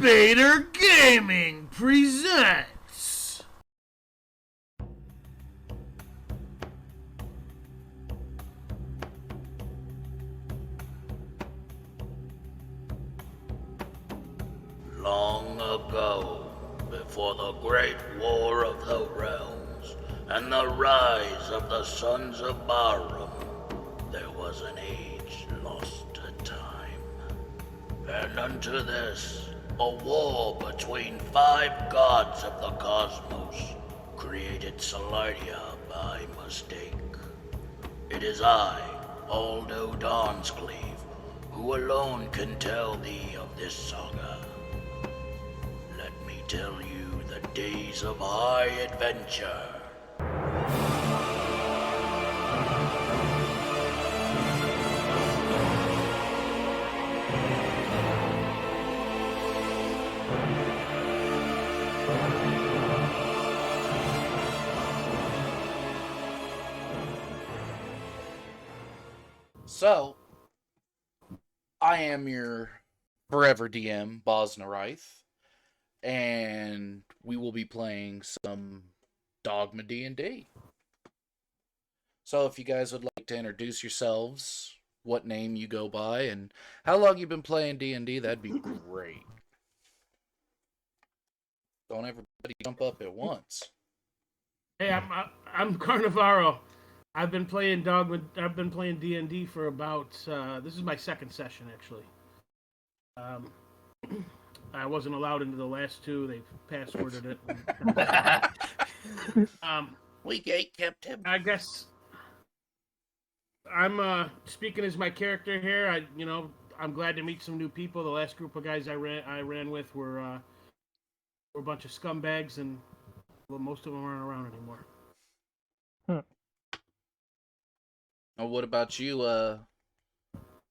B.A.T.R Gaming presents. Long ago, before the Great War of the Realms and the rise of the Sons of Bahram, there was an age lost to time. And unto this, a war between 5 gods of the cosmos created Solidia by mistake. It is I, Aldo Dawnscleave, who alone can tell thee of this saga. Let me tell you the days of high adventure. So, I am your forever DM, Bosnarith, and we will be playing some Dogma D&D. So if you guys would like to introduce yourselves, what name you go by, and how long you've been playing D&D, that'd be great. Don't everybody jump up at once. Hey, I'm Carnivaro. I've been playing D&D for about this is my second session actually. I wasn't allowed into the last two. They passworded it. We gatekept him. I guess I'm speaking as my character here. I'm glad to meet some new people. The last group of guys I ran with were a bunch of scumbags, and well, most of them aren't around anymore. What about you,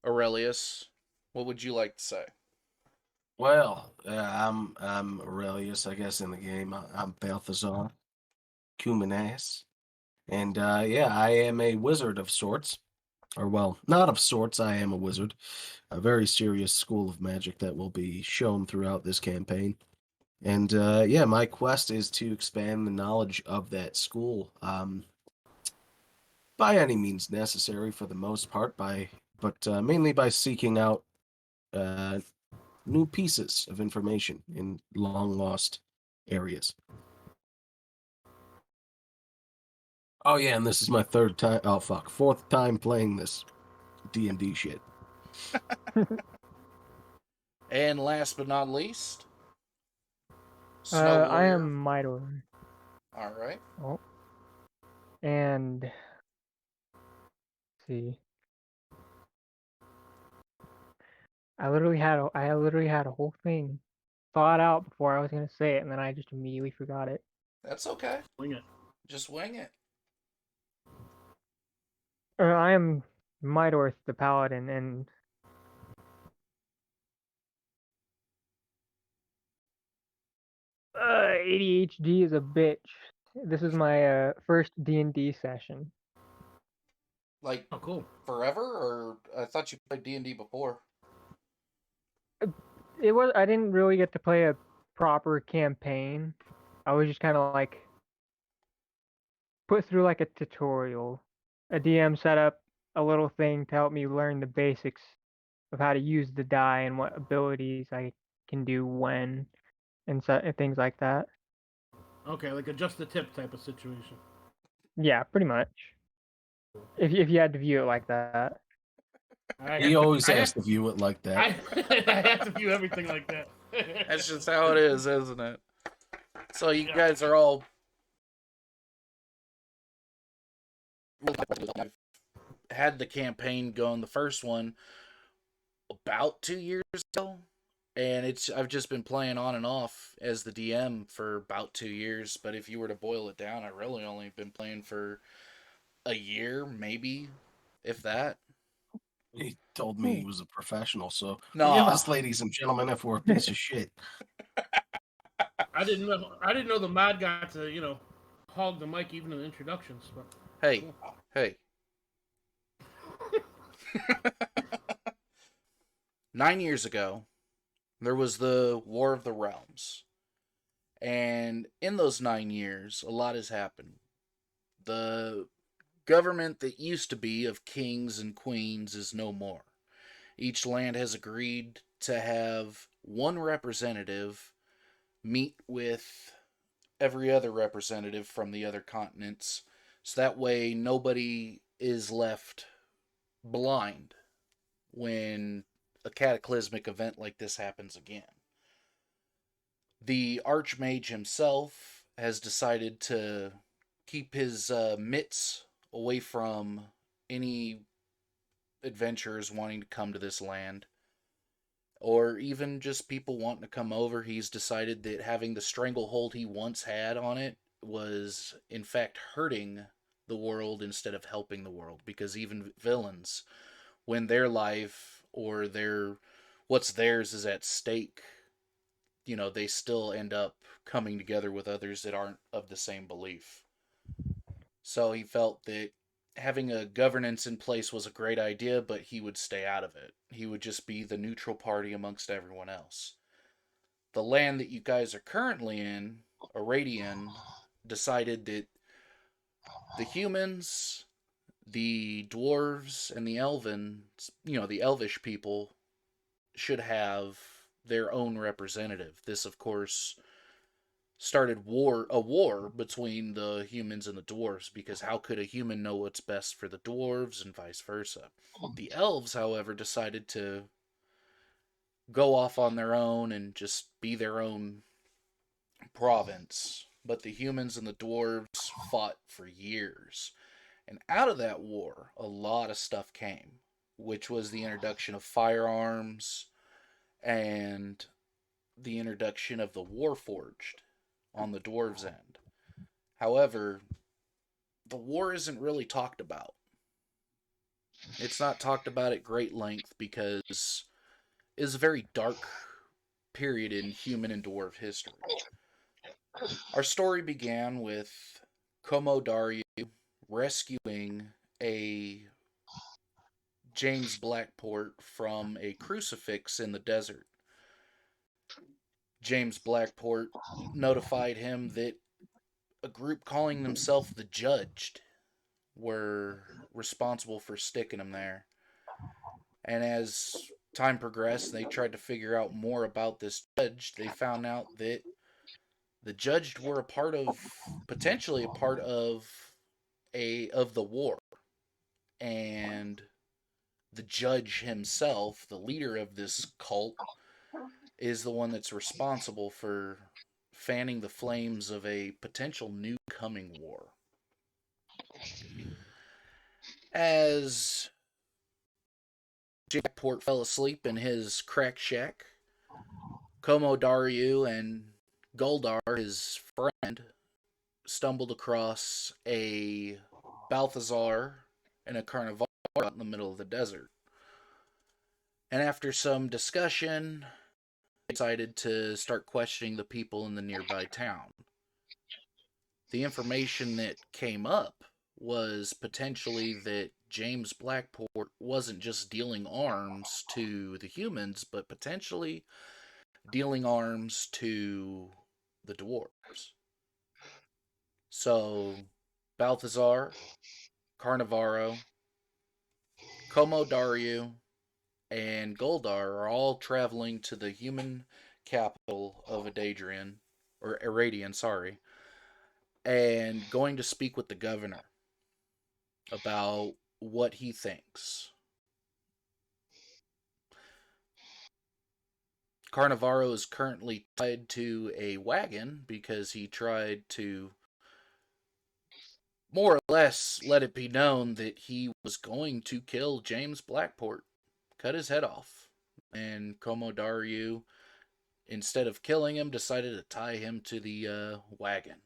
Aurelius? What would you like to say? Well, I'm Aurelius, I guess, in the game. I'm Balthazar, Cumanas, and yeah, I am a wizard of sorts, or well, not of sorts. I am a wizard, a very serious school of magic that will be shown throughout this campaign, and yeah, my quest is to expand the knowledge of that school, by any means necessary, for the most part, but mainly by seeking out new pieces of information in long lost areas. Oh yeah, and this is my fourth time playing this D&D shit. And last but not least, I am Midorth. All right. Oh, and let's see. I literally had a whole thing thought out before I was gonna say it, and then I just immediately forgot it. That's okay. Wing it. Just wing it. I am Midorth the Paladin, and ADHD is a bitch. This is my first D&D session. Like, Oh, cool. forever, or I thought you played D&D before. I didn't really get to play a proper campaign. I was just kind of like put through like a tutorial. A DM set up a little thing to help me learn the basics of how to use the die and what abilities I can do when and things like that. Okay, like a just the tip type of situation. Yeah, pretty much. If you had to view it like that. He always has to view it like that. I have to view everything like that. That's just how it is, isn't it? So you guys are all... I've had the campaign going, the first one, about 2 years ago. And I've just been playing on and off as the DM for about 2 years. But if you were to boil it down, I really only been playing for a year, maybe, if that. He told me he was a professional, so No. forgive us, ladies and gentlemen, if we're a piece of shit. I didn't know the mod got to hog the mic even in the introductions. But Hey, cool. hey. 9 years ago, there was the War of the Realms. And in those 9 years, a lot has happened. The government that used to be of kings and queens is no more. Each land has agreed to have one representative meet with every other representative from the other continents, so that way nobody is left blind when a cataclysmic event like this happens again. The Archmage himself has decided to keep his mitts away from any adventurers wanting to come to this land, or even just people wanting to come over. He's decided that having the stranglehold he once had on it was, in fact, hurting the world instead of helping the world, because even villains, when their life or their what's theirs is at stake, they still end up coming together with others that aren't of the same belief. So he felt that having a governance in place was a great idea, but he would stay out of it. He would just be the neutral party amongst everyone else. The land that you guys are currently in, Aradian, decided that the humans, the dwarves, and the elvens, the elvish people, should have their own representative. This, of course, started a war between the humans and the dwarves, because how could a human know what's best for the dwarves and vice versa? The elves, however, decided to go off on their own and just be their own province. But the humans and the dwarves fought for years. And out of that war, a lot of stuff came, which was the introduction of firearms and the introduction of the Warforged on the dwarves' end. However, the war isn't really talked about. It's not talked about at great length because it's a very dark period in human and dwarf history. Our story began with Komodaru rescuing a James Blackport from a crucifix in the desert. James Blackport notified him that a group calling themselves the Judged were responsible for sticking him there. And as time progressed, they tried to figure out more about this judge. They found out that the Judged were potentially a part of the war, and the judge himself, the leader of this cult, is the one that's responsible for fanning the flames of a potential new coming war. As Jackport fell asleep in his crack shack, Komodaru and Goldar, his friend, stumbled across a Balthazar and a Carnivaro out in the middle of the desert. And after some discussion, they decided to start questioning the people in the nearby town. The information that came up was potentially that James Blackport wasn't just dealing arms to the humans, but potentially dealing arms to the dwarves. So, Balthazar, Carnivaro, Komodaru, and Goldar are all traveling to the human capital of Aradian, sorry, and going to speak with the governor about what he thinks. Carnivaro is currently tied to a wagon because he tried to more or less let it be known that he was going to kill James Blackport, cut his head off. And Komodaru, instead of killing him, decided to tie him to the wagon.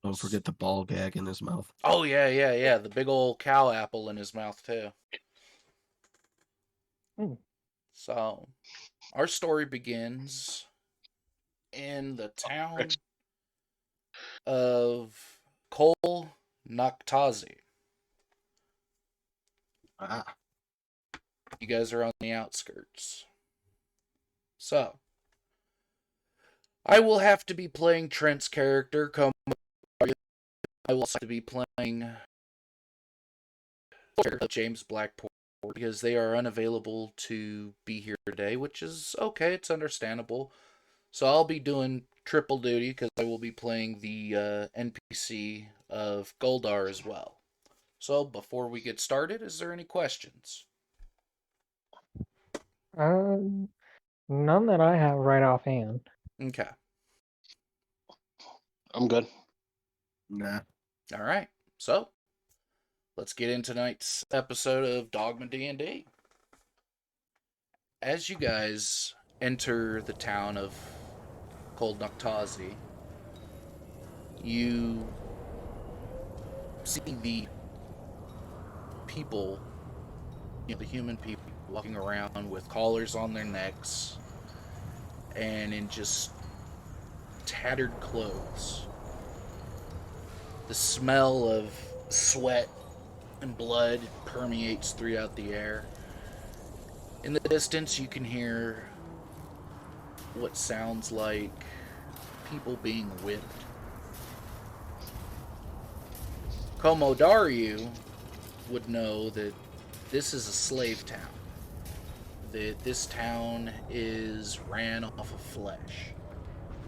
Don't forget the ball gag in his mouth. Oh, yeah. The big old cow apple in his mouth, too. So, our story begins in the town of Kol Noctazi. Ah. You guys are on the outskirts. So, I will have to be playing Trent's character. I will have to be playing James Blackport because they are unavailable to be here today, which is okay. It's understandable. So I'll be doing triple duty because I will be playing the NPC of Goldar as well. So before we get started, is there any questions? None that I have right offhand. Okay. I'm good. Nah. All right. So let's get into tonight's episode of Dogma D&D. As you guys enter the town of Cold Noctazi, you see the people, the human people, walking around with collars on their necks and in just tattered clothes. The smell of sweat and blood permeates throughout the air. In the distance, you can hear what sounds like people being whipped. Komodaryu would know that this is a slave town. That this town is ran off of flesh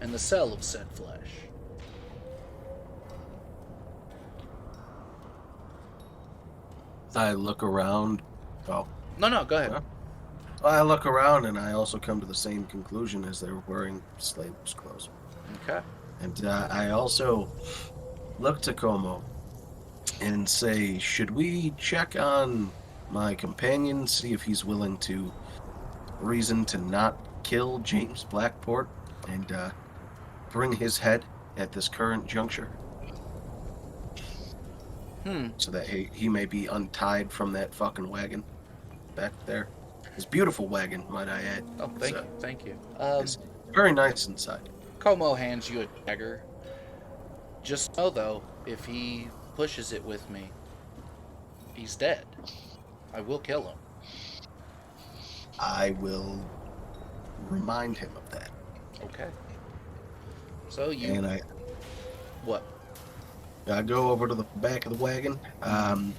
and the sale of said flesh. I look around. Oh. No, go ahead. Huh? I look around and I also come to the same conclusion as they're wearing slaves' clothes. Okay. And I also look to Como and say, should we check on my companion, see if he's willing to reason to not kill James Blackport and bring his head at this current juncture? So that he may be untied from that fucking wagon back there. His beautiful wagon, might I add. Oh, thank you. It's very nice inside. Como hands you a dagger. Just know, though, if he pushes it with me, he's dead. I will kill him. I will remind him of that. Okay. So you... And I What? go over to the back of the wagon, and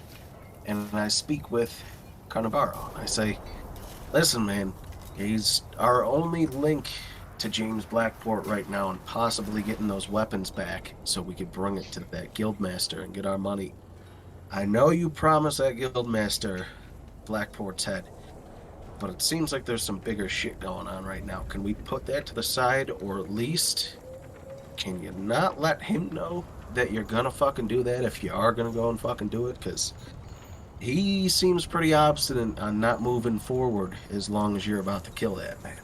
I speak with Carnivaro. I say, listen, man, he's our only link to James Blackport right now and possibly getting those weapons back so we could bring it to that guildmaster and get our money. I know you promised that guildmaster Blackport's head, but it seems like there's some bigger shit going on right now. Can we put that to the side, or at least can you not let him know that you're gonna fucking do that if you are gonna go and fucking do it? Because he seems pretty obstinate on not moving forward as long as you're about to kill that man.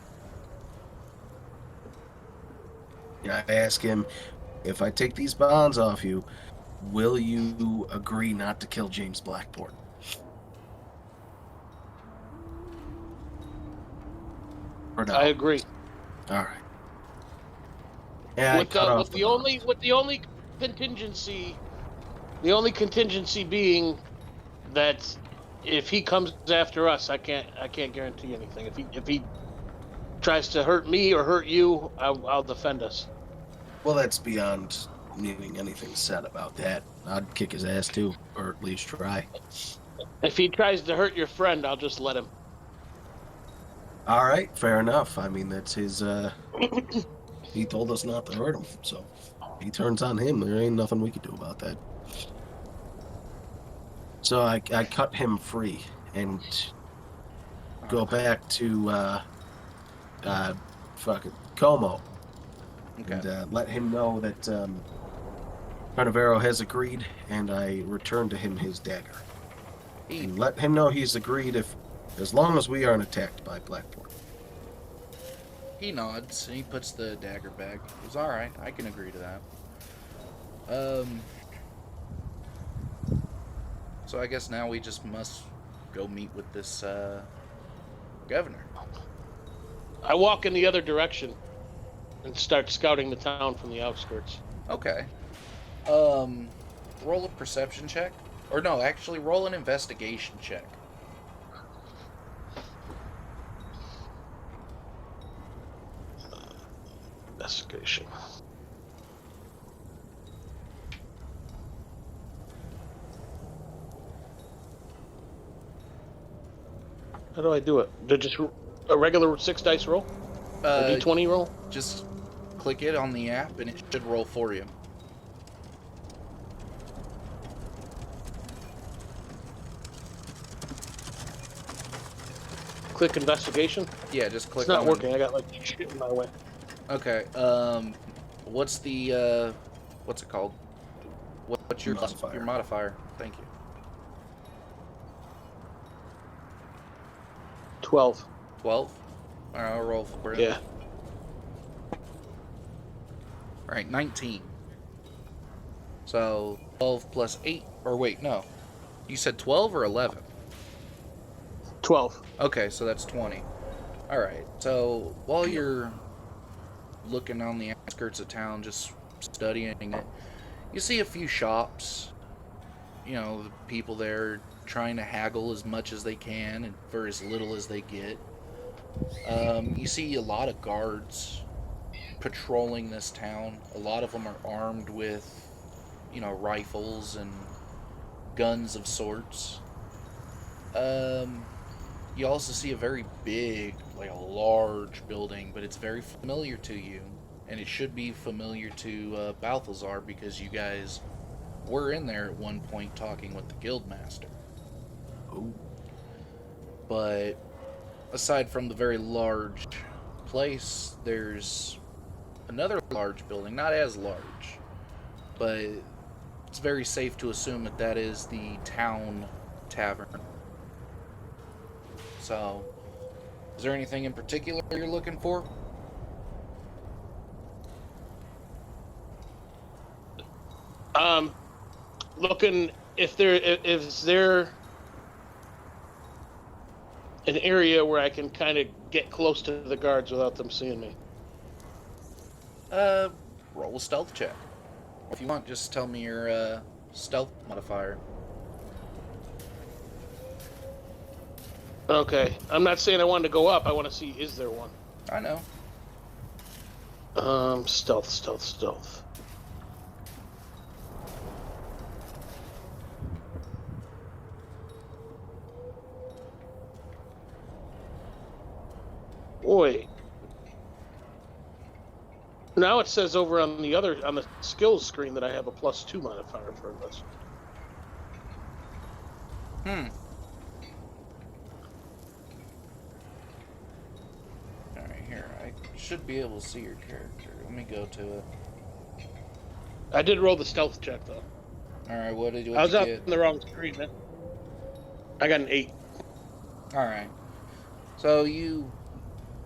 I ask him, if I take these bonds off you, will you agree not to kill James Blackport? Or not? I agree. All right. Yeah, With the only contingency being that if he comes after us, I can't guarantee anything. If he tries to hurt me or hurt you, I'll defend us. Well, that's beyond needing anything said about that. I'd kick his ass too, or at least try. If he tries to hurt your friend, I'll just let him. All right, fair enough. I mean, that's his. He told us not to hurt him, so if he turns on him, there ain't nothing we can do about that. So I cut him free and go back to fucking Como. Okay. And let him know that Carnivaro has agreed, and I return to him his dagger. And let him know he's agreed as long as we aren't attacked by Blackport. He nods and he puts the dagger back. He goes, alright, I can agree to that. So I guess now we just must go meet with this governor. I walk in the other direction and start scouting the town from the outskirts. Okay. Roll a perception check. Or no, actually roll an investigation check. investigation. How do I do it? Did just a regular 6 dice roll? Or D20 roll? Just click it on the app and it should roll for you. Click investigation? Yeah, just click It's not on working. I got like shit in my way. Okay. What's the what's it called? What's your Modifier. your modifier? Thank you. 12. 12. All right, I'll roll for it. Yeah. All right, 19. So 12 plus 8, or wait, no. You said 12 or 11? 12. Okay, so that's 20. All right. So while you're looking on the outskirts of town, just studying it, you see a few shops. You know, the people there trying to haggle as much as they can and for as little as they get. You see a lot of guards patrolling this town. A lot of them are armed with, you know, rifles and guns of sorts. You also see a very big, like a large building, but it's very familiar to you. And it should be familiar to Balthazar because you guys were in there at one point talking with the guildmaster. Oh. But aside from the very large place, there's another large building, not as large, but it's very safe to assume that that is the town tavern. So, is there anything in particular you're looking for? Looking if is there an area where I can kind of get close to the guards without them seeing me. Roll a stealth check. If you want, just tell me your stealth modifier. Okay. I'm not saying I wanted to go up. I want to see, is there one? I know. Stealth. Wait. Now it says over on the skills screen that I have a +2 modifier for this. Alright, here. I should be able to see your character. Let me go to it. I did roll the stealth check though. Alright, what did you I was get? out in the wrong screen, man. I got an 8. Alright. So you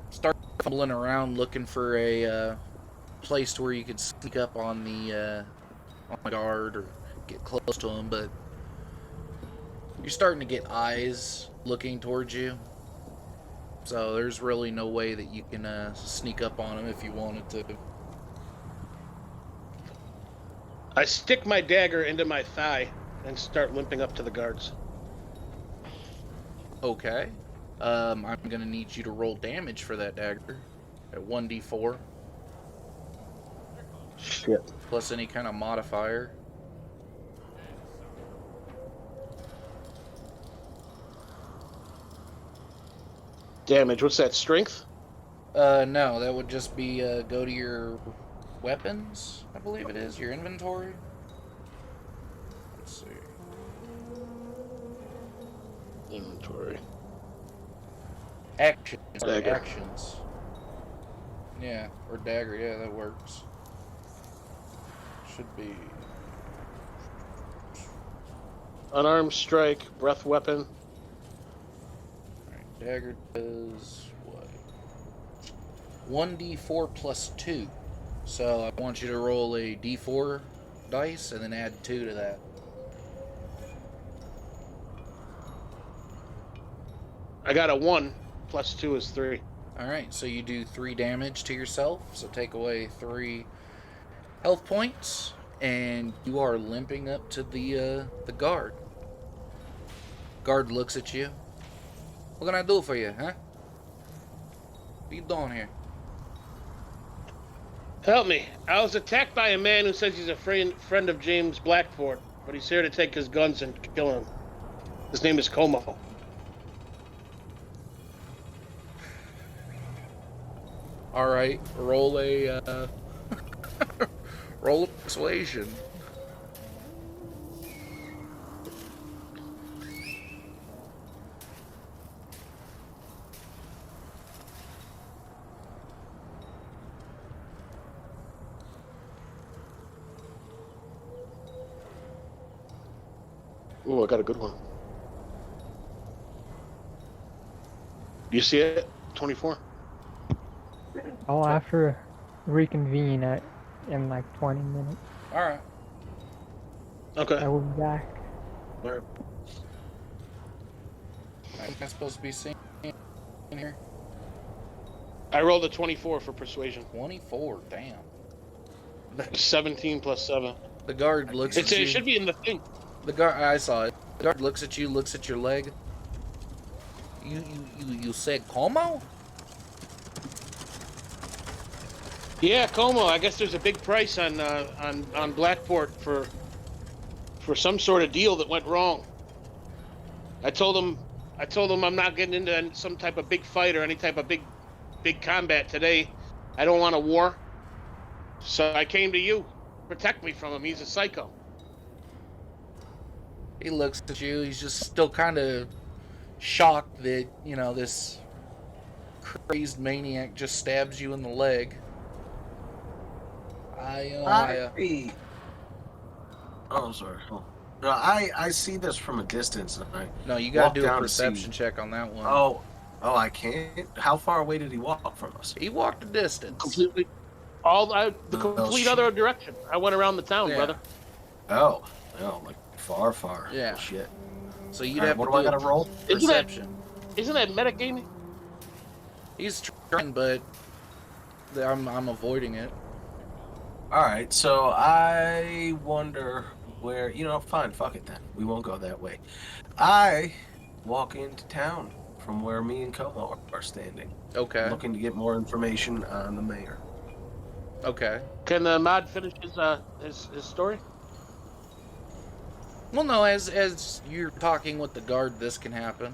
start fumbling around looking for a place where you could sneak up on the guard or get close to him, but you're starting to get eyes looking towards you. So there's really no way that you can sneak up on him if you wanted to. I stick my dagger into my thigh and start limping up to the guards. Okay. I'm gonna need you to roll damage for that dagger at 1d4 Shit. plus any kind of modifier. Damage. What's that? Strength? No, that would just be go to your weapons, I believe it is, your inventory. Let's see. Inventory. Actions. Dagger. Actions. Yeah, or dagger, yeah, that works. Should be. Unarmed strike, breath weapon. Alright, dagger does what? 1d4 plus 2. So I want you to roll a d4 dice and then add 2 to that. I got a 1 plus 2 is 3. Alright, so you do 3 damage to yourself, so take away 3 health points, and you are limping up to the guard. Guard looks at you. What can I do for you, huh? What you doing here? Help me. I was attacked by a man who says he's a friend of James Blackford, but he's here to take his guns and kill him. His name is Como. All right, roll a roll a persuasion. Oh, I got a good one. Do you see it? 24. I'll have to reconvene in like 20 minutes. All right. Okay. I will be back. I'm not supposed to be seeing in here. I rolled a 24 for persuasion. 24. Damn. 17 plus 7. The guard looks at you. It should be in the thing. The guard. I saw it. The guard looks at you. Looks at your leg. You said Como? Yeah, Como. I guess there's a big price on Blackport for some sort of deal that went wrong. I told him I'm not getting into some type of big fight or any type of big combat today. I don't want a war. So I came to you. Protect me from him. He's a psycho. He looks at you. He's just still kind of shocked that, this crazed maniac just stabs you in the leg. Oh, sorry. Oh. No, I see this from a distance. No, you gotta do a perception check on that one. Oh, I can't. How far away did he walk from us? He walked a distance. Completely. The complete other direction. I went around the town, brother. Oh, like far. Yeah. Oh, shit. So you'd have what to do I gotta roll? Perception. Isn't that metagaming? He's trying, but I'm avoiding it. All right, so I wonder where. Fine, fuck it then. We won't go that way. I walk into town from where me and Como are standing. Okay. Looking to get more information on the mayor. Okay. Can the mod finish his story? Well, no. As you're talking with the guard, this can happen.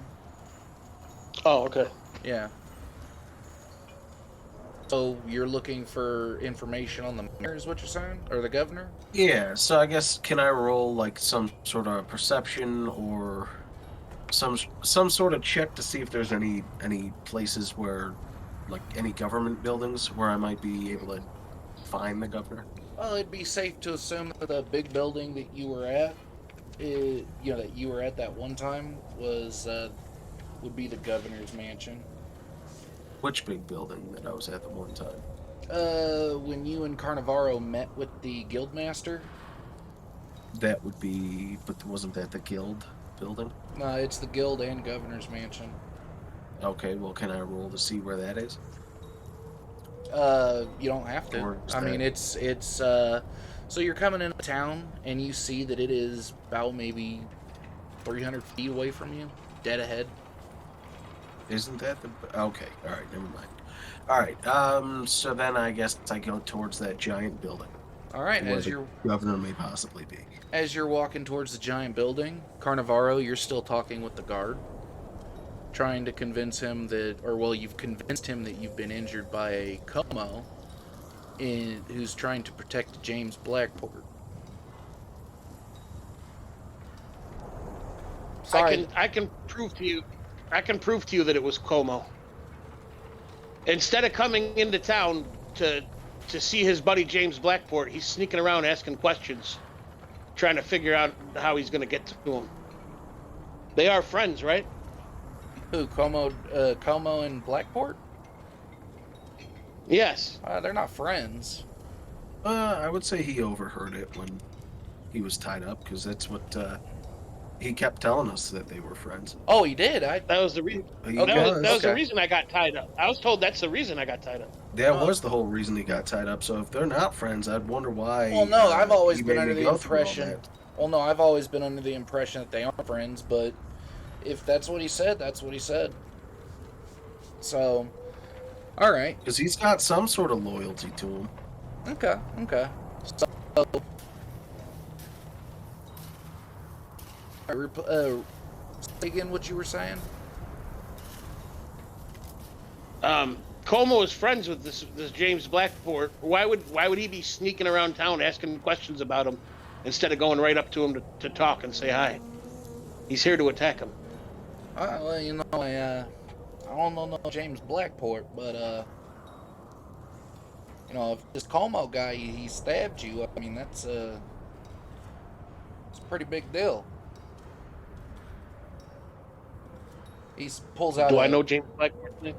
Oh, okay. Yeah. So you're looking for information on the mayor, is what you're saying, or the governor? Yeah. So I guess can I roll like some sort of perception or some sort of check to see if there's any places where, like, any government buildings where I might be able to find the governor? Well, it'd be safe to assume that the big building that you were at, that you were at that one time, would be the governor's mansion. Which big building that I was at the one time? When you and Carnivaro met with the guildmaster. That would be, but wasn't that the guild building? No, it's the guild and governor's mansion. Okay, well, can I roll to see where that is? You don't have to. I mean, it's so you're coming into town and you see that it is about maybe 300 feet away from you, dead ahead. Isn't that the... Okay, alright, never mind. Alright, so then I guess I go towards that giant building. Alright, as the governor may possibly be. As you're walking towards the giant building, Carnivaro, you're still talking with the guard, trying to convince him you've convinced him that you've been injured by a Como, who's trying to protect James Blackport. Sorry. I can prove to you that it was Como. Instead of coming into town to see his buddy James Blackport, he's sneaking around asking questions, trying to figure out how he's going to get to him. They are friends, right? Who, Como and Blackport? Yes. They're not friends. I would say he overheard it when he was tied up, because that's what he kept telling us, that they were friends. Oh, he did? That was the reason. That was the reason I got tied up. I was told that's the reason I got tied up. That was the whole reason he got tied up. So if they're not friends, I'd wonder why. Well, no, I've always been under the impression. Well, no, I've always been under the impression that they aren't friends. But if that's what he said, that's what he said. So, all right. Because he's got some sort of loyalty to him. Okay. So, say again what you were saying. Como is friends with this James Blackport. Why would he be sneaking around town asking questions about him instead of going right up to him to talk and say hi? He's here to attack him. Well, you know, I don't know no James Blackport, but you know, if this Como guy he stabbed you, I mean it's a pretty big deal. He pulls out. Do I know James Blackport's name?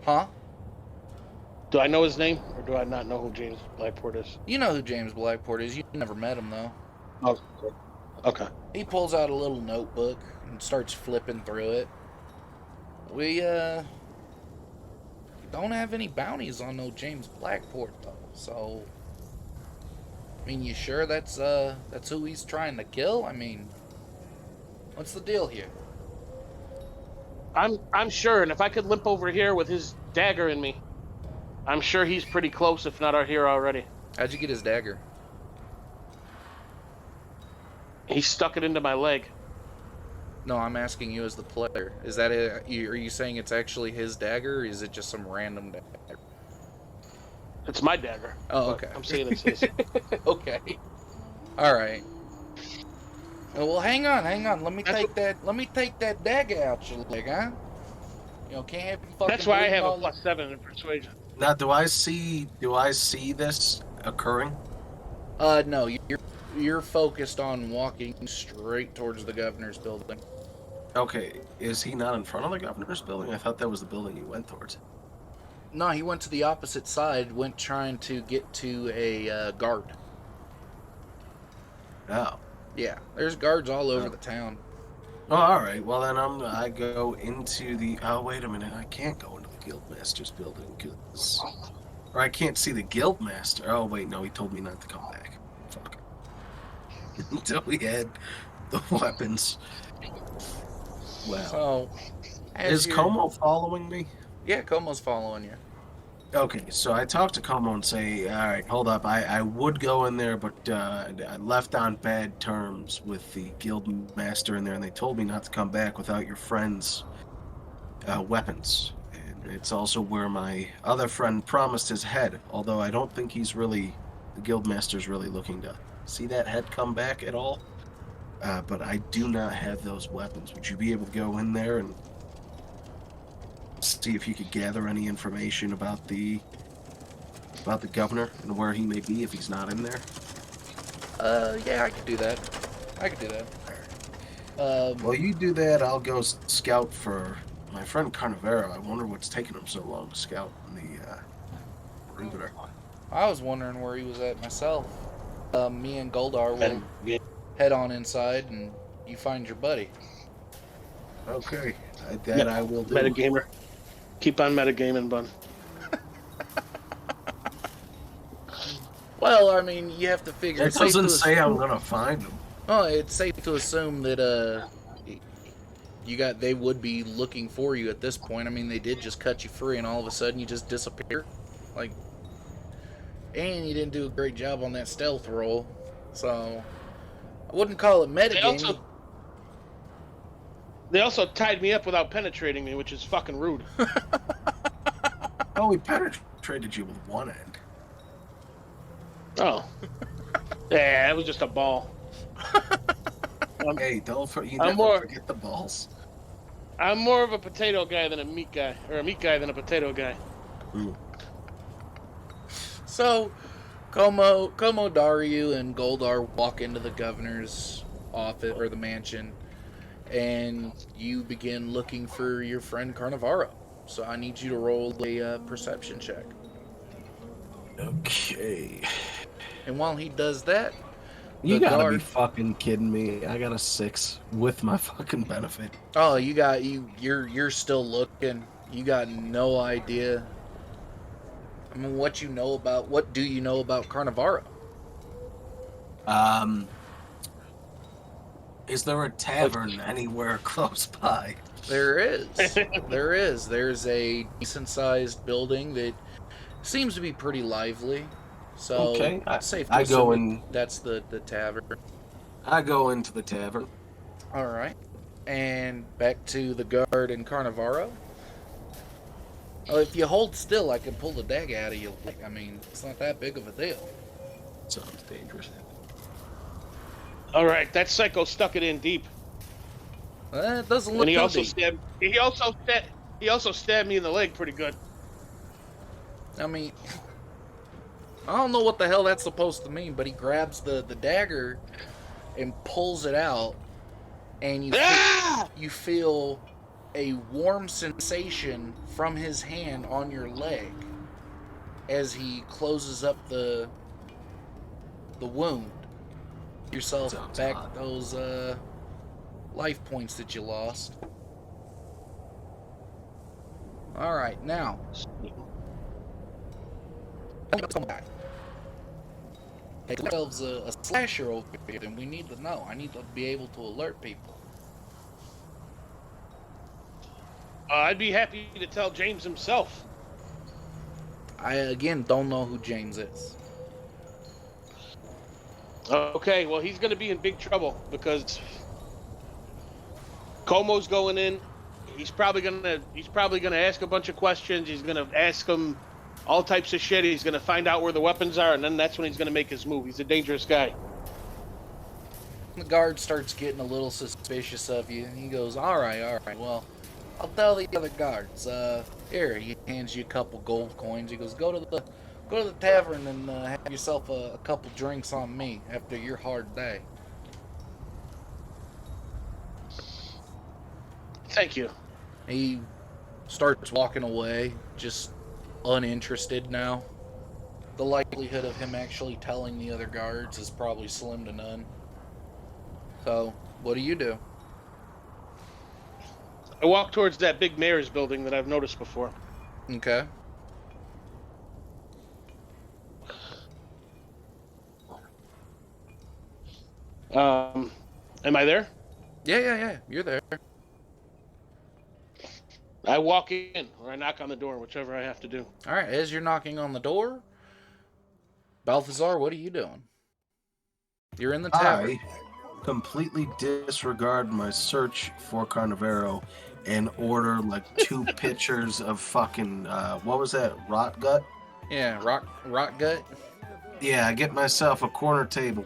Huh? Do I know his name, or do I not know who James Blackport is? You know who James Blackport is. You never met him though. Oh, okay. He pulls out a little notebook and starts flipping through it. We don't have any bounties on no James Blackport though. So, I mean, you sure that's who he's trying to kill? I mean, what's the deal here? I'm sure, and if I could limp over here with his dagger in me, I'm sure he's pretty close, if not here already. How'd you get his dagger? He stuck it into my leg. No, I'm asking you as the player. Is that it? Are you saying it's actually his dagger, or is it just some random dagger? It's my dagger. Oh, okay. I'm saying it's his. Okay. All right. Well, hang on. Let me take that dagger out your leg, huh? You know, can't have you fucking. That's why I have a all +7 in persuasion. Now, do I see this occurring? No, you're focused on walking straight towards the governor's building. Okay, is he not in front of the governor's building? I thought that was the building he went towards. No, he went to the opposite side. Went trying to get to a guard. Oh. Yeah, there's guards all over the town. Oh, all right. Well, then I go into the. Oh, wait a minute. I can't go into the guildmaster's building because, or I can't see the guildmaster. Oh, wait, no. He told me not to come back. Fuck. Until we had the weapons. Well, So, is Como following me? Yeah, Como's following you. Okay, so I talk to Como and say, all right, hold up. I would go in there, but I left on bad terms with the guild master in there, and they told me not to come back without your friend's weapons. And it's also where my other friend promised his head, although I don't think the guild master's really looking to see that head come back at all. But I do not have those weapons. Would you be able to go in there and see if you could gather any information about the governor and where he may be if he's not in there? Yeah, I could do that. Well, you do that. I'll go scout for my friend Carnivaro. I wonder what's taking him so long to scout in the perimeter. I was wondering where he was at myself. Me and Goldar will head on inside, and you find your buddy. Okay, that I will do. Metagamer. Keep on metagaming, bun. Well, I mean, you have to figure. It doesn't say I'm gonna find him. Oh, it's safe to assume that they would be looking for you at this point. I mean, they did just cut you free, and all of a sudden you just disappear. Like, and you didn't do a great job on that stealth roll, so I wouldn't call it metagaming. They also tied me up without penetrating me, which is fucking rude. Oh, we penetrated you with one end. Oh. Yeah, it was just a ball. Hey, never forget the balls. I'm more of a potato guy than a meat guy, or a meat guy than a potato guy. So, Como, Dario, and Goldar walk into the governor's office, or the mansion, and you begin looking for your friend Carnivaro. So I need you to roll a perception check. Okay. And while he does that, you gotta be fucking kidding me! I got a 6 with my fucking benefit. Oh, you're still looking. You got no idea. I mean, what do you know about Carnivaro? Is there a tavern anywhere close by? There is. There's a decent-sized building that seems to be pretty lively. So, Okay, safe to I go assume in. that's the tavern. I go into the tavern. All right. And back to the guard in Carnivaro. If you hold still, I can pull the dagger out of your leg. I mean, it's not that big of a deal. Sounds dangerous. All right, that psycho stuck it in deep, It doesn't and look he too also deep. stabbed. He also stabbed me in the leg pretty good. I mean, I don't know what the hell that's supposed to mean, but he grabs the dagger and pulls it out, and Ah! you feel a warm sensation from his hand on your leg as he closes up the wound. Yourself Sounds back odd. those life points that you lost. All right, now come back. Hey, ourselves a slasher over here, and we need to know. I need to be able to alert people. I'd be happy to tell James himself. I again don't know who James is. Okay, well, he's going to be in big trouble because Como's going in. He's probably gonna ask a bunch of questions. He's gonna ask him all types of shit. He's gonna find out where the weapons are, and then that's when he's gonna make his move. He's a dangerous guy. The guard starts getting a little suspicious of you, and he goes, all right, well, I'll tell the other guards. Here, he hands you a couple gold coins. He goes, go to the tavern and have yourself a couple drinks on me after your hard day. Thank you. He starts walking away, just uninterested now. The likelihood of him actually telling the other guards is probably slim to none. So, what do you do? I walk towards that big mayor's building that I've noticed before. Okay. Am I there? Yeah. You're there. I walk in, or I knock on the door, whichever I have to do. All right. As you're knocking on the door, Balthazar, what are you doing? You're in the tavern. I completely disregard my search for Carnivaro and order like 2 pitchers of fucking what was that, rot gut? Yeah, rock gut. Yeah, I get myself a corner table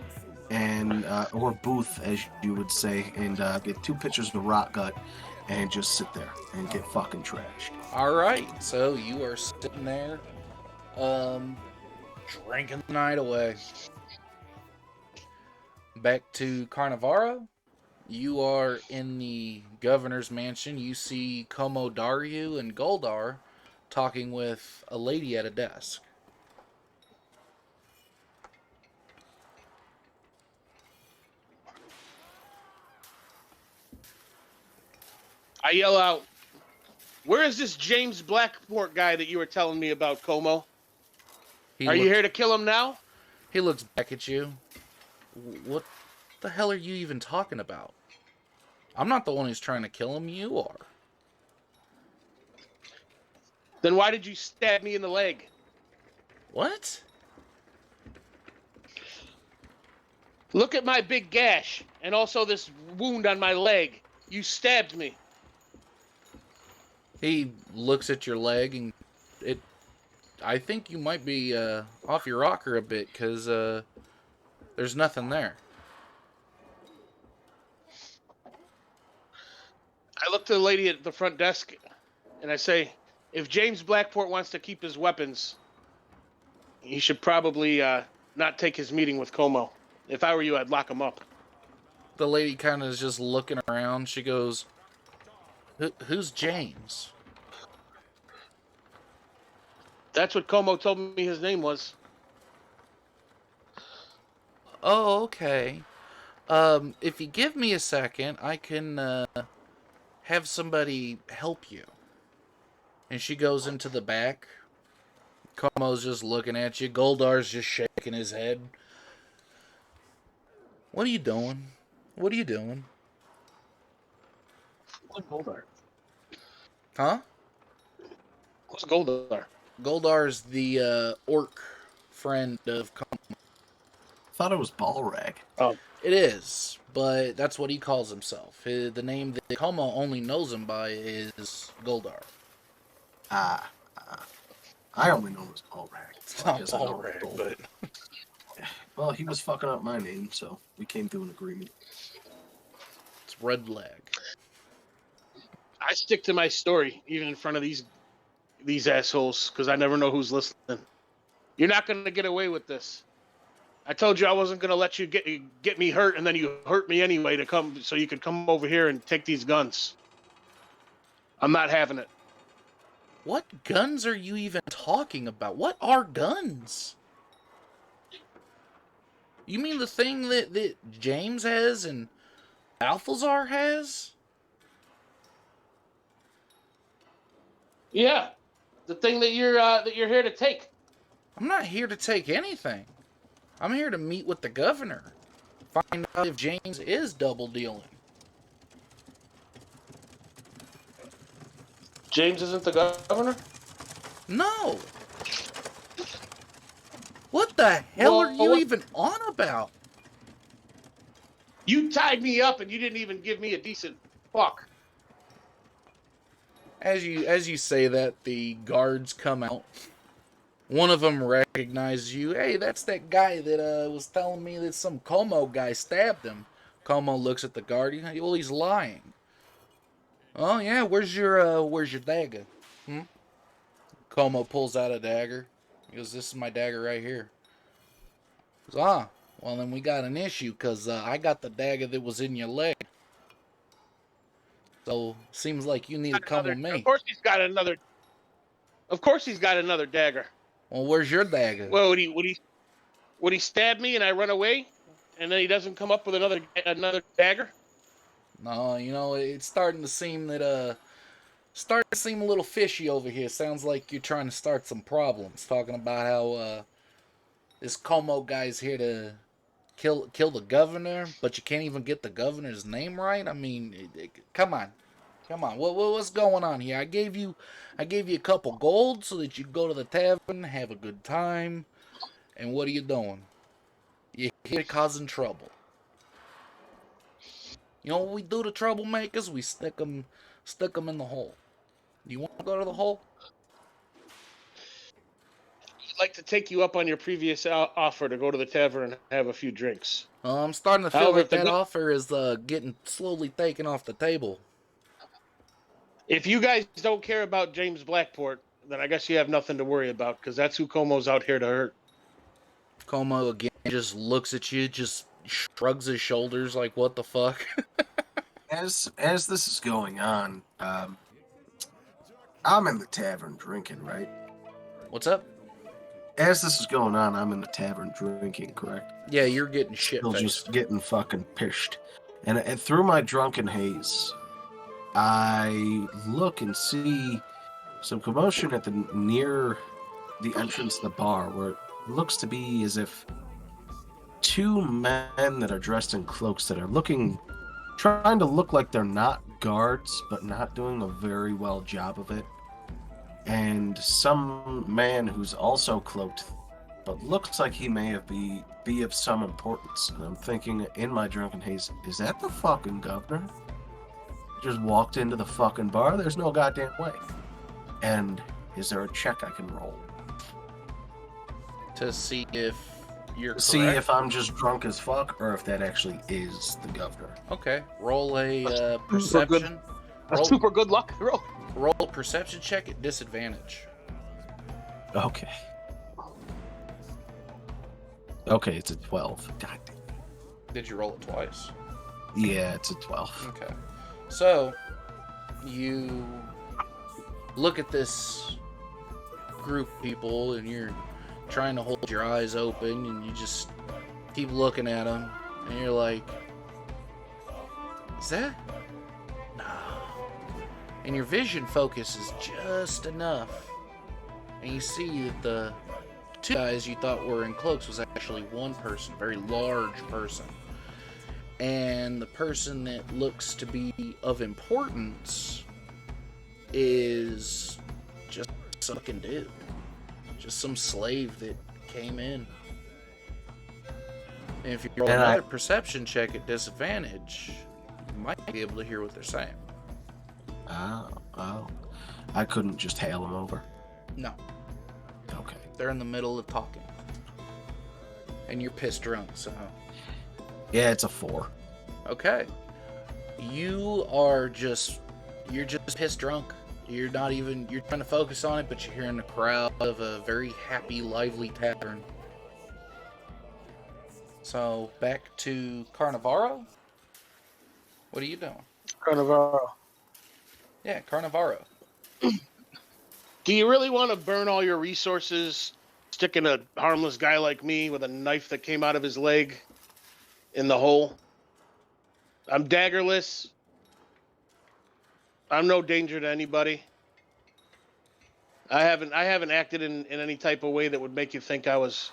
and or booth, as you would say, and get 2 pitchers of rot gut and just sit there and get fucking trashed. All right. So you are sitting there, drinking the night away. Back to Carnivaro. You are in the governor's mansion. You see Como Daryu and Goldar talking with a lady at a desk. I yell out, "Where is this James Blackport guy that you were telling me about, Como? Are you here to kill him now?" He looks back at you. What the hell are you even talking about? I'm not the one who's trying to kill him. You are. Then why did you stab me in the leg? What? Look at my big gash and also this wound on my leg. You stabbed me. He looks at your leg and I think you might be off your rocker a bit because there's nothing there. I look to the lady at the front desk and I say, if James Blackport wants to keep his weapons, he should probably not take his meeting with Como. If I were you, I'd lock him up. The lady kind of is just looking around. She goes, who's James? That's what Como told me his name was. Oh, okay. If you give me a second, I can have somebody help you. And she goes into the back. Como's just looking at you. Goldar's just shaking his head. What are you doing? What are you doing? What's Goldar? Huh? What's Goldar? Goldar's the orc friend of. Thought it was Balrag. Oh, It is, but that's what he calls himself. The name that Como only knows him by is Goldar. I only know him as Balrag. It's not Because I know Balrag, Gold. but Well, he was fucking up my name, so we came to an agreement. it's Red Leg. I stick to my story even in front of these assholes because I never know who's listening. You're not going to get away with this. I told you I wasn't going to let you get me hurt, and then you hurt me anyway to come so you could come over here and take these guns. I'm not having it. What guns are you even talking about? What are guns? You mean the thing that James has and Balthazar has? Yeah, the thing that you're here to take. I'm not here to take anything. I'm here to meet with the governor. Find out if James is double dealing. James isn't the governor? No. What the hell Well, are you what- even on about? You tied me up and you didn't even give me a decent fuck. As you say that, the guards come out. One of them recognizes you. Hey, that's that guy that was telling me that some Como guy stabbed him. Como looks at the guard. Well, he's lying. Oh yeah, where's your dagger? Como pulls out a dagger. He goes, "This is my dagger right here." He goes, "Ah, well then we got an issue, cause I got the dagger that was in your leg. So seems like you need to come with me." Of course he's got another. Of course he's got another dagger. Well, where's your dagger? Well, would he stab me and I run away, and then he doesn't come up with another dagger? No, it's starting to seem that starting to seem a little fishy over here. Sounds like you're trying to start some problems. Talking about how this Como guy's here to kill the governor, but you can't even get the governor's name right. I mean, come on. What's going on here? I gave you a couple gold so that you go to the tavern, have a good time, and what are you doing? You're here causing trouble. You know what we do to troublemakers? We stick them in the hole. Do you want to go to the hole? I'd like to take you up on your previous offer to go to the tavern and have a few drinks. I'm starting to feel However, like if the that good- offer is getting slowly taken off the table. If you guys don't care about James Blackport, then I guess you have nothing to worry about because that's who Como's out here to hurt. Como again just looks at you, just shrugs his shoulders like, what the fuck? As this is going on, I'm in the tavern drinking, right? What's up? As this is going on, I'm in the tavern drinking, correct? Yeah, you're getting shit Still faced. just getting fucking pissed. And through my drunken haze, I look and see some commotion at near the entrance to the bar, where it looks to be as if two men that are dressed in cloaks that are trying to look like they're not guards, but not doing a very well job of it. And some man who's also cloaked, but looks like he may be of some importance. And I'm thinking in my drunken haze, is that the fucking governor? Just walked into the fucking bar? There's no goddamn way. And is there a check I can roll? To see if you're correct. See if I'm just drunk as fuck, or if that actually is the governor. Okay, roll a perception. A super good luck roll. Roll a perception check at disadvantage. Okay. Okay, it's a 12. God damn. Did you roll it twice? Yeah, it's a 12. Okay. So, you look at this group of people and you're trying to hold your eyes open and you just keep looking at them and you're like, is that? Nah. And your vision focuses just enough. And you see that the two guys you thought were in cloaks was actually one person, very large person. And the person that looks to be of importance is just some fucking dude. Just some slave that came in. And if you roll And another perception check at disadvantage, you might be able to hear what they're saying. Oh. I couldn't just hail them over. No, Okay. they're in the middle of talking. And you're pissed drunk, so... Yeah, it's a 4. Okay. You're just pissed drunk. You're trying to focus on it, but you're hearing the crowd of a very happy, lively tavern. So, back to Carnivaro. What are you doing? Carnivaro. Yeah, Carnivaro. Do you really want to burn all your resources sticking a harmless guy like me with a knife that came out of his leg in the hole? I'm daggerless. I'm no danger to anybody. I haven't acted in any type of way that would make you think I was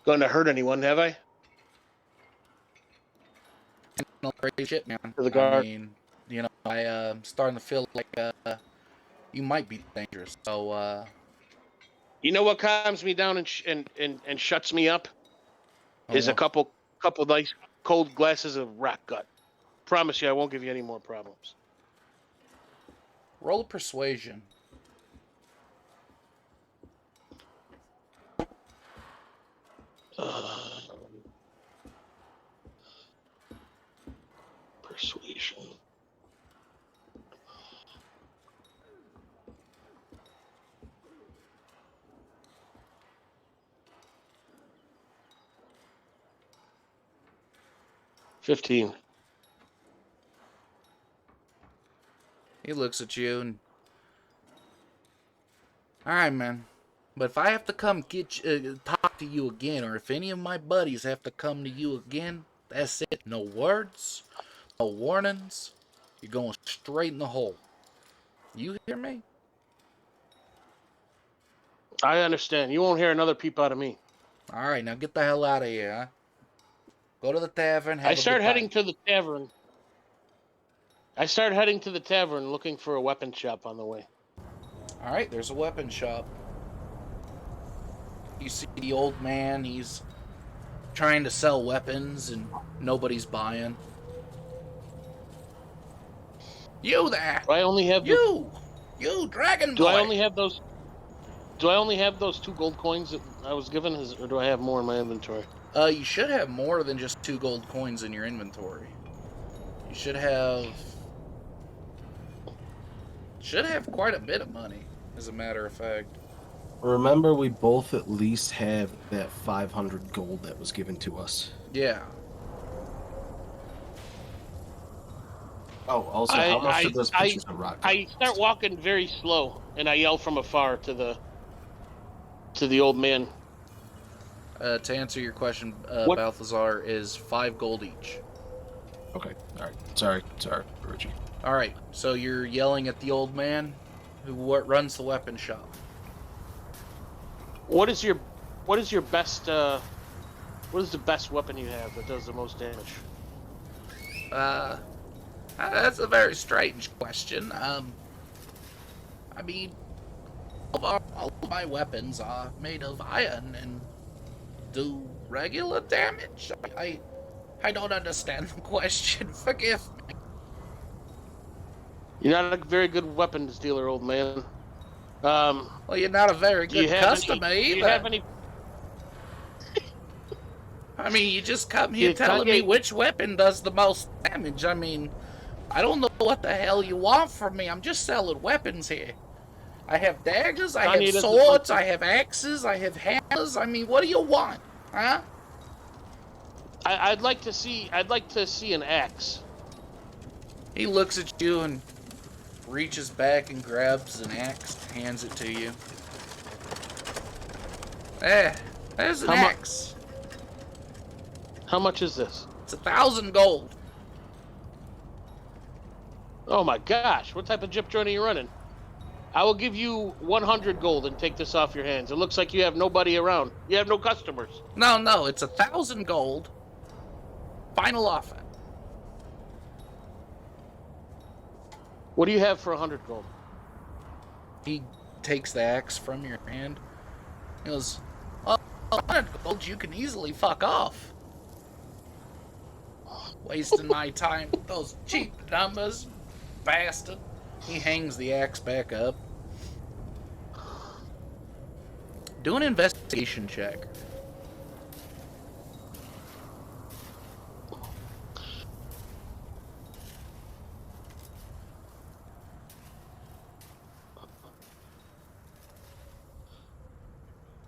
going to hurt anyone, have I? No crazy shit, man. To the guard. I mean, I'm starting to feel like you might be dangerous. So, You know what calms me down and shuts me up is a couple nice cold glasses of rock gut. Promise you, I won't give you any more problems. roll a persuasion. Persuasion. $15. He looks at you and... Alright, man. But if I have to come talk to you again, or if any of my buddies have to come to you again, that's it. No words, no warnings. You're going straight in the hole. You hear me? I understand. You won't hear another peep out of me. Alright, now get the hell out of here, huh? Go to the tavern, have I a start good heading time. to the tavern. I start heading to the tavern looking for a weapon shop on the way. Alright, there's a weapon shop. You see the old man, he's trying to sell weapons and nobody's buying. You there! Do I only have You, Dragon Boy! Do I only have those 2 gold coins that I was given, or do I have more in my inventory? You should have more than just 2 gold coins in your inventory. You should have quite a bit of money, as a matter of fact. Remember, we both at least have that 500 gold that was given to us. Yeah. Oh, also, how much are those pictures of rock? I start walking very slow, and I yell from afar to the old man. To answer your question, Balthazar, is 5 gold each. Okay, alright. Sorry, Richie. Alright, so you're yelling at the old man who runs the weapon shop. What is your best what is the best weapon you have that does the most damage? That's a very strange question. I mean, all of my weapons are made of iron and do regular damage. I don't understand the question. Forgive me. You're not a very good weapons dealer, old man. Well, you're not a very good customer either. Do you have any? I mean, you just come here telling me which weapon does the most damage. I mean, I don't know what the hell you want from me. I'm just selling weapons here. I have daggers, I have swords, I have axes, I have hammers. I mean, what do you want, huh? I'd like to see an axe. He looks at you and reaches back and grabs an axe, hands it to you. There's an axe. How much is this? It's 1,000 gold. Oh my gosh, what type of gyp joint are you running? I will give you 100 gold and take this off your hands. It looks like you have nobody around. You have no customers. No, it's 1,000 gold. Final offer. What do you have for 100 gold? He takes the axe from your hand. He goes, well, 100 gold, you can easily fuck off. Wasting my time with those cheap numbers, bastard. He hangs the axe back up. Do an investigation check.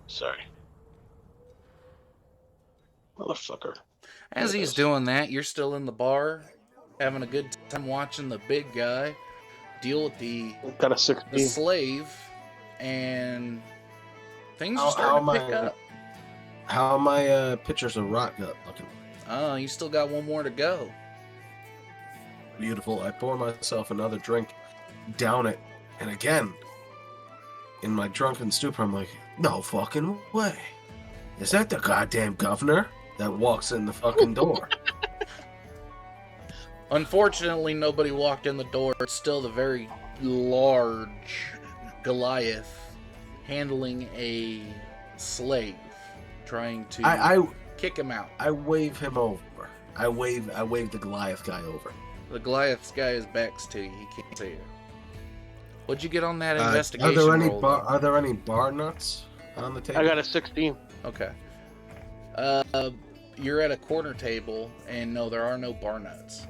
Sorry. Motherfucker. As he's doing that, you're still in the bar, having a good time watching the big guy deal with the Got a 16. slave, and things are How starting to am pick I- up. How are my pictures of rot gut looking? Oh, you still got one more to go. Beautiful. I pour myself another drink, down it, and again, in my drunken stupor, I'm like, no fucking way. Is that the goddamn governor that walks in the fucking door? Unfortunately, nobody walked in the door. It's still the very large Goliath handling a slave, trying to I kick him out. I wave him over. I wave the Goliath guy over. The Goliath's guy is backs to you. He can't see you. What'd you get on that Are investigation there any roll? bar, are there any bar nuts on the table? I got a 16. Okay. You're at a corner table, and no, there are no bar nuts.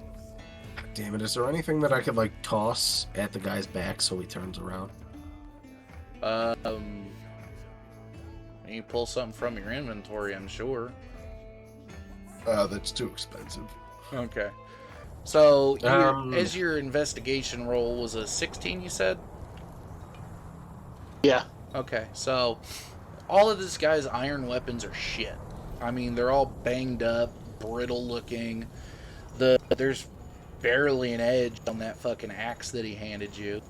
Damn it! Is there anything that I could like toss at the guy's back so he turns around? You pull something from your inventory, I'm sure. That's too expensive. Okay. So, Um, as your investigation roll was a 16, you said? Yeah. Okay, so all of this guy's iron weapons are shit. I mean, they're all banged up, brittle looking. There's barely an edge on that fucking axe that he handed you.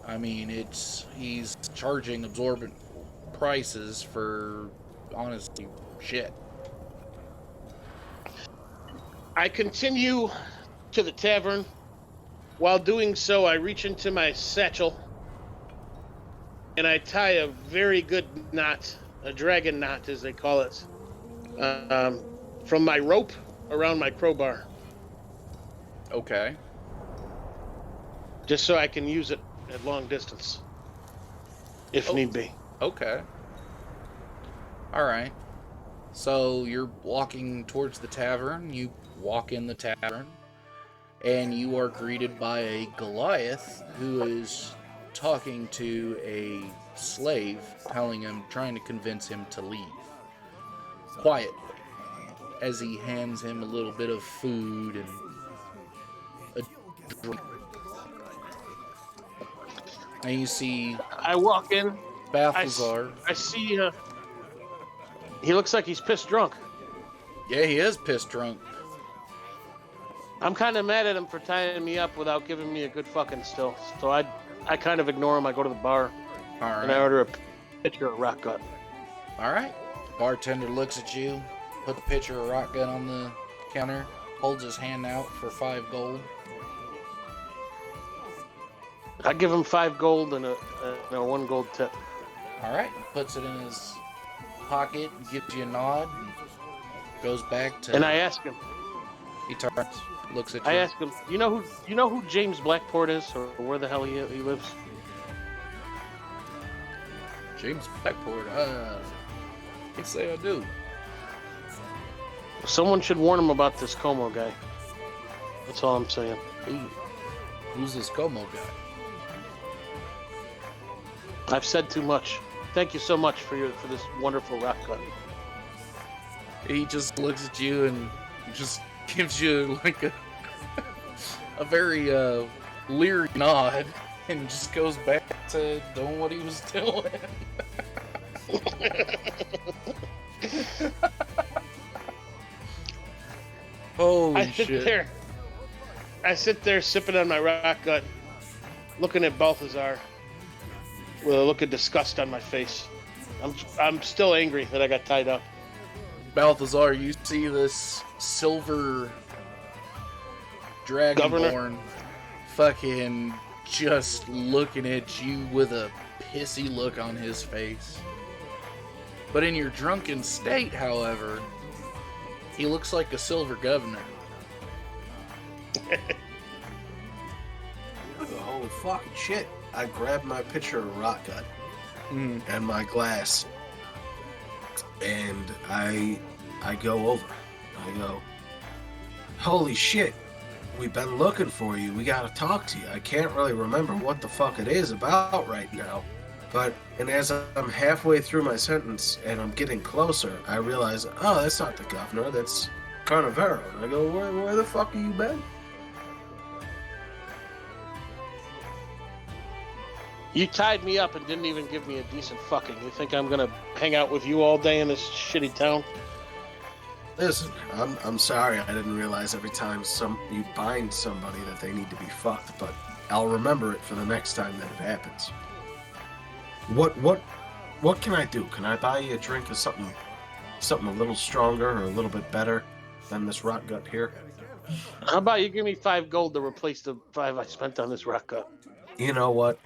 I mean, he's charging absorbent prices for, honestly, shit. I continue to the tavern. While doing so, I reach into my satchel and I tie a very good knot, a dragon knot as they call it, from my rope around my crowbar, Okay. just so I can use it at long distance, if need be. Okay. Alright. So you're walking towards the tavern. You walk in the tavern, and you are greeted by a Goliath who is talking to a slave, trying to convince him to leave. Quietly. As he hands him a little bit of food and a drink. And you see I walk in. Balthazar. I see. He looks like he's pissed drunk. Yeah, he is pissed drunk. I'm kind of mad at him for tying me up without giving me a good fucking still. So I kind of ignore him. I go to the bar and I Alright. order a pitcher of rock gut. Alright. Bartender looks at you, put the pitcher of rock gun on the counter, holds his hand out for 5 gold. I give him 5 gold and a 1 gold tip. Alright. Puts it in his pocket, gives you a nod, and goes back to... And I ask him. He turns, looks at you. I ask him. You know who James Blackport is, or where the hell he lives? James Blackport, I say I do. Someone should warn him about this Como guy. That's all I'm saying. Who's this Como guy? I've said too much. Thank you so much for this wonderful rock gut. He just looks at you and just gives you like a very leery nod and just goes back to doing what he was doing. Holy shit. I sit there sipping on my rock gut, looking at Balthazar with a look of disgust on my face. I'm still angry that I got tied up. Balthazar, you see this silver dragonborn fucking just looking at you with a pissy look on his face. But in your drunken state, however, he looks like a silver governor. Holy fucking shit. I grabbed my pitcher of rock gut and my glass, and I go over. I go, holy shit, we've been looking for you. We gotta talk to you. I can't really remember what the fuck it is about right now. And as I'm halfway through my sentence and I'm getting closer, I realize, oh, that's not the governor, that's Carnivaro. And I go, where the fuck have you been? You tied me up and didn't even give me a decent fucking. You think I'm gonna hang out with you all day in this shitty town? Listen, I'm sorry. I didn't realize every time you bind somebody that they need to be fucked, but I'll remember it for the next time that it happens. What can I do? Can I buy you a drink of something a little stronger or a little bit better than this rock gut here? How about you give me 5 gold to replace the 5 I spent on this rock gut? You know what?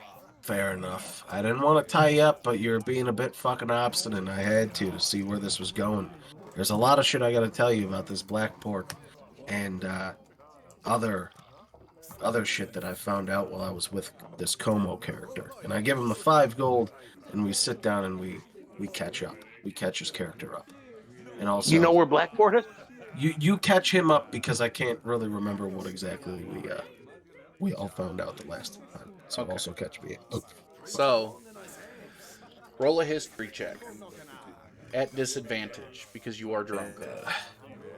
Fair enough. I didn't want to tie you up, but you're being a bit fucking obstinate. I had to see where this was going. There's a lot of shit I gotta tell you about this black pork and other shit that I found out while I was with this Como character. And I give him the 5 gold, and we sit down and we catch up. We catch his character up. And also, You know where Blackport is? you catch him up because I can't really remember what exactly we all found out the last time. So Okay. also catch me up. So, roll a history check. At disadvantage, because you are drunk.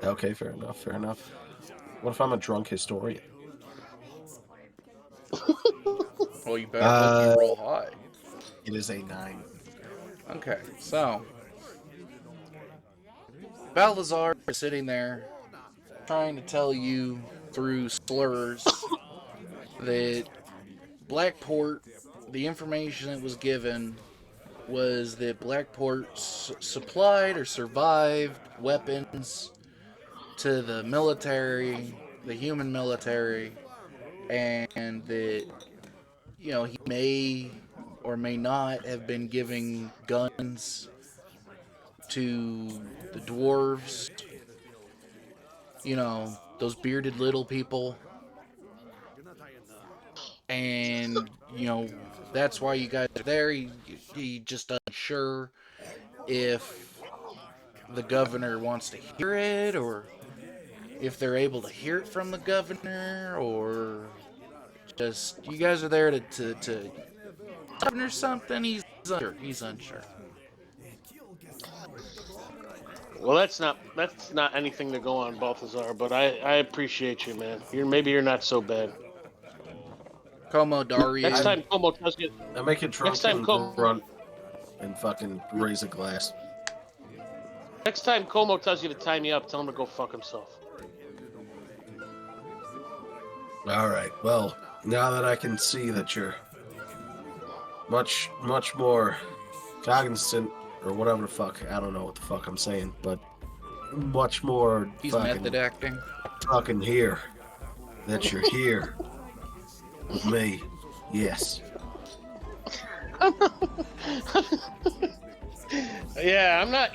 Okay, fair enough. What if I'm a drunk historian? Well, you better hope you roll high. It is a 9. Okay, so Balthazar is sitting there trying to tell you through slurs that Blackport, the information that was given was that Blackport supplied or survived weapons to the military, the human military, and that, you know, he may or may not have been giving guns to the dwarves, you know, those bearded little people. And, you know, that's why you guys are there. He just unsure if the governor wants to hear it, or if they're able to hear it from the governor, or just you guys are there to governor something. He's unsure. Well, that's not anything to go on, Balthazar. But I appreciate you, man. Maybe you're not so bad. Como Dario. Next time Como tells you, I make it drunk Next time, and Como- grunt and fucking raise a glass. next time Como tells you to tie me up, tell him to go fuck himself. All right. Well, now that I can see that you're much more cognizant or whatever the fuck, I don't know what the fuck I'm saying, but much more He's fucking method acting. fucking here. That you're here with me. Yes. Yeah, I'm not.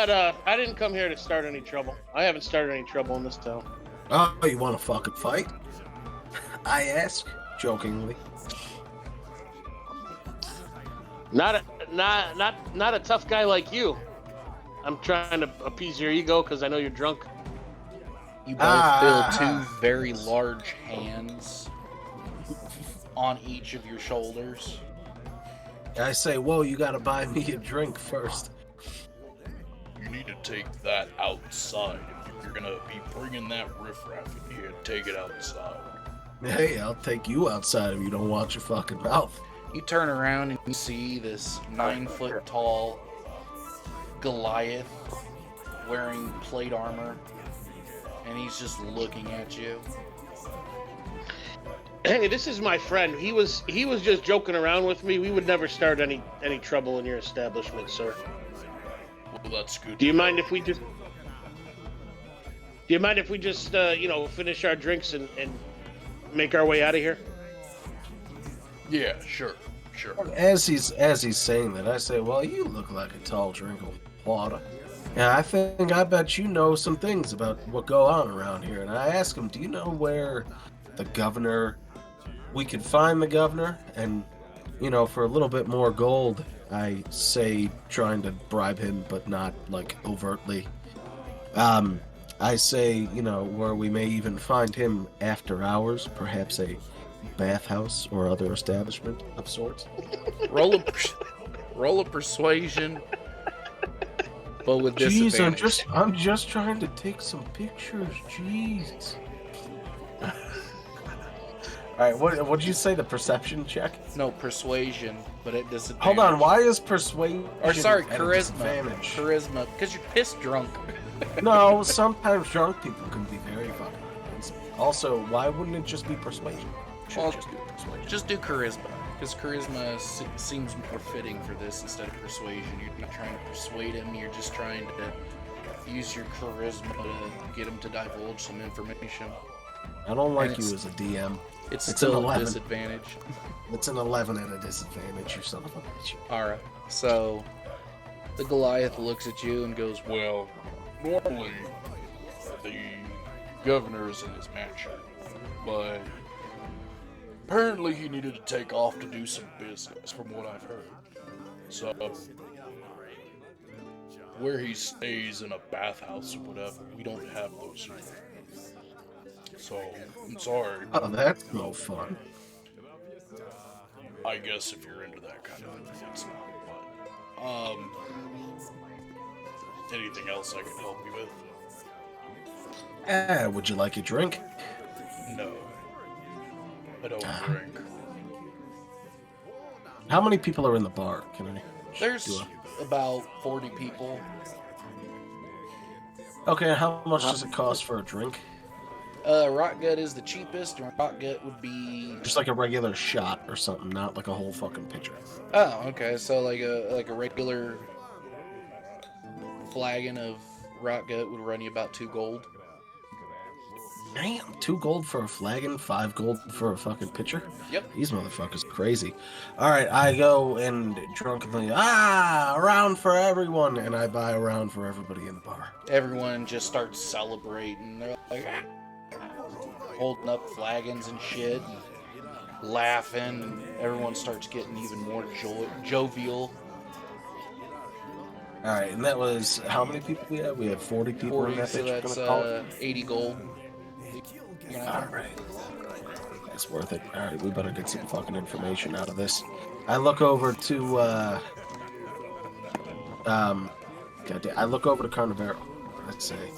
I didn't come here to start any trouble. I haven't started any trouble in this town. Oh, you want to fucking fight? I ask jokingly. Not a tough guy like you. I'm trying to appease your ego because I know you're drunk. You both feel two very large hands on each of your shoulders. I say, whoa, you gotta buy me a drink first. You need to take that outside. If you're gonna be bringing that riffraff in here, take it outside. Hey, I'll take you outside if you don't watch your fucking mouth. You turn around and you see this 9-foot tall Goliath wearing plate armor, and he's just looking at you. Hey, this is my friend. He was just joking around with me. We would never start any trouble in your establishment, sir. Well, that's good. Do you mind if we just finish our drinks and make our way out of here? Yeah, sure. Sure. As he's saying that, I say, "Well, you look like a tall drink of water." And I bet you know some things about what go on around here. And I ask him, "Do you know where the governor? We could find the governor, and for a little bit more gold." I say, trying to bribe him, but not like overtly. I say, where we may even find him after hours, perhaps a bathhouse or other establishment of sorts. Roll a persuasion, but with Jeez, disadvantage. I'm just trying to take some pictures. Jeez. All right, what'd you say? The perception check? No, persuasion, but at disadvantage. Hold on, why is persuasion? Or sorry, at a charisma. disadvantage? Charisma, because you're pissed drunk. No, sometimes drunk people can be very fucking convincing. Also, why wouldn't it just be persuasion? Should Well, just be persuasion. Just do charisma, because charisma seems more fitting for this instead of persuasion. You're not trying to persuade him, you're just trying to use your charisma to get him to divulge some information. I don't like and you as a DM. It's It's still an a 11. disadvantage. It's an 11 at a disadvantage, you son of a bitch. Alright, so the Goliath looks at you and goes, well, normally the governor is in his mansion, but apparently he needed to take off to do some business, from what I've heard. So, where he stays in a bathhouse or whatever, we don't have those here. So, I'm sorry. Oh, that's no fun. I guess if you're into that kind of thing, it's not. But, anything else I can help you with? Would you like a drink? No. I don't drink. How many people are in the bar? Can I? There's about 40 people. Okay, how much does it cost for a drink? Rock Gut is the cheapest. Rock Gut would be... Just like a regular shot or something, not like a whole fucking pitcher. Oh, okay. So like a regular flagon of Rock Gut would run you about 2 gold. Damn, 2 gold for a flagon, 5 gold for a fucking pitcher? Yep. These motherfuckers are crazy. Alright, I go and drunkenly, a round for everyone, and I buy a round for everybody in the bar. Everyone just starts celebrating. They're like holding up flagons and shit, and laughing, and everyone starts getting even more jovial. Alright, and that was, how many people we have? We have 40 people 40, in that so bitch, we're that's gonna call it? 80 gold. Alright. That's worth it. Alright, we better get some fucking information out of this. I look over to, I look over to Carnivaro. Let's say,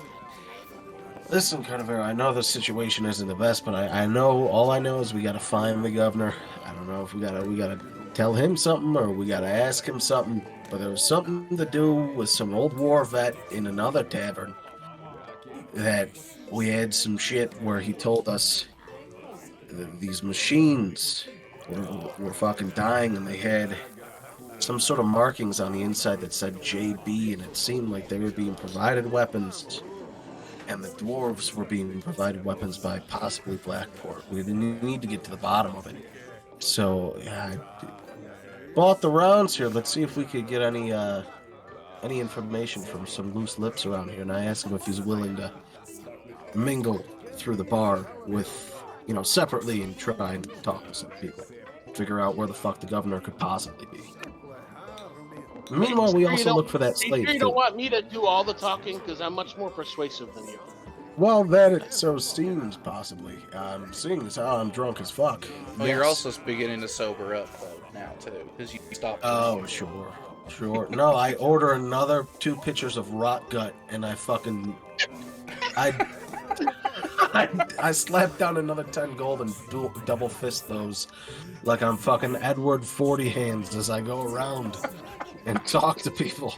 listen, Carnivaro, I know the situation isn't the best, but I know, all I know is we gotta find the governor. I don't know if we gotta tell him something or we gotta ask him something, but there was something to do with some old war vet in another tavern that we had some shit where he told us these machines were fucking dying, and they had some sort of markings on the inside that said JB, and it seemed like they were being provided weapons, and the dwarves were being provided weapons by possibly Blackport. We need to get to the bottom of it. So, yeah, I bought the rounds here. Let's see if we could get any information from some loose lips around here, and I asked him if he's willing to mingle through the bar with, separately, and try and talk to some people. Figure out where the fuck the governor could possibly be. Meanwhile, we also look for that slave. You don't want me to do all the talking because I'm much more persuasive than you. Well, that it so seems, possibly. Seeing as how I'm drunk as fuck. Well, yes. you're also beginning to sober up, though, now, too, because you stopped. Oh, sure. No, I order another 2 pitchers of rot gut, and I fucking... I slap down another 10 gold and double fist those like I'm fucking Edward 40 hands as I go around and talk to people.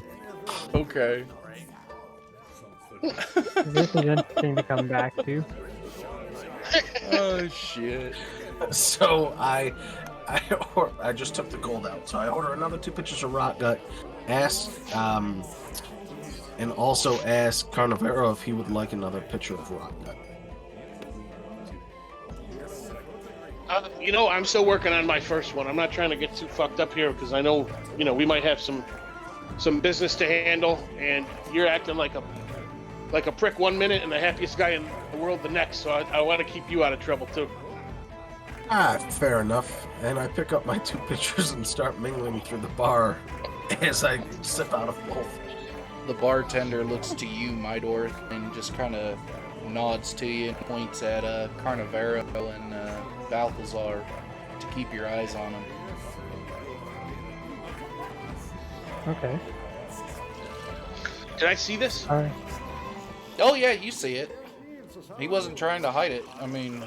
Okay. This is interesting to come back to. Oh, shit. So I just took the gold out. So I order another 2 pitchers of rot gut, and also ask Carnivaro if he would like another pitcher of rot gut. I'm still working on my first one. I'm not trying to get too fucked up here because I know, we might have some business to handle, and you're acting like a prick 1 minute and the happiest guy in the world the next. So I want to keep you out of trouble too. Fair enough. And I pick up my 2 pitchers and start mingling through the bar as I sip out of both. The bartender looks to you, Midorth, and just kind of nods to you and points at Carnivaro and Balthazar to keep your eyes on them. Okay. Did I see this? All right. Oh yeah, you see it. He wasn't trying to hide it. I mean,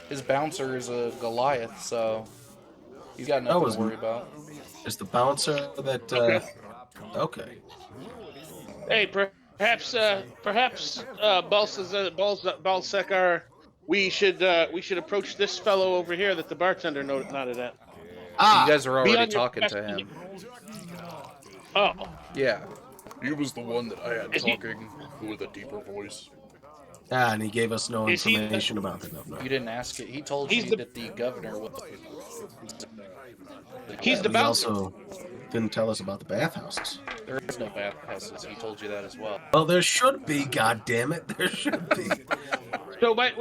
his bouncer is a Goliath, so he's got nothing to worry about. Is the bouncer that... Okay. Hey, perhaps Balthazar, we should approach this fellow over here that the bartender nodded at. You guys are already talking to him. Oh. Yeah. He was the one that I had talking with a deeper voice. And he gave us no information about the governor. You didn't ask it. He told you that the governor was... He's the bouncer. He also didn't tell us about the bathhouses. There is no bathhouses. He told you that as well. Well, there should be, goddammit. There should be. So, wait,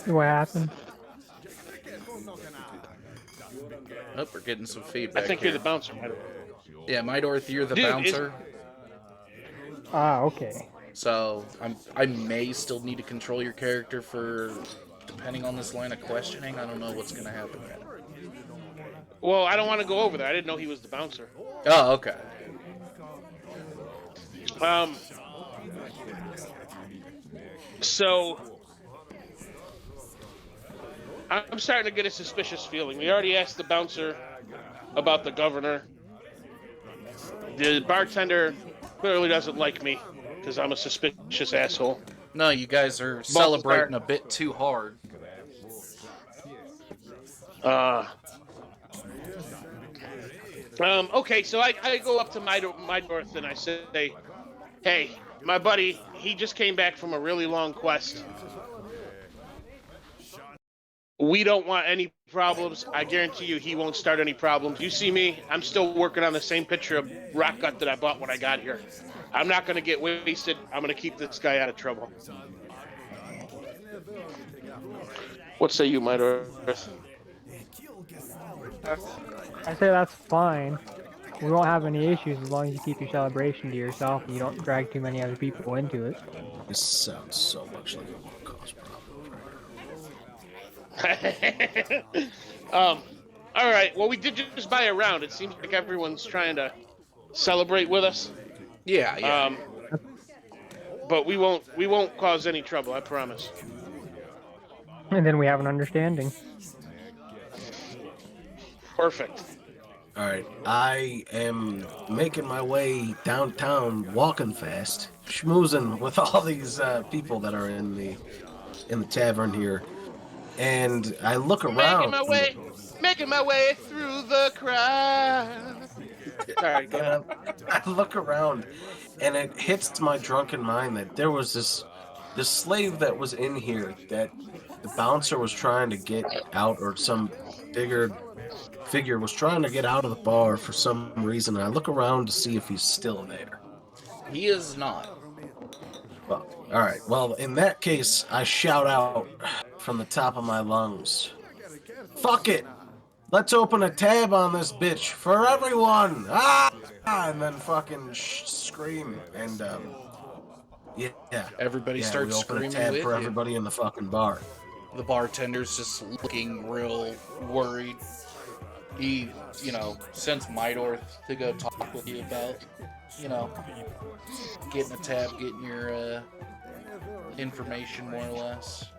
What happened? Oh, we're getting some feedback. I think here. you're the bouncer. Yeah, Midorth, you're the bouncer. Okay. So I may still need to control your character for, depending on this line of questioning. I don't know what's going to happen yet. Well, I don't want to go over there. I didn't know he was the bouncer. Oh, okay. So I'm starting to get a suspicious feeling. We already asked the bouncer about the governor. The bartender clearly doesn't like me because I'm a suspicious asshole. No, you guys are celebrating a bit too hard. Okay, so I go up to Midorth and I say, hey, my buddy, he just came back from a really long quest. We don't want any problems. I guarantee you he won't start any problems. You see me, I'm still working on the same pitcher of rock gut that I bought when I got here. I'm not going to get wasted. I'm going to keep this guy out of trouble. What say you, Midorth? I say that's fine. We won't have any issues as long as you keep your celebration to yourself and you don't drag too many other people into it. This sounds so much like a low-cost problem. All right. Well, we did just buy a round. It seems like everyone's trying to celebrate with us. Yeah. But we won't cause any trouble. I promise. And then we have an understanding. Perfect. All right, I am making my way downtown, walking fast, schmoozing with all these people that are in the tavern here, and I look around. Making my way through the crowd. Sorry, go ahead. I look around, and it hits my drunken mind that there was this slave that was in here that the bouncer was trying to get out, or some bigger figure was trying to get out of the bar for some reason, and I look around to see if he's still there. He is not. Well, all right. Well, in that case, I shout out from the top of my lungs, "Fuck it! Let's open a tab on this bitch for everyone!" And then fucking scream, and yeah. Everybody starts we open screaming a tab with for you. everybody in the fucking bar. The bartender's just looking real worried. He, sends Midorth to go talk with you about, getting a tab, getting your information more or less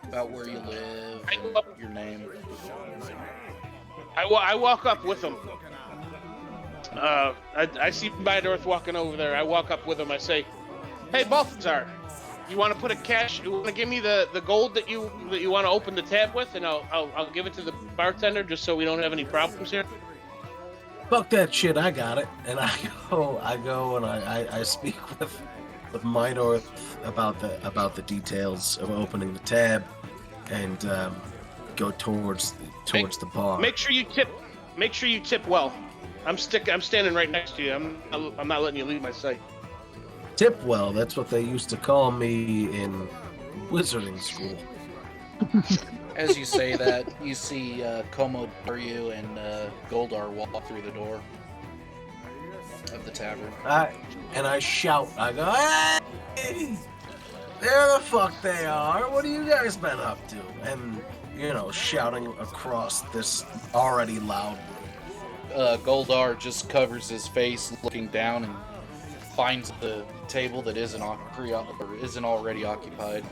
about where you live, and your name. I walk up with him. I see Midorth walking over there. I walk up with him. I say, "Hey, Balthazar, you want to put you want to give me the gold that you want to open the tab with, and I'll give it to the bartender just so we don't have any problems here." Fuck that shit, I got it. And I go and I speak with Midorth about the details of opening the tab and go towards the bar. Make sure you tip. Make sure you tip well. I'm standing right next to you. I'm not letting you leave my sight. Tip well. That's what they used to call me in wizarding school. As you say that, you see Como, Ryu, and Goldar walk through the door of the tavern. I shout. I go, "Hey! There the fuck they are! What have you guys been up to?" And shouting across this already loud room. Goldar just covers his face, looking down, and finds the table that isn't already occupied.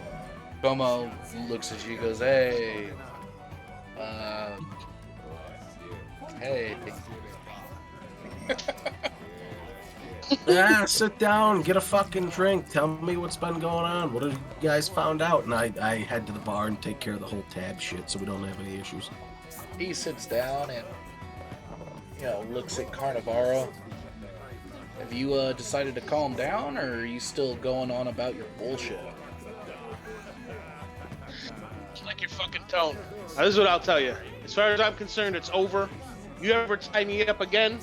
Como looks at you, goes, "Hey, hey." Yeah, sit down, get a fucking drink. Tell me what's been going on. What have you guys found out? And I head to the bar and take care of the whole tab shit, so we don't have any issues. He sits down and looks at Carnivaro. Have you decided to calm down, or are you still going on about your bullshit? Like your fucking tone. Now, this is what I'll tell you. As far as I'm concerned, it's over. You ever tie me up again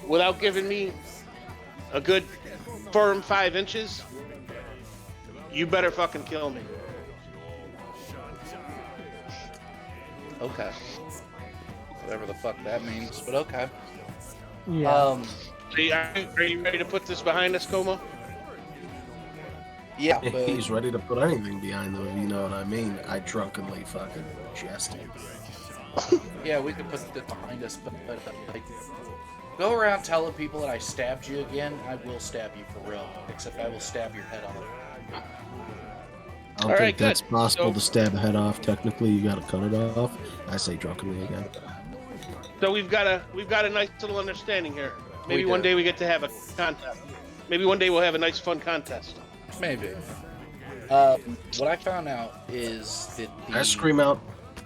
without giving me a good firm 5 inches, you better fucking kill me. Okay. Whatever the fuck that means, but okay. Yeah. Are you ready to put this behind us, Como? Yeah, but He's ready to put anything behind them, if you know what I mean. I drunkenly fucking jest him. yeah, we could put it behind us, but like, go around telling people that I stabbed you again. I will stab you for real. Except I will stab your head off. I don't think that's possible to stab a head off. Technically, you gotta cut it off. I say drunkenly again. So we've got a nice little understanding here. Maybe one day we get to have a contest. Maybe one day we'll have a nice fun contest. Maybe. What I found out is that I scream out,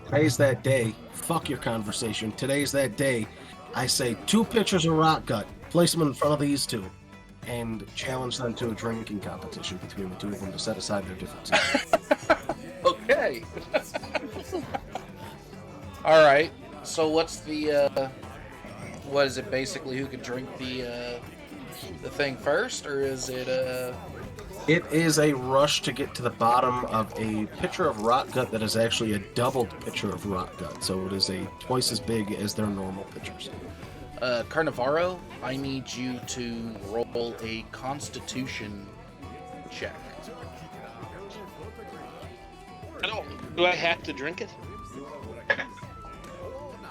"Today's that day. Fuck your conversation. Today's that day." I say 2 pitchers of rock gut. Place them in front of these 2. And challenge them to a drinking competition between the 2 of them to set aside their differences. Okay. All right. So what's the what is it basically? Who can drink the thing first, or is it It is a rush to get to the bottom of a pitcher of rot gut that is actually a doubled pitcher of rot gut. So it is twice as big as their normal pitchers. Carnivaro, I need you to roll a Constitution check. Do I have to drink it?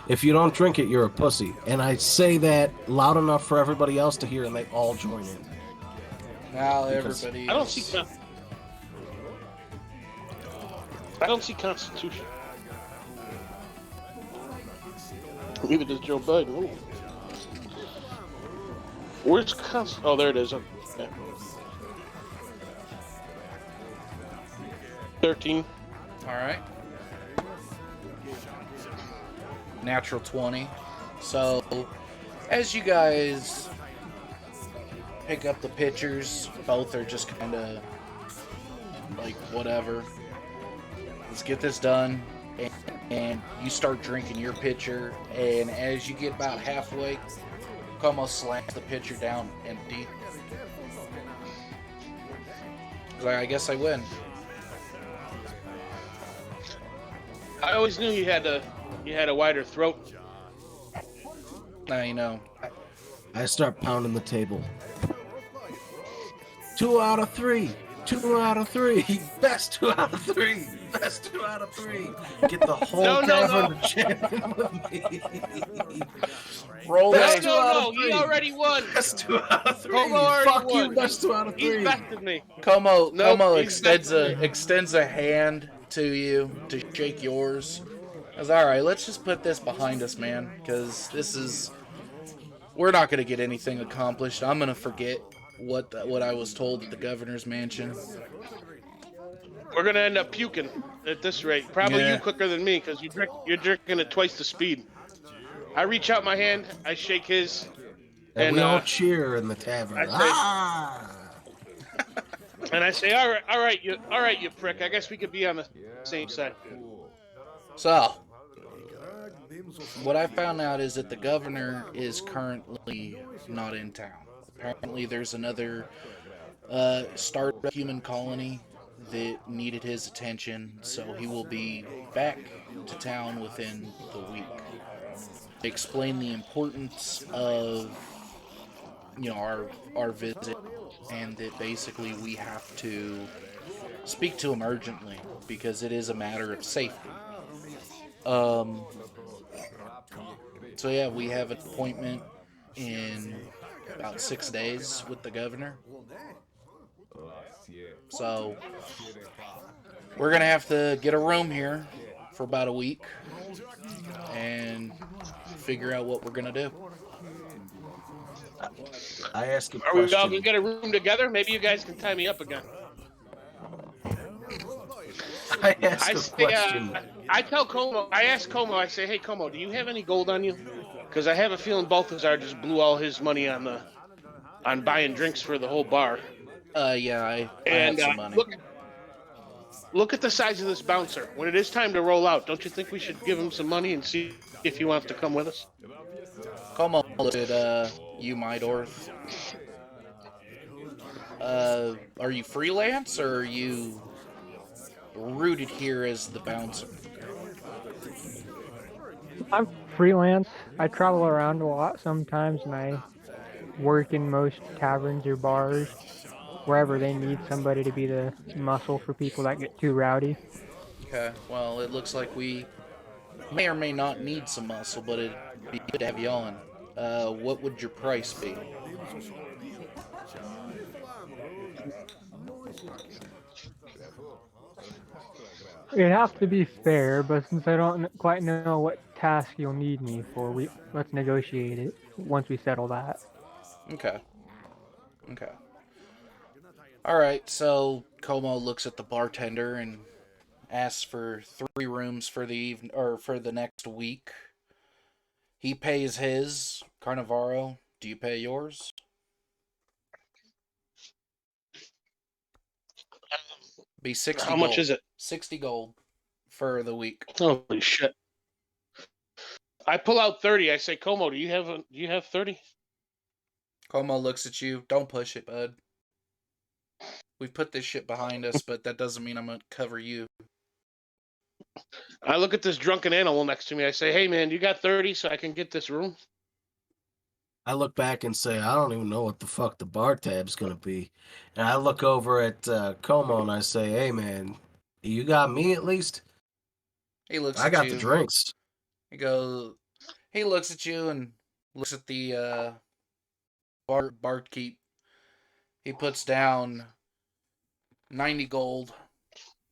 If you don't drink it, you're a pussy. And I say that loud enough for everybody else to hear, and they all join in. Now everybody. I don't see Constitution. Neither does Joe Biden. Ooh. Where's Oh, there it is. Okay. 13. All right. Natural 20. So, as you guys pick up the pitchers, both are just kind of like, whatever. Let's get this done. And you start drinking your pitcher, and as you get about halfway, Como slams the pitcher down empty. He's like, I guess I win. I always knew you had a wider throat. Now you know. I start pounding the table. 2 out of 3. 2 out of 3. Best 2 out of 3. Best 2 out of 3. Get the whole tavern to champion with me. Roll that. No, he already won. Best 2 out of 3. Como already Fuck won. you. Best 2 out of 3. He's bested me. Como he's extends a hand to you to shake yours. I was all right. Let's just put this behind us, man, because we're not gonna get anything accomplished. I'm gonna forget what I was told at the governor's mansion. We're gonna end up puking at this rate. Probably Yeah. you quicker than me, because you're drinking at twice the speed. I reach out my hand, I shake his, And we all cheer in the tavern. I say- Ah! And I say, all right, you prick. I guess we could be on the same side. So, what I found out is that the governor is currently not in town. Apparently, there's another startup human colony that needed his attention, so he will be back to town within the week. Explain the importance of our visit, and that basically we have to speak to him urgently because it is a matter of safety. Um, so yeah, we have an appointment in about 6 days with the governor. So we're gonna have to get a room here for about a week and figure out what we're gonna do. I ask a Are we all question. gonna get a room together? Maybe you guys can tie me up again. I ask I a say, question. I tell Como, I ask Como, I say, hey Como, do you have any gold on you? Because I have a feeling Balthazar just blew all his money on buying drinks for the whole bar. Yeah, I have And some money. look at the size of this bouncer. When it is time to roll out, don't you think we should give him some money and see if he wants to come with us? Come on, look at you, Midorth. Are you freelance or are you rooted here as the bouncer? I'm freelance. I travel around a lot sometimes, and I work in most taverns or bars, wherever they need somebody to be the muscle for people that get too rowdy. Okay, well, it looks like we may or may not need some muscle, but it'd be good to have you on. What would your price be? It'd have to be fair, but since I don't quite know what task you'll need me for, let's negotiate it once we settle that. Okay. Okay. All right. So Como looks at the bartender and asks for 3 rooms for the evening or for the next week. He pays his. Carnivaro, do you pay yours? Be 60 How gold. much is it? 60 gold for the week. Holy shit! I pull out 30. I say, Como, do you have 30? Como looks at you. Don't push it, bud. We've put this shit behind us, but that doesn't mean I'm gonna cover you. I look at this drunken animal next to me. I say, hey man, you got 30 so I can get this room? I look back and say, I don't even know what the fuck the bar tab's gonna be. And I look over at Como and I say, hey man, you got me at least? He looks I at got you. the drinks. He looks at you and looks at the barkeep. He puts down 90 gold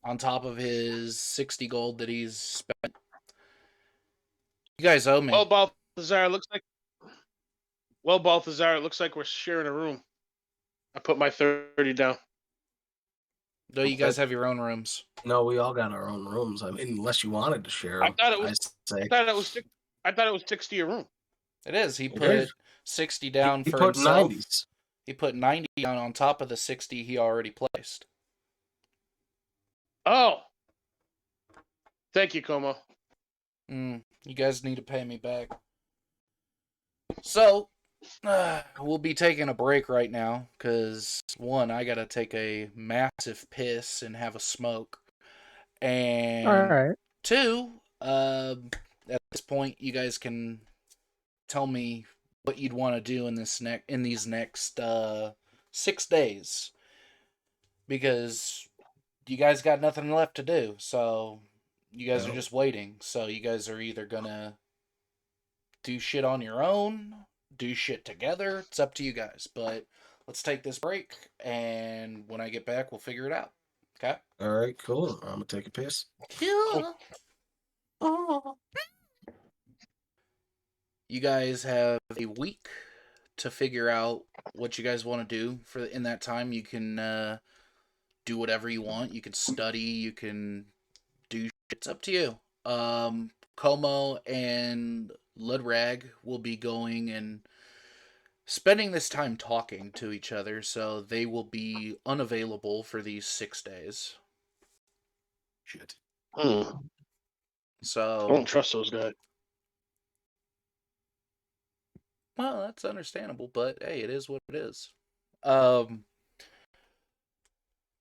on top of his 60 gold that he's spent. You guys owe me. Well, Balthazar, it looks like we're sharing a room. I put my 30 down. No, you guys have your own rooms. No, we all got our own rooms. I mean, unless you wanted to share I them. thought it was say. I thought it was 60 a room. It is. He It put is. 60 down He for put himself. 90s. He put 90 down on top of the 60 he already placed. Oh. Thank you, Como. You guys need to pay me back. So, we'll be taking a break right now because, one, I gotta take a massive piss and have a smoke. And All right. 2, at this point, you guys can tell me what you'd want to do in these next 6 days, because you guys got nothing left to do. So you guys are just waiting. So you guys are either gonna do shit on your own, do shit together. It's up to you guys. But let's take this break, and when I get back, we'll figure it out. Okay? All right, cool. I'm gonna take a piss. Yeah. Oh. You guys have a week to figure out what you guys want to do. In that time, you can do whatever you want. You can study. You can do. It's up to you. Como and Ludrag will be going and spending this time talking to each other, so they will be unavailable for these 6 days. Shit. I So, don't trust those guys. well, that's understandable, but hey, it is what it is. Um,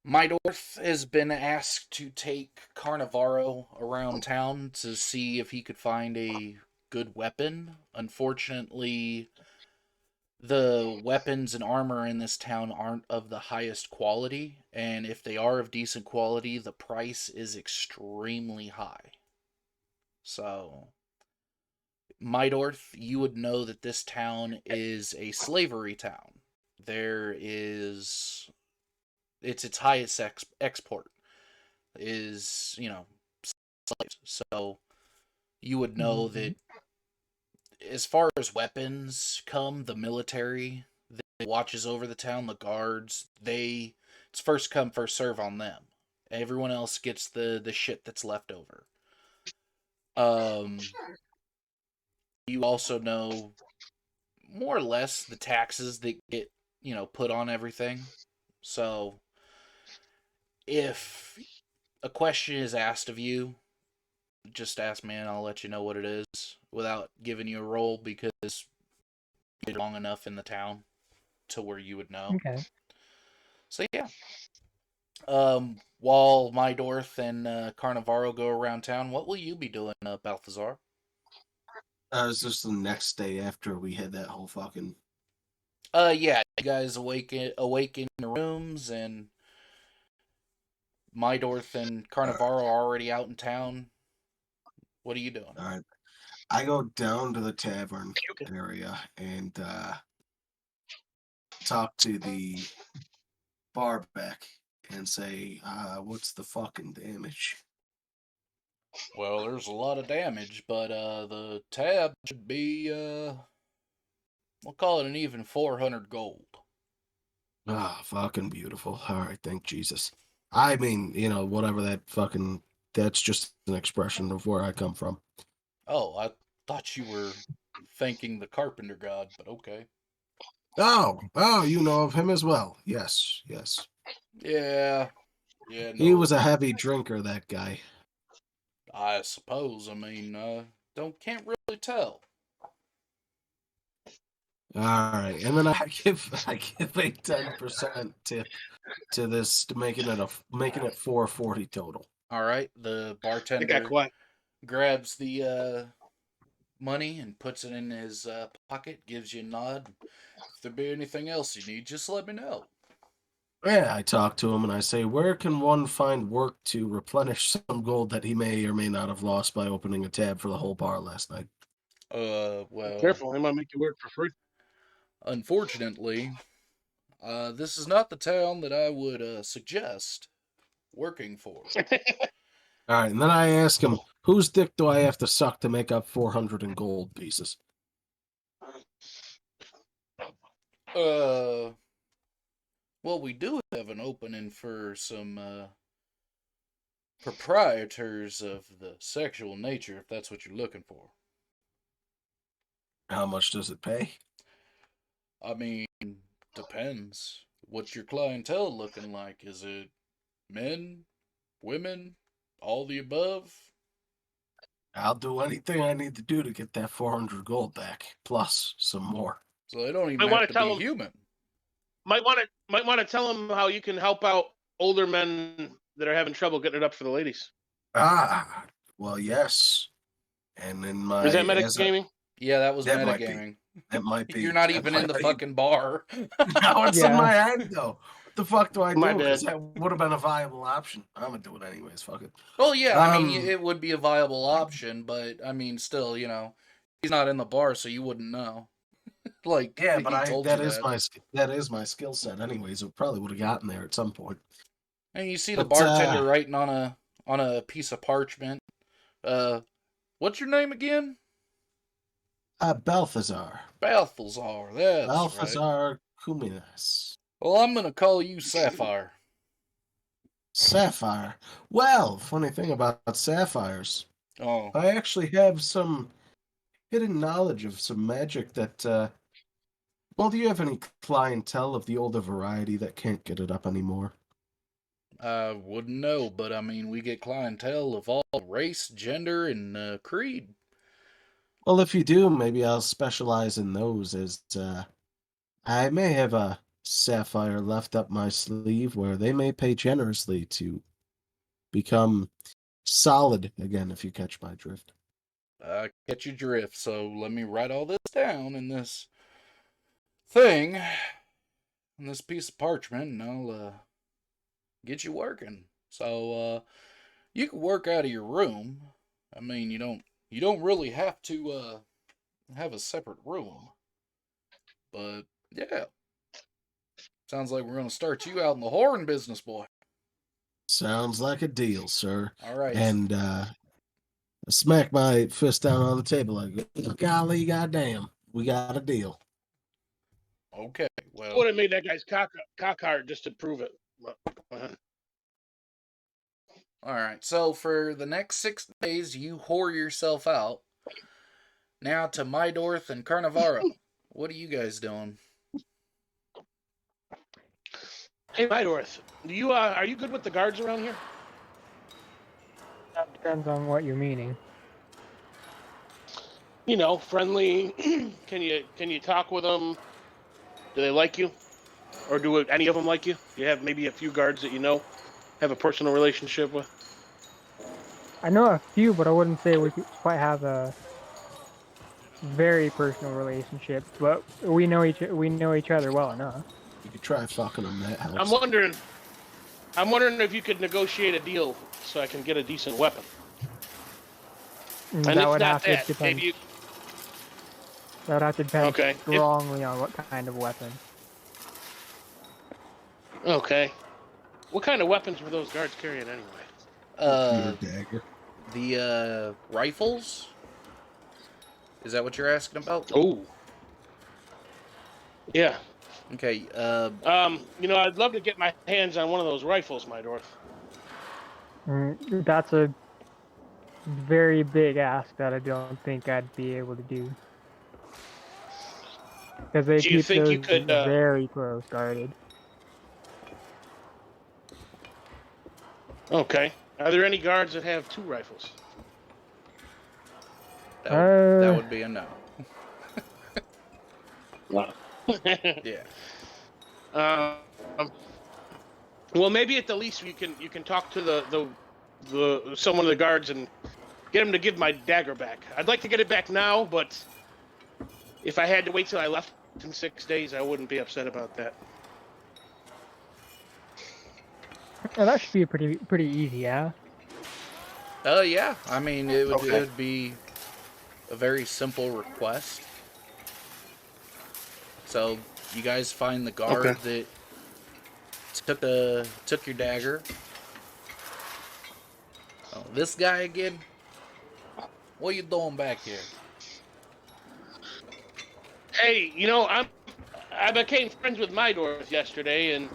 Midorth has been asked to take Carnivaro around town to see if he could find a good weapon. Unfortunately, the weapons and armor in this town aren't of the highest quality, and if they are of decent quality, the price is extremely high. So, Midorth, you would know that this town is a slavery town. There is, it's its highest export is, slaves. So you would know that as far as weapons come, the military that watches over the town, the guards, it's first come first serve on them. Everyone else gets the shit that's left over. You also know more or less the taxes that get, put on everything. So if a question is asked of you, just ask me and I'll let you know what it is without giving you a roll because you're long enough in the town to where you would know. Okay. So yeah. While Midorth and Carnivaro go around town, what will you be doing, Balthazar? It's just the next day after we had that whole fucking. Yeah, you guys awake in your rooms, and Midorth and Carnivaro are already out in town. What are you doing? All right. I go down to the tavern area and talk to the barback and say, what's the fucking damage? Well, there's a lot of damage, but the tab should be we'll call it an even 400 gold. Ah, fucking beautiful. All right, thank Jesus. I mean, whatever that's just an expression of where I come from. Oh, I thought you were thanking the carpenter god, but okay. Oh, you know of him as well. Yes. Yeah, no. He was a heavy drinker, that guy. I suppose. I mean, can't really tell. All right, and then I give a 10% tip to this, to making it 440 total. All right, the bartender grabs the money and puts it in his pocket, gives you a nod. If there be anything else you need, just let me know. Yeah, I talk to him and I say, where can one find work to replenish some gold that he may or may not have lost by opening a tab for the whole bar last night? Well, Careful, he might make you work for free. Unfortunately, this is not the town that I would suggest working for. All right, and then I ask him, whose dick do I have to suck to make up 400 in gold pieces? Well, we do have an opening for some proprietors of the sexual nature, if that's what you're looking for. How much does it pay? I mean, depends. What's your clientele looking like? Is it men, women, all the above? I'll do anything I need to do to get that 400 gold back, plus some more. So they don't even have to be human. Might want to tell them how you can help out older men that are having trouble getting it up for the ladies. Ah, well, yes. And in my... Is that metagaming? Yeah, that was metagaming. That might be. You're not even in the fucking bar. No, it's in my head, though. What the fuck do I do? My bad. Because that would have been a viable option. I'm going to do it anyways. Fuck it. Well, yeah, I mean, it would be a viable option, but, I mean, still, he's not in the bar, so you wouldn't know. Yeah, but that is my skill set anyways. It probably would have gotten there at some point. And you see the bartender writing on a piece of parchment. What's your name again? Balthazar. Balthazar, that's Balthazar right. Cuminas. Well, I'm gonna call you Sapphire. Sapphire. Well, funny thing about sapphires. Oh. I actually have some hidden knowledge of some magic that Well, do you have any clientele of the older variety that can't get it up anymore? I wouldn't know, but I mean, we get clientele of all race, gender, and creed. Well, if you do, maybe I'll specialize in those, as I may have a sapphire left up my sleeve where they may pay generously to become solid again, if you catch my drift. I catch your drift, so let me write all this down in this thing, in this piece of parchment, and I'll get you working. So you can work out of your room. I mean, you don't really have to have a separate room, but yeah, sounds like we're gonna start you out in the whoring business, boy. Sounds like a deal, sir. All right. And I smack my fist down on the table like, golly goddamn, we got a deal. Okay. I Well, would have made that guy's cock hard just to prove it. all right. So for the next 6 days, you whore yourself out. Now to Midorth and Carnivaro. What are you guys doing? Hey, Midorth, do you are you good with the guards around here? That depends on what you're meaning. You know, friendly. Can you talk with them? Do they like you, or do any of them like you? You have maybe a few guards that you know have a personal relationship with. I know a few, but I wouldn't say we quite have a very personal relationship. But we know each other well enough. You could try fucking them, that helps. I'm wondering if you could negotiate a deal so I can get a decent weapon. And That if would not have to that, depend. maybe you, That would have to depend Okay. strongly on what kind of weapon. okay. What kind of weapons were those guards carrying anyway? Uh, Dagger. the rifles. Is that what you're asking about? Oh. Yeah. Okay. I'd love to get my hands on one of those rifles, Midorth. That's a very big ask that I don't think I'd be able to do. Because they Do you keep think those you could, very close guarded. Okay. Are there any guards that have 2 rifles? That would be a no. Yeah. Well, maybe at the least you can talk to the someone of the guards and get him to give my dagger back. I'd like to get it back now, but if I had to wait till I left in 6 days, I wouldn't be upset about that. Well, that should be pretty easy, yeah. Yeah. I mean, it would be a very simple request. So you guys find the guard that took your dagger. Oh, this guy again? What are you doing back here? Hey, I became friends with Midorth yesterday, and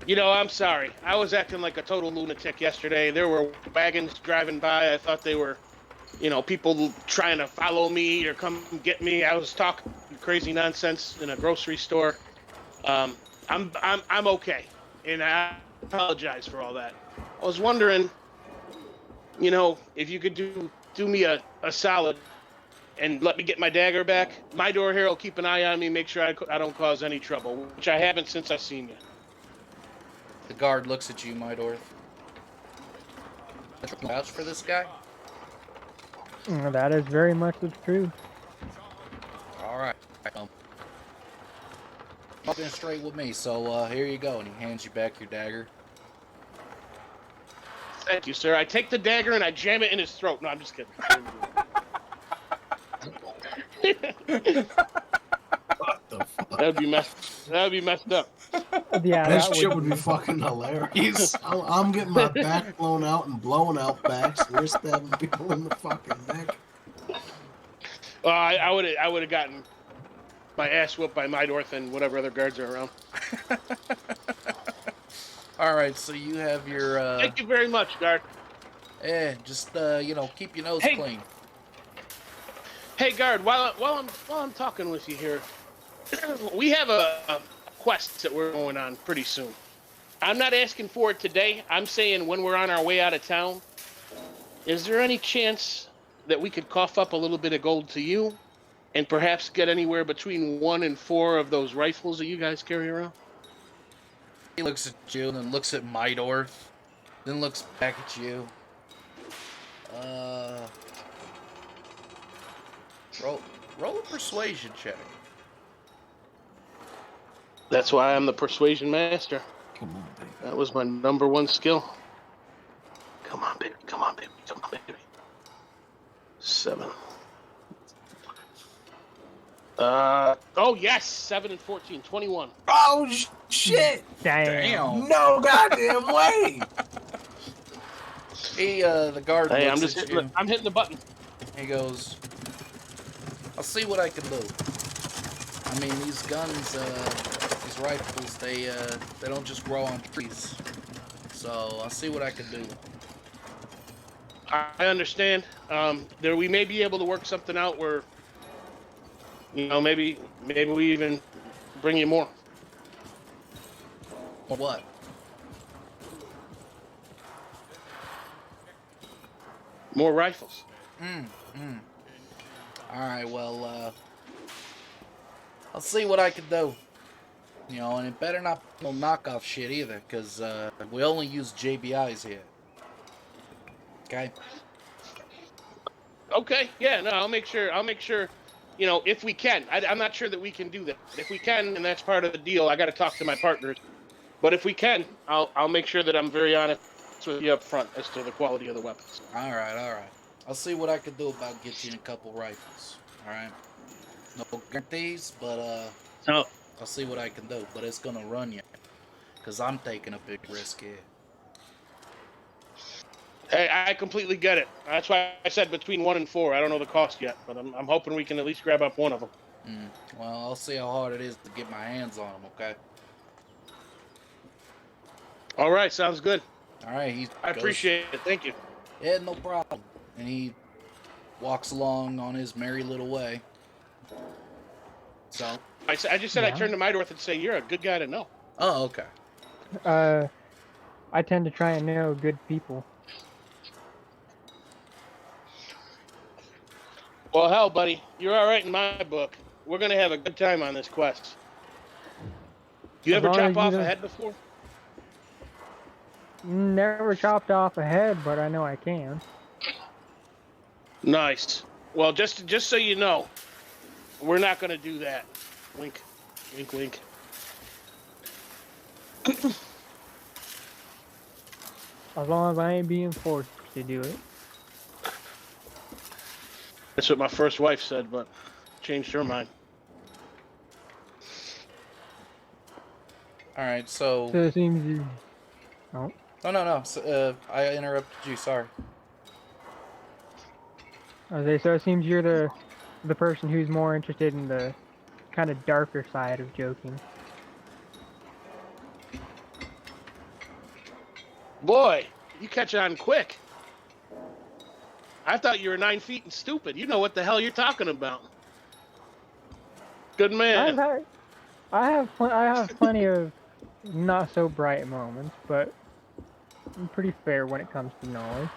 I'm sorry. I was acting like a total lunatic yesterday. There were wagons driving by. I thought they were, people trying to follow me or come get me. I was talking crazy nonsense in a grocery store. I'm okay, and I apologize for all that. I was wondering, if you could do me a solid and let me get my dagger back. My door here will keep an eye on me, make sure I don't cause any trouble, which I haven't since I've seen you. The guard looks at you, Midorth. Vouch for this guy? That is very much the truth. All right. Walking straight with me, so here you go. And he hands you back your dagger. Thank you, sir. I take the dagger and I jam it in his throat. No, I'm just kidding. What the fuck? That'd be messed up. Yeah, This that shit would be fucking hilarious. I'm getting my back blown out and blowing out backs. We're stabbing people in the fucking neck. I would have gotten my ass whooped by Midorth and whatever other guards are around. All right, so you have your. Thank you very much, guard. Just keep your nose Hey. clean. Hey, guard. While I'm talking with you here, we have a quest that we're going on pretty soon. I'm not asking for it today. I'm saying when we're on our way out of town, is there any chance that we could cough up a little bit of gold to you and perhaps get anywhere between 1 and 4 of those rifles that you guys carry around? He looks at you and then looks at Midorth, then looks back at you. Roll a persuasion check. That's why I'm the persuasion master. Come on, baby. That was my number 1 skill. Come on, baby. Come on, baby. Come on, baby. 7. Oh, yes. 7 and 14. 21. Oh, shit. Damn. No goddamn way. The guard Hey, I'm looks just at you. I'm hitting the button. He goes, I'll see what I can do. I mean, these guns, these rifles, they don't just grow on trees. So I'll see what I can do. I understand. There, we may be able to work something out where, maybe we even bring you more. What? More rifles. Alright, well, I'll see what I can do. And it better not be no knockoff shit either, because we only use JBIs here. Okay? Okay. Yeah. No, I'll make sure. If we can. I'm not sure that we can do that. If we can, and that's part of the deal, I got to talk to my partners. But if we can, I'll make sure that I'm very honest with you up front as to the quality of the weapons. Alright. I'll see what I can do about getting a couple rifles. Alright? No guarantees, but No. I'll see what I can do. But it's gonna run you. Because I'm taking a big risk here. Hey, I completely get it. That's why I said between 1 and 4. I don't know the cost yet, but I'm hoping we can at least grab up one of them. Well, I'll see how hard it is to get my hands on them, okay? All right, sounds good. Alright, I appreciate it. Thank you. Yeah, no problem. And he walks along on his merry little way. So? I just said Yeah. I'd turn to Midorth and say, you're a good guy to know. Oh, okay. I tend to try and know good people. Well, hell, buddy, you're all right in my book. We're going to have a good time on this quest. You As ever long chop as you off a don't- head before? Never chopped off a head, but I know I can. Nice. Well, just so you know, we're not going to do that. Wink. Wink, wink. As long as I ain't being forced to do it. That's what my first wife said, but changed her mind. Alright, So it seems you... Oh. Oh, no. So, I interrupted you, sorry. So it seems you're the person who's more interested in the kind of darker side of joking. Boy, you catch on quick. I thought you were 9 feet and stupid. You know what the hell you're talking about. Good man. I have plenty of not so bright moments, but I'm pretty fair when it comes to knowledge.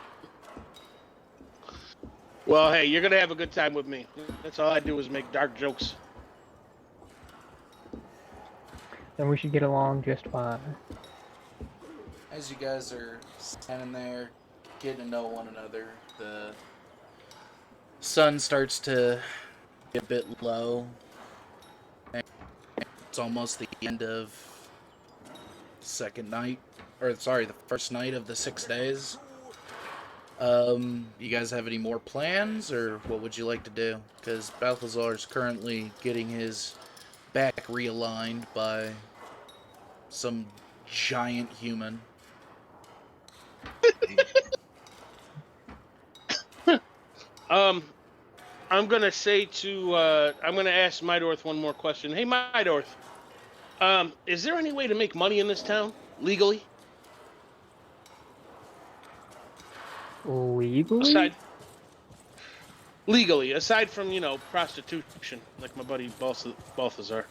Well, hey, you're gonna have a good time with me. That's all I do is make dark jokes. Then we should get along just fine. As you guys are standing there, getting to know one another, the sun starts to get a bit low. It's almost the end of the first night of the 6 days. You guys have any more plans, or what would you like to do? Because Balthazar is currently getting his back realigned by some giant human. I'm gonna ask Midorth one more question. Hey, Midorth, is there any way to make money in this town legally? Legally? Aside from prostitution, like my buddy Balthazar.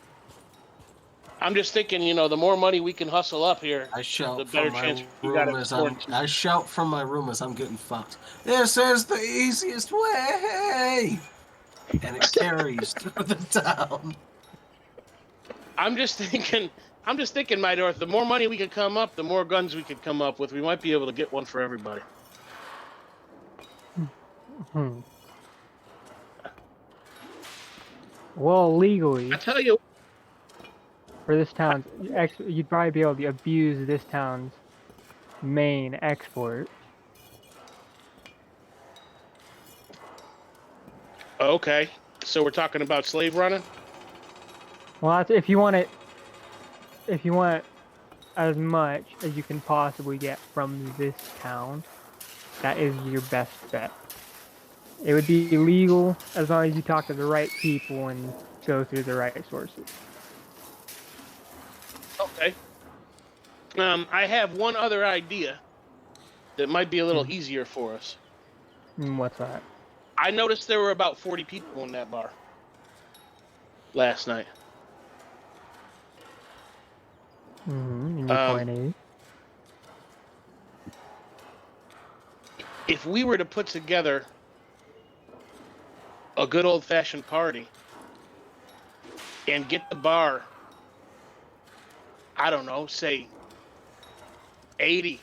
I'm just thinking, the more money we can hustle up here, I the shout better from my chance we got room of as scoring. I shout from my room as I'm getting fucked. This is the easiest way, and it carries through the town. I'm just thinking, Midorth, the more money we could come up, the more guns we could come up with. We might be able to get one for everybody. Hmm. Well, legally, I tell you, for this town's you'd probably be able to abuse this town's main export. okay, so we're talking about slave running? Well, that's if you want it. If you want as much as you can possibly get from this town, that is your best bet. It would be illegal as long as you talk to the right people and go through the right sources. Okay. I have one other idea that might be a little easier for us. What's that? I noticed there were about 40 people in that bar last night. And your point is? If we were to put together a good old-fashioned party and get the bar, I don't know, say 80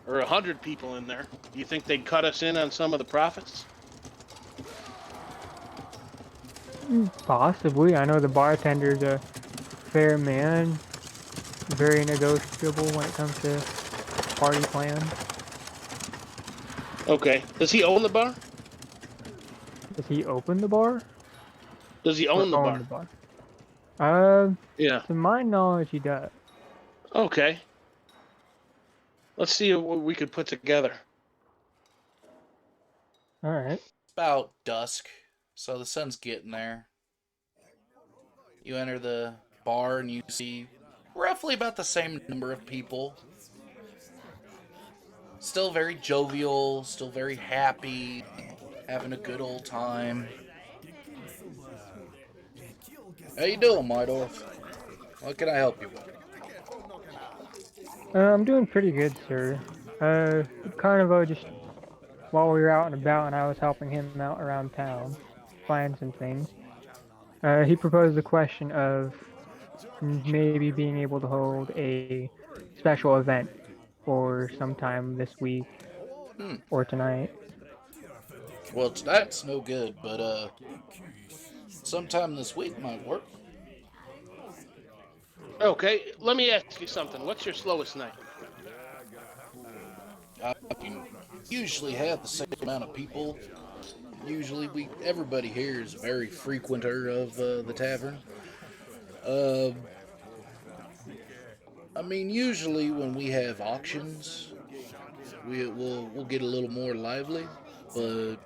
or 100 people in there, do you think they'd cut us in on some of the profits? Possibly. I know the bartender's a fair man, very negotiable when it comes to party plans. Okay. Does he own the bar? Does he open the bar? Does he Or own the bar? Yeah. To my knowledge, he does. Okay. Let's see what we could put together. All right. It's about dusk, so the sun's getting there. You enter the bar and you see roughly about the same number of people. Still very jovial, still very happy, having a good old time. How you doing, Midorth? What can I help you with? I'm doing pretty good, sir. Carnivaro just, while we were out and about and I was helping him out around town, find some things, he proposed the question of maybe being able to hold a special event for sometime this week or tonight. Well, tonight's no good, but sometime this week might work. Okay, let me ask you something. What's your slowest night? I can usually have the same amount of people. Usually, everybody here is a very frequenter of the tavern. I mean, usually when we have auctions, we'll get a little more lively, but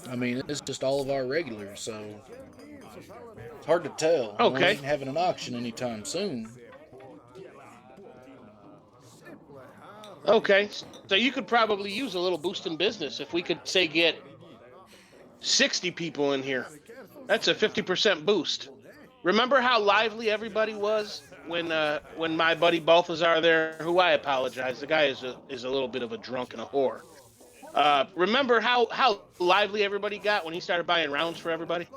I mean, it's just all of our regulars, so it's hard to tell. We Okay. ain't having an auction anytime soon. Okay, so you could probably use a little boost in business if we could, say, get 60 people in here. That's a 50% boost. Remember how lively everybody was when my buddy Balthazar there, who I apologize, the guy is a little bit of a drunk and a whore. Remember how lively everybody got when he started buying rounds for everybody?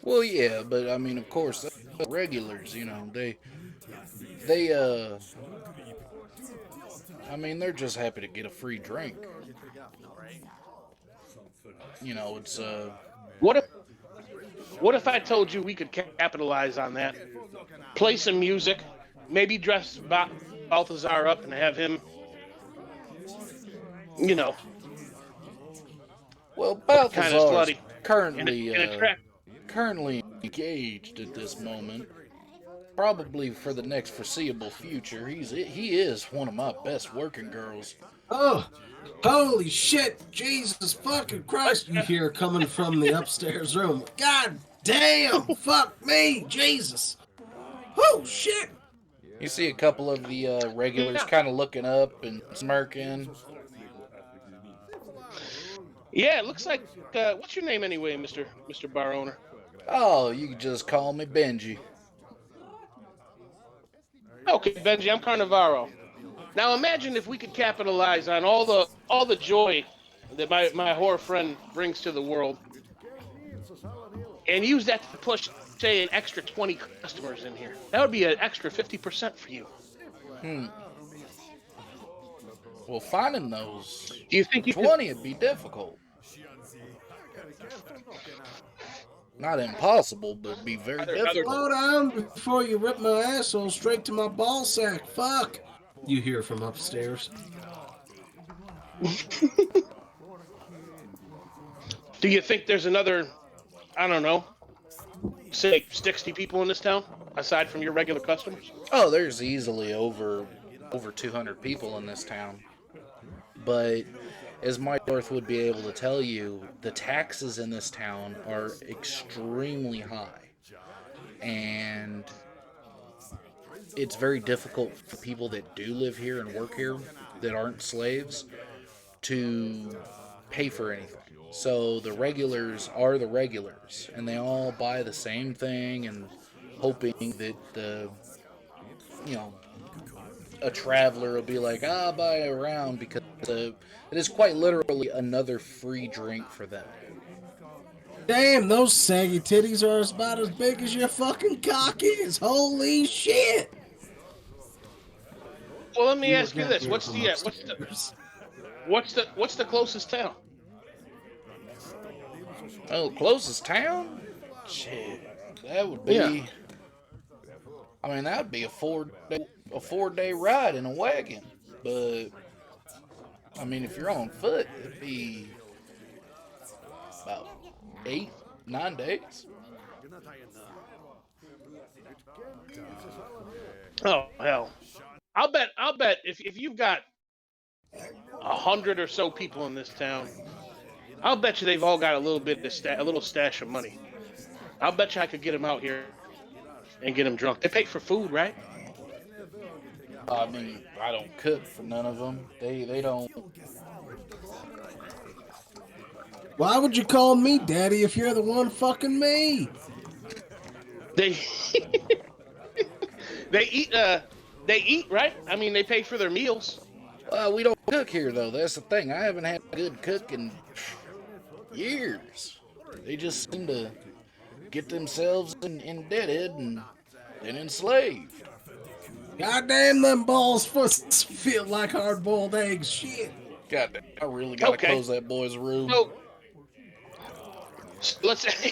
Well, yeah, but I mean, of course, the regulars, I mean, they're just happy to get a free drink. It's What if I told you we could capitalize on that? Play some music, maybe dress Balthazar up and have him, Well, kind of Balthazar's slutty. currently engaged at this moment. Probably for the next foreseeable future. He is one of my best working girls. Oh, holy shit! Jesus fucking Christ! You hear coming from the upstairs room. God damn! Fuck me! Jesus! Oh shit! You see a couple of the regulars kind of looking up and smirking. Yeah, it looks like. What's your name anyway, Mr. Bar owner? Oh, you can just call me Benji. Okay, Benji, I'm Carnivaro. Now imagine if we could capitalize on all the joy that my horror friend brings to the world, and use that to push, say, an extra 20 customers in here. That would be an extra 50% for you. Well, finding those Do you think you could? 20 would be difficult. Not impossible, but it'd be very Other- difficult. Slow down before you rip my asshole straight to my ball sack. Fuck! You hear from upstairs. Do you think there's another, I don't know, say 60 people in this town aside from your regular customers? Oh, there's easily over 200 people in this town. But as Midorth would be able to tell you, the taxes in this town are extremely high. And it's very difficult for people that do live here and work here that aren't slaves to pay for anything. So the regulars are the regulars, and they all buy the same thing and hoping that a traveler will be like, I'll buy a round because it is quite literally another free drink for them. Damn, those saggy titties are about as big as your fucking cock is. Holy shit! Well, let me You ask you again this: hear what's from the upstairs. what's the closest town? Oh, closest town? Shit, that would be. Yeah. I mean, that would be a 4-day ride in a wagon. But I mean, if you're on foot, it'd be about 8-9 days. Oh hell, I'll bet if you've got 100 or so people in this town, I'll bet you they've all got a little bit of a little stash of money. I'll bet you I could get them out here and get them drunk. They pay for food, right? I mean, I don't cook for none of them. They don't. Why would you call me daddy if you're the one fucking me? They they eat, right? I mean, they pay for their meals. We don't cook here, though. That's the thing. I haven't had a good cook in years. They just seem to get themselves indebted and enslaved. Goddamn, them balls feel like hard-boiled eggs. Shit. God, I really gotta Okay. close that boy's room. So let's say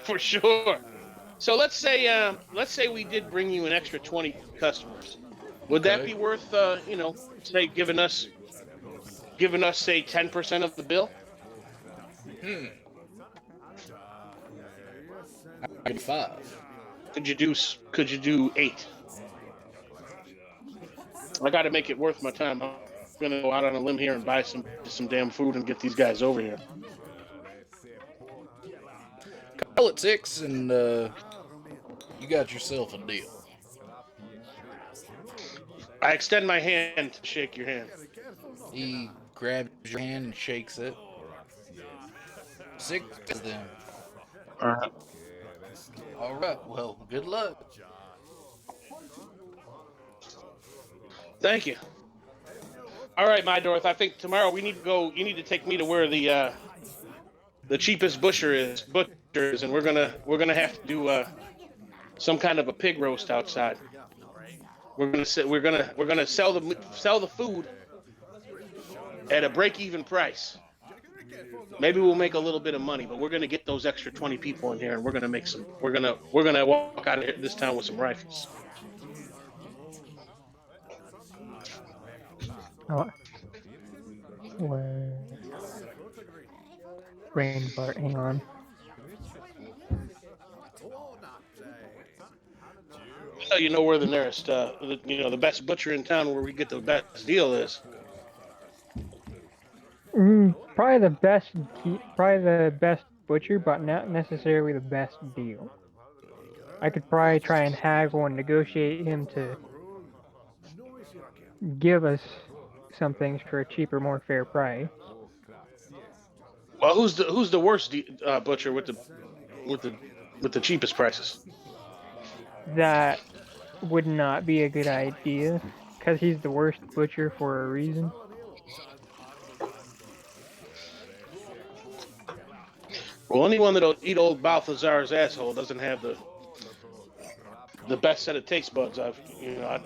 for sure. So let's say we did bring you an extra 20 customers. Would that Okay. be worth say giving us say 10% of the bill? I get 5. Could you do 8? I got to make it worth my time. I'm gonna go out on a limb here and buy some damn food and get these guys over here. Call it 6, and you got yourself a deal. I extend my hand to shake your hand. He grabs your hand and shakes it. 6 then. All right. All right. Well, good luck. Thank you. All right, Midorth. I think tomorrow we need to go. You need to take me to where the cheapest butcher is, and we're gonna have to do some kind of a pig roast outside. We're gonna sell the food at a break-even price. Maybe we'll make a little bit of money, but we're gonna get those extra 20 people in here, and we're gonna make some. We're gonna walk out of this town with some rifles. Oh. Where? Rain Bart, hang on. You know where the nearest, the best butcher in town where we get the best deal is. Probably the best butcher, but not necessarily the best deal. I could probably try and haggle and negotiate him to give us some things for a cheaper, more fair price. Well, who's the worst butcher with the cheapest prices? That would not be a good idea, because he's the worst butcher for a reason. Well, anyone that'll eat old Balthazar's asshole doesn't have the best set of taste buds. I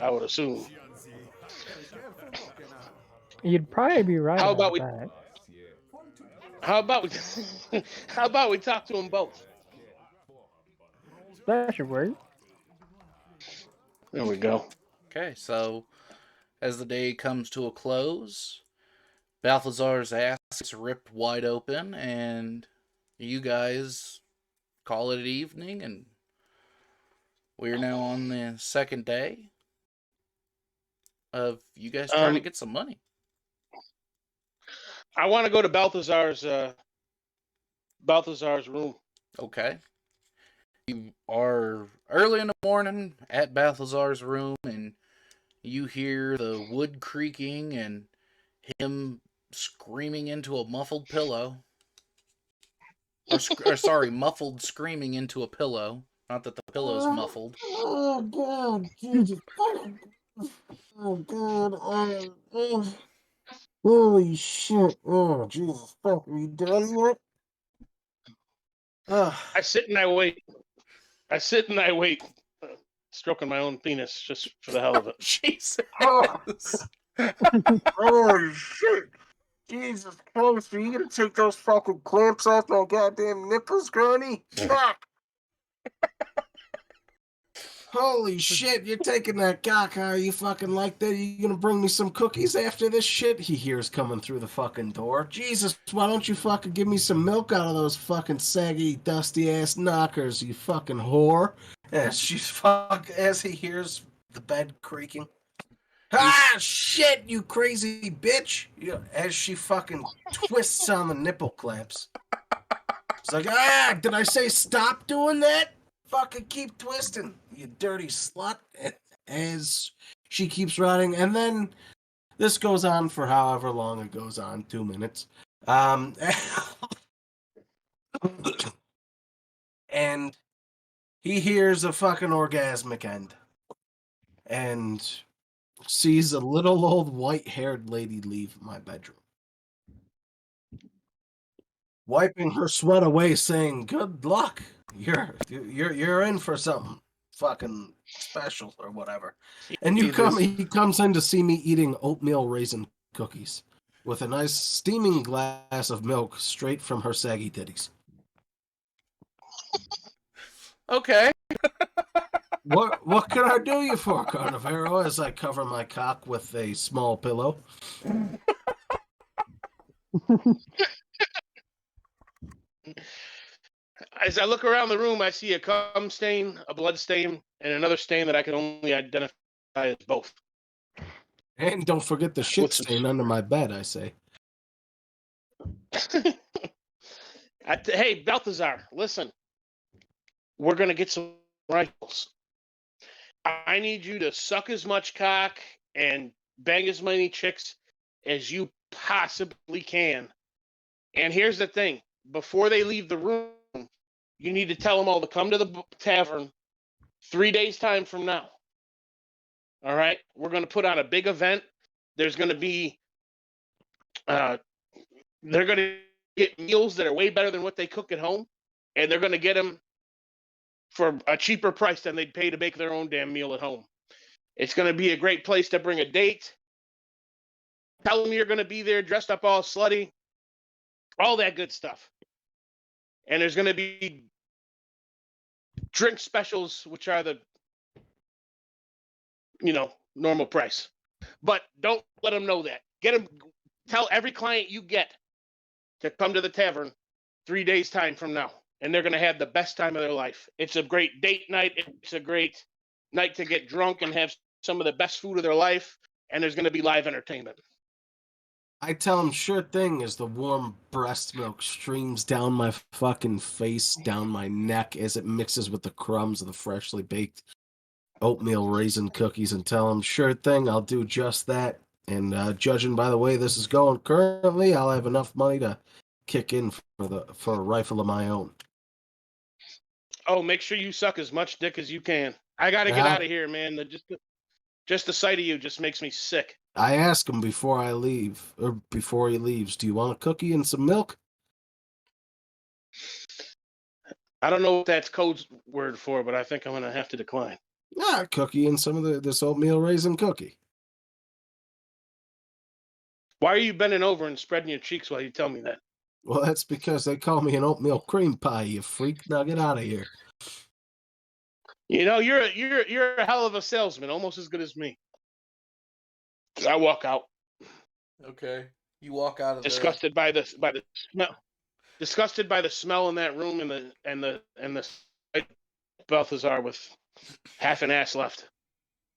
would assume. You'd probably be right How about about we? that. How about we? How about we talk to them both? That should work. There we go. Okay, so as the day comes to a close, Balthazar's ass is ripped wide open, and you guys call it an evening, and we're now on the second day of you guys trying to get some money. I want to go to Balthazar's room. Okay. You are early in the morning at Balthazar's room, and you hear the wood creaking and him screaming into a muffled pillow. Or sorry, muffled screaming into a pillow. Not that the pillow's muffled. Oh God, Jesus! Oh God! Holy shit! Oh Jesus! Fuck! Are you done yet? I sit and I wait. Stroking my own penis just for the hell of it. Jesus. Holy shit! Jesus Christ! Are you gonna take those fucking clamps off my goddamn nipples, Granny? Fuck! Holy shit, you're taking that cock, are you fucking like that? You gonna bring me some cookies after this shit? He hears coming through the fucking door. Jesus, why don't you fucking give me some milk out of those fucking saggy, dusty-ass knockers, you fucking whore? As he hears the bed creaking. Ah, shit, you crazy bitch! As she fucking twists on the nipple clamps. It's like, did I say stop doing that? Fucking keep twisting, you dirty slut. As she keeps riding, and then this goes on for however long it goes on, 2 minutes. And he hears a fucking orgasmic end. And sees a little old white-haired lady leave my bedroom. Wiping her sweat away, saying, "Good luck. You're in for something fucking special or whatever." And he comes in to see me eating oatmeal raisin cookies with a nice steaming glass of milk straight from her saggy titties. Okay. What can I do you for, Carnivaro? As I cover my cock with a small pillow. As I look around the room, I see a cum stain, a blood stain, and another stain that I can only identify as both. And don't forget the shit stain under my bed, I say. Hey, Balthazar, listen. We're going to get some rifles. I need you to suck as much cock and bang as many chicks as you possibly can. And here's the thing. Before they leave the room, you need to tell them all to come to the tavern 3 days' time from now. All right? We're going to put on a big event. There's going to be, they're going to get meals that are way better than what they cook at home. And they're going to get them for a cheaper price than they'd pay to make their own damn meal at home. It's going to be a great place to bring a date. Tell them you're going to be there dressed up all slutty. All that good stuff. And there's going to be drink specials, which are the, normal price. But don't let them know that. Tell every client you get to come to the tavern 3 days' time from now. And they're going to have the best time of their life. It's a great date night. It's a great night to get drunk and have some of the best food of their life. And there's going to be live entertainment. I tell him, sure thing, as the warm breast milk streams down my fucking face, down my neck, as it mixes with the crumbs of the freshly baked oatmeal raisin cookies, and tell him, sure thing, I'll do just that. And judging by the way this is going currently, I'll have enough money to kick in for a rifle of my own. Oh, make sure you suck as much dick as you can. I got to get Yeah. out of here, man. Just the sight of you just makes me sick. I ask him before I leave, or before he leaves, do you want a cookie and some milk? I don't know what that's code word for, but I think I'm gonna have to decline. Yeah, a cookie and some of this oatmeal raisin cookie. Why are you bending over and spreading your cheeks while you tell me that? Well, that's because they call me an oatmeal cream pie, you freak. Now get out of here. You know, you're a hell of a salesman, almost as good as me. I walk out, Okay. You walk out of disgusted by the smell. Disgusted by the smell in that room and the Balthazar with half an ass left.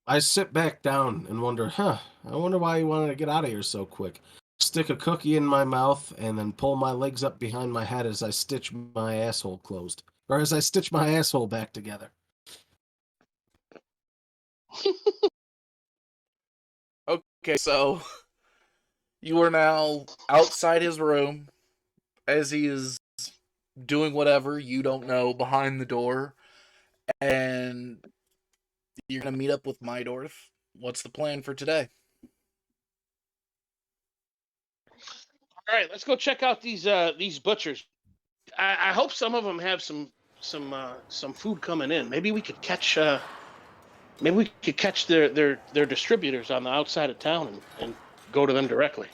I sit back down and wonder, I wonder why he wanted to get out of here so quick. Stick a cookie in my mouth and then pull my legs up behind my head as I stitch my asshole closed. Or as I stitch my asshole back together. Okay, so you are now outside his room as he is doing whatever you don't know behind the door, and you're gonna meet up with Midorth. What's the plan for today? All right, let's go check out these butchers. I hope some of them have some food coming in. Maybe we could catch their distributors on the outside of town and go to them directly.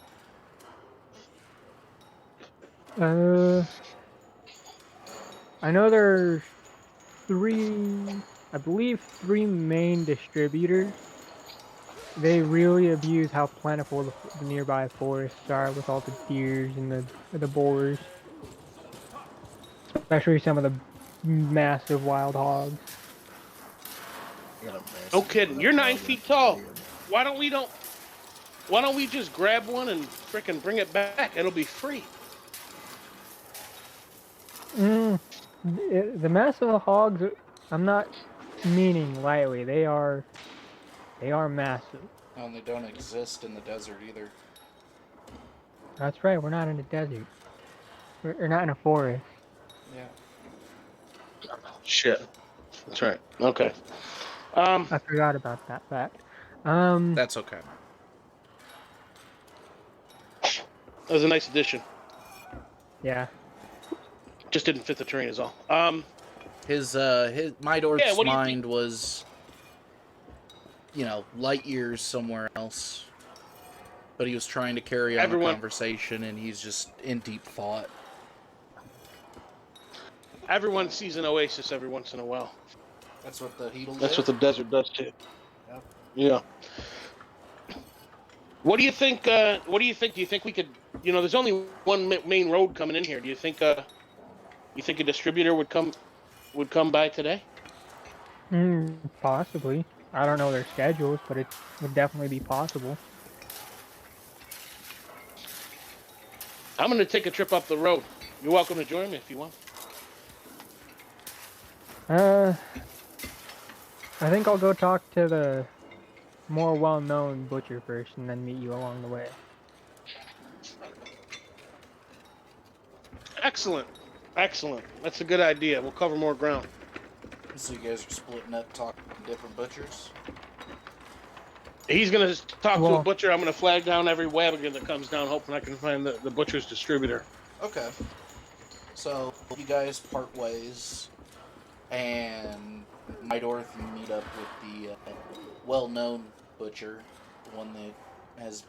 I know there's I believe three main distributors. They really abuse how plentiful the nearby forests are with all the deers and the boars. Especially some of the massive wild hogs. No kidding. You're 9 feet tall. Why don't we just grab one and frickin' bring it back? It'll be free. The massive hogs, I'm not meaning lightly. They are massive. And they don't exist in the desert either. That's right. We're not in a desert. We're not in a forest. Yeah. Shit. That's right. Okay. I forgot about that fact. That's okay. That was a nice addition. Yeah. Just didn't fit the terrain is all. His Midorth's Yeah, what do you mind was, light years somewhere else. But he was trying to carry on a conversation, and he's just in deep thought. Everyone sees an oasis every once in a while. That's what the heat will do. That's what the desert does too. Yep. Yeah. What do you think? Do you think we could? There's only one main road coming in here. Do you think? You think a distributor would come by today? Possibly. I don't know their schedules, but it would definitely be possible. I'm going to take a trip up the road. You're welcome to join me if you want. I think I'll go talk to the more well-known butcher first and then meet you along the way. Excellent. That's a good idea. We'll cover more ground. So you guys are splitting up, talking to different butchers? He's going to talk to a butcher. I'm going to flag down every wagon that comes down, hoping I can find the butcher's distributor. Okay. So you guys part ways, and Midorth, you meet up with the well-known butcher, the one that has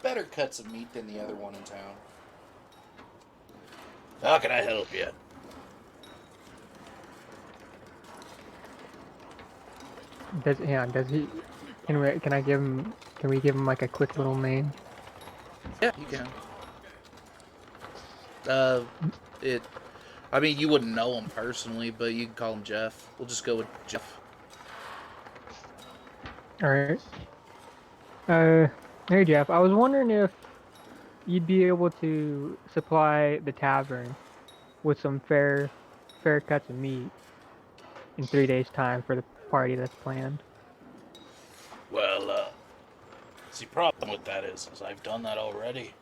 better cuts of meat than the other one in town. How can I help you? Does he? Can I give him? Can we give him like a quick little name? Yeah, you can. I mean, you wouldn't know him personally, but you can call him Jeff. We'll just go with Jeff. All right. Hey Jeff, I was wondering if you'd be able to supply the tavern with some fair cuts of meat in 3 days' time for the party that's planned. Well, the problem with that is I've done that already.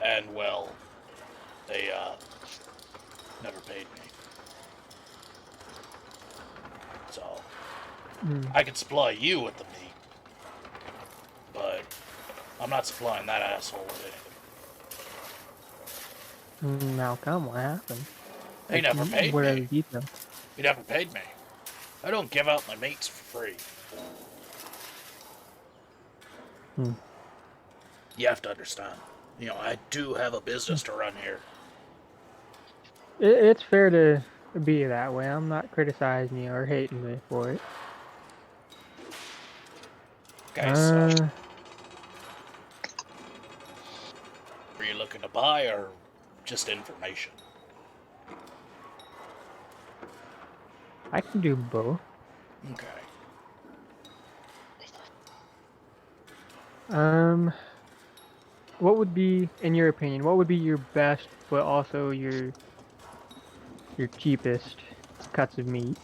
And, well, they, never paid me. I could supply you with the meat, but I'm not supplying that asshole with anything. Now, come, what happened? He never paid What are me. the details? He never paid me. I don't give out my mates for free. You have to understand. I do have a business to run here. It's fair to be that way. I'm not criticizing you or hating me for it. Okay, so are you looking to buy or just information? I can do both. Okay. What would be, in your opinion, what would be your best, but also your cheapest cuts of meat?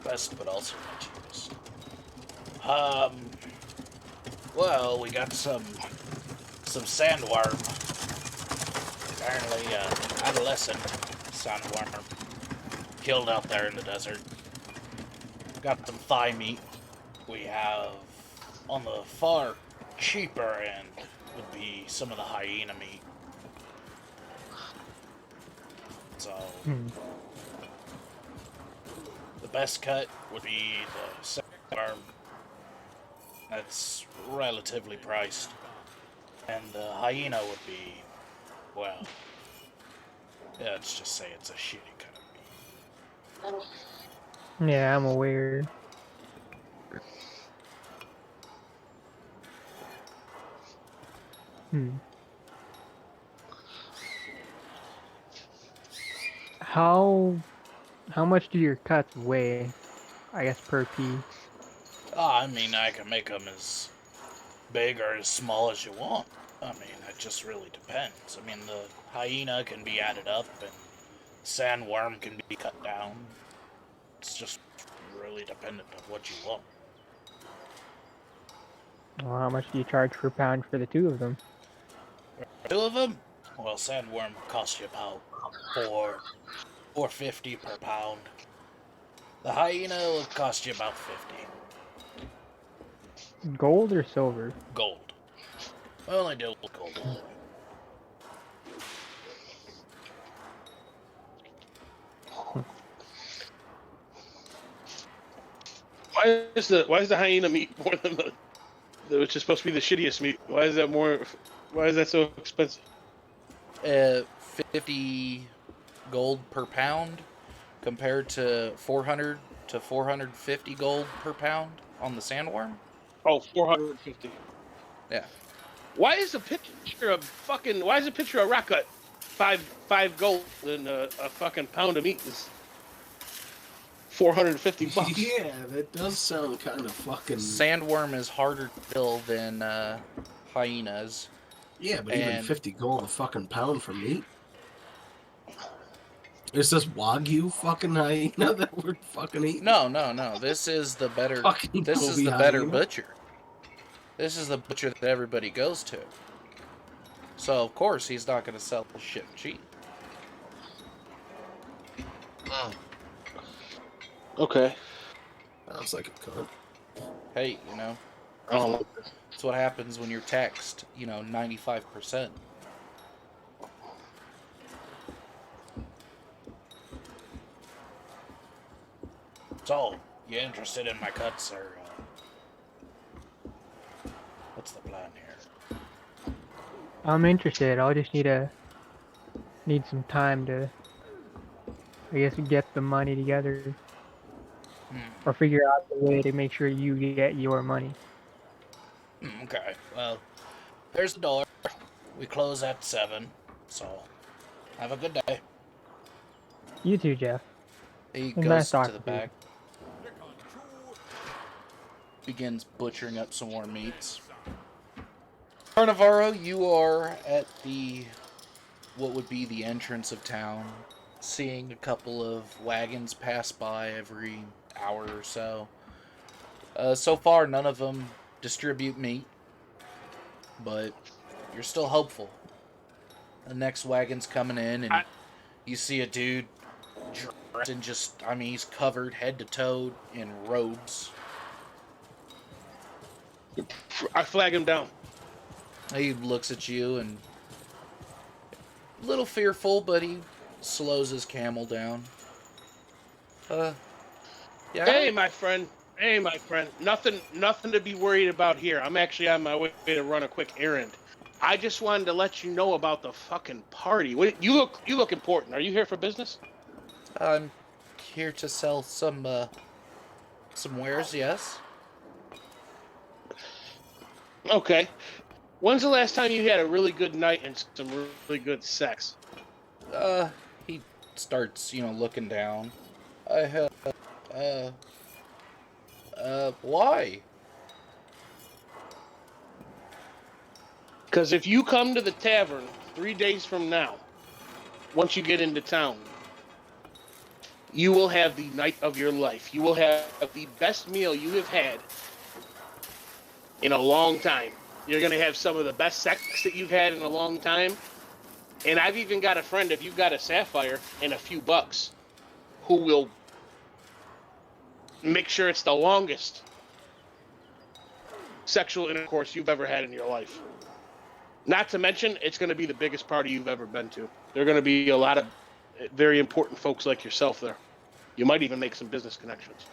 Best, but also my cheapest. Well, we got some sandworm. Apparently, adolescent sandworm killed out there in the desert. Got some thigh meat. We have, on the far cheaper end, would be some of the hyena meat. So, the best cut would be the sandworm. That's relatively priced. And the hyena would be, well, yeah, let's just say it's a shitty cut of meat. Yeah, I'm aware. How much do your cuts weigh? I guess per piece. I mean, I can make them as big or as small as you want. I mean, it just really depends. I mean, the hyena can be added up, and sandworm can be cut down. It's just really dependent on what you want. Well, how much do you charge per pound for the two of them? Two of them? Well, sandworm will cost you about $4.50 per pound. The hyena will cost you about $50. Gold or silver? Gold. I only deal with gold only. Why is the hyena meat more than which is supposed to be the shittiest meat? Why is that more? Why is that so expensive? 50 gold per pound compared to 400 to 450 gold per pound on the sandworm. Oh, 450. Yeah. Why is a picture of rock cut five gold and a fucking pound of meat is $450? Yeah, that does sound kind of fucking. Sandworm is harder to kill than hyenas. Yeah, but even 50 gold a fucking pound for meat. Is this Wagyu fucking hyena that we're fucking eating? No. This is the better. Fucking This is Kobe the better hyena? butcher. This is the butcher that everybody goes to. So of course he's not going to sell the shit cheap. Okay. Sounds like a cunt. Hey, that's what happens when you're taxed, 95%. So, you interested in my cuts, or what's the plan here? I'm interested. I'll just need some time to, I guess, get the money together, or figure out the way to make sure you get your money. Okay, well, there's the door. We close at 7, so have a good day. You too, Jeff. He It's goes nice to talking the to you. back. Begins butchering up some more meats. Carnivaro, you are at what would be the entrance of town, seeing a couple of wagons pass by every hour or so. So far, none of them distribute meat, but you're still hopeful. The next wagon's coming in, and you see a dude and just, I mean, he's covered head to toe in robes. I flag him down. He looks at you and a little fearful, but he slows his camel down. Yeah. Hey, my friend. Hey, my friend. Nothing to be worried about here. I'm actually on my way to run a quick errand. I just wanted to let you know about the fucking party. You look important. Are you here for business? I'm here to sell some wares, yes. Okay. When's the last time you had a really good night and some really good sex? He starts, looking down. I have, why? Because if you come to the tavern 3 days from now, once you get into town, you will have the night of your life. You will have the best meal you have had in a long time. You're going to have some of the best sex that you've had in a long time. And I've even got a friend, if you've got a sapphire and a few bucks, who will make sure it's the longest sexual intercourse you've ever had in your life. Not to mention, it's going to be the biggest party you've ever been to. There are going to be a lot of very important folks like yourself there. You might even make some business connections.